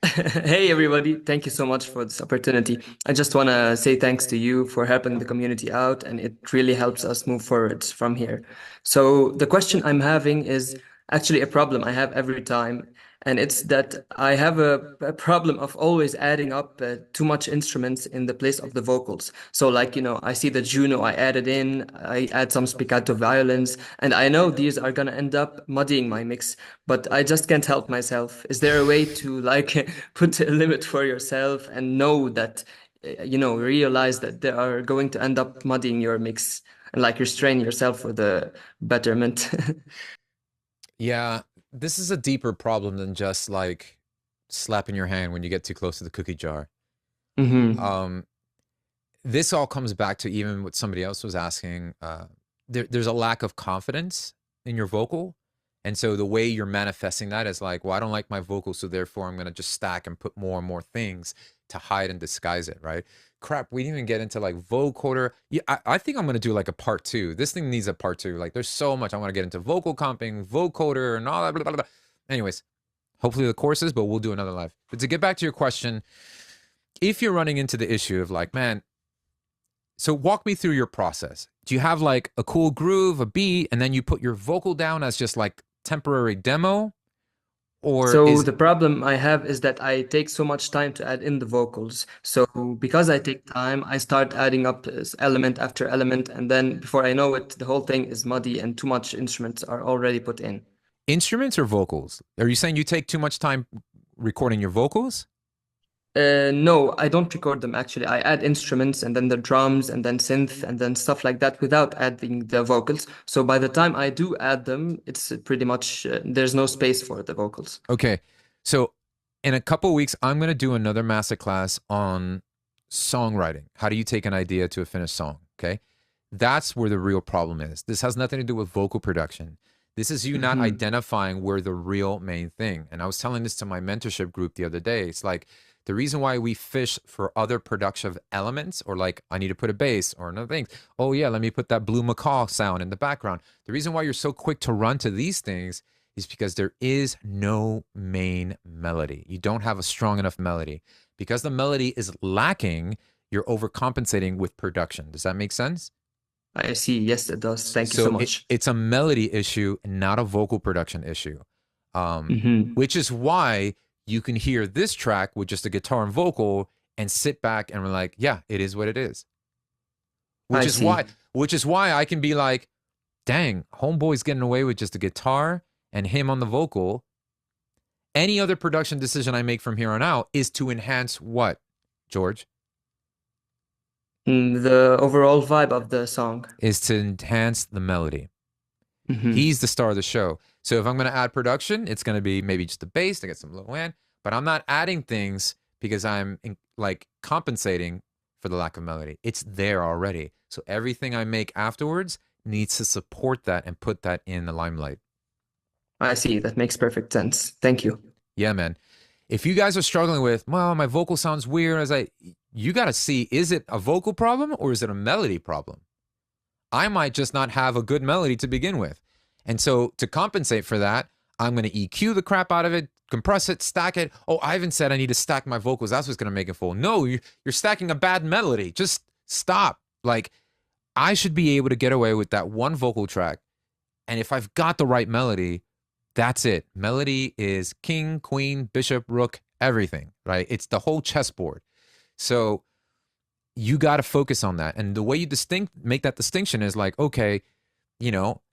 Hey everybody, thank you so much for this opportunity. I just want to say thanks to you for helping the community out, and it really helps us move forward from here. So the question I'm having is actually a problem I have every time, and it's that I have a problem of always adding up too much instruments in the place of the vocals. So like, you know, I see the Juno I added in, I add some spiccato violins, and I know these are gonna end up muddying my mix, but I just can't help myself. Is there a way to like put a limit for yourself and know that, you know, realize that they are going to end up muddying your mix and like restrain yourself for the betterment? Yeah, this is a deeper problem than just like slapping your hand when you get too close to the cookie jar. This all comes back to even what somebody else was asking. There's a lack of confidence in your vocal, And so the way you're manifesting that is like, well, I don't like my vocals, so therefore I'm going to just stack and put more and more things to hide and disguise it, right? Crap, we didn't even get into like vocoder. Yeah, I think I'm going to do like a part 2. This thing needs a part 2. Like there's so much. I want to get into vocal comping, vocoder, and all that, blah, blah, blah. Anyways, hopefully the courses, but we'll do another live. But to get back to your question, if you're running into the issue of like, man, so walk me through your process. Do you have like a cool groove, a beat, and then you put your vocal down as just like temporary demo? Or So the problem I have is that I take so much time to add in the vocals. So because I take time, I start adding up element after element, and then before I know it, the whole thing is muddy and too much instruments are already put in. Instruments or vocals? Are you saying you take too much time recording your vocals? No, I don't record them actually. I add instruments and then the drums and then synth and then stuff like that without adding the vocals. So by the time I do add them, it's pretty much there's no space for the vocals. Okay. So in a couple of weeks, I'm going to do another masterclass on songwriting. How do you take an idea to a finished song? Okay. That's where the real problem is. This has nothing to do with vocal production. This is you not identifying where the real main thing. And I was telling this to my mentorship group the other day. It's like, the reason why we fish for other production elements, or like, I need to put a bass or another thing. Oh yeah, let me put that Blue Macaw sound in the background. The reason why you're so quick to run to these things is because there is no main melody. You don't have a strong enough melody. Because the melody is lacking, you're overcompensating with production. Does that make sense? I see. Yes, it does. Thank you so much. It's a melody issue, not a vocal production issue. Which is why you can hear this track with just a guitar and vocal and sit back and we're like, yeah, it is what it is. Which is why I can be like, dang, homeboy's getting away with just a guitar and him on the vocal. Any other production decision I make from here on out is to enhance what, George? The overall vibe of the song. Is to enhance the melody. He's the star of the show. So if I'm going to add production, it's going to be maybe just a bass to get some low end, but I'm not adding things because I'm like compensating for the lack of melody. It's there already. So everything I make afterwards needs to support that and put that in the limelight. I see. That makes perfect sense. Thank you. Yeah, man. If you guys are struggling with, well, my vocal sounds weird, you got to see, is it a vocal problem or is it a melody problem? I might just not have a good melody to begin with. And so to compensate for that, I'm going to EQ the crap out of it, compress it, stack it. Oh, Ivan said I need to stack my vocals. That's what's going to make it full. No, you're stacking a bad melody. Just stop. Like, I should be able to get away with that one vocal track. And if I've got the right melody, that's it. Melody is king, queen, bishop, rook, everything, right? It's the whole chessboard. So you got to focus on that. And the way you make that distinction is like, okay,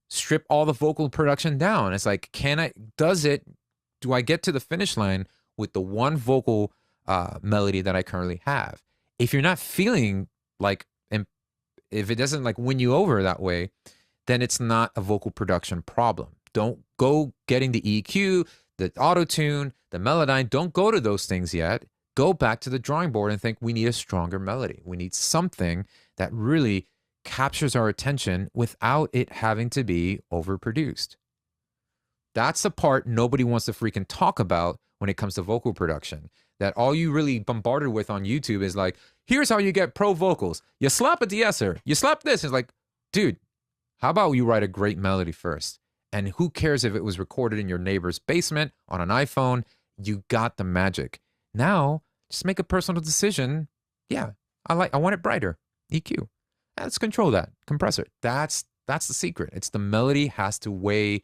strip all the vocal production down. It's like, do I get to the finish line with the one vocal melody that I currently have? If you're not feeling like, and if it doesn't like win you over that way, then it's not a vocal production problem. Don't go getting the EQ, the auto-tune, the Melodyne. Don't go to those things yet. Go back to the drawing board and think we need a stronger melody. We need something that really captures our attention without it having to be overproduced. That's the part nobody wants to freaking talk about when it comes to vocal production. That all you really bombarded with on YouTube is like, here's how you get pro vocals. You slap a de-esser, you slap this. It's like, dude, how about you write a great melody first? And who cares if it was recorded in your neighbor's basement on an iPhone? You got the magic. Now, just make a personal decision. Yeah, I want it brighter. EQ. Let's control that. Compressor. That's the secret. It's the melody has to weigh.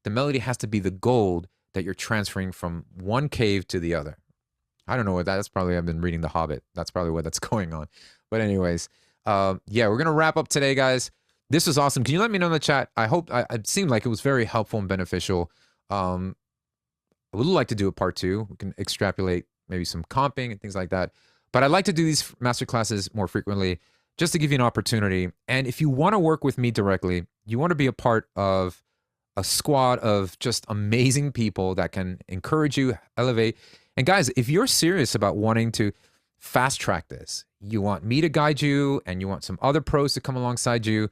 The melody has to be the gold that you're transferring from one cave to the other. I don't know what that's probably. I've been reading The Hobbit. That's probably what that's going on. But anyways, yeah, we're gonna wrap up today, guys. This was awesome. Can you let me know in the chat? I hope it seemed like it was very helpful and beneficial. I would like to do a part 2. We can extrapolate maybe some comping and things like that. But I'd like to do these masterclasses more frequently just to give you an opportunity. And if you want to work with me directly, you want to be a part of a squad of just amazing people that can encourage you, elevate. And guys, if you're serious about wanting to fast track this, you want me to guide you and you want some other pros to come alongside you,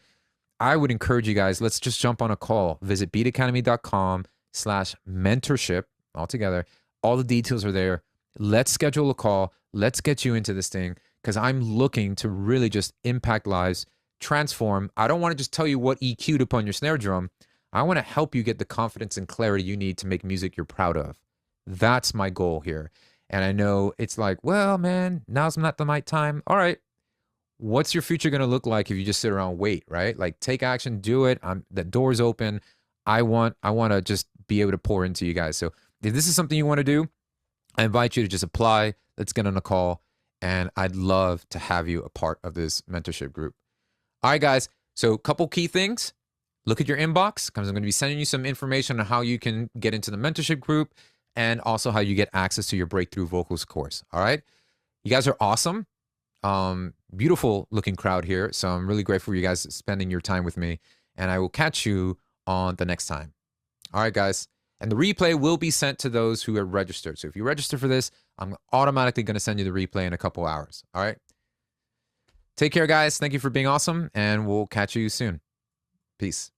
I would encourage you guys, let's just jump on a call. Visit beatacademy.com/mentorship altogether. All the details are there. Let's schedule a call. Let's get you into this thing because I'm looking to really just impact lives, transform. I don't want to just tell you what EQ to put on your snare drum. I want to help you get the confidence and clarity you need to make music you're proud of. That's my goal here. And I know it's like, well, man, now's not the right time. All right. What's your future going to look like if you just sit around and wait, right? Like take action, do it. The door's open. I want to just be able to pour into you guys. So if this is something you want to do, I invite you to just apply. Let's get on a call. And I'd love to have you a part of this mentorship group. All right, guys. So a couple key things. Look at your inbox because I'm going to be sending you some information on how you can get into the mentorship group and also how you get access to your breakthrough vocals course. All right. You guys are awesome. Beautiful looking crowd here. So I'm really grateful for you guys spending your time with me. And I will catch you on the next time. All right, guys. And the replay will be sent to those who are registered. So if you register for this, I'm automatically going to send you the replay in a couple hours. All right. Take care, guys. Thank you for being awesome. And we'll catch you soon. Peace.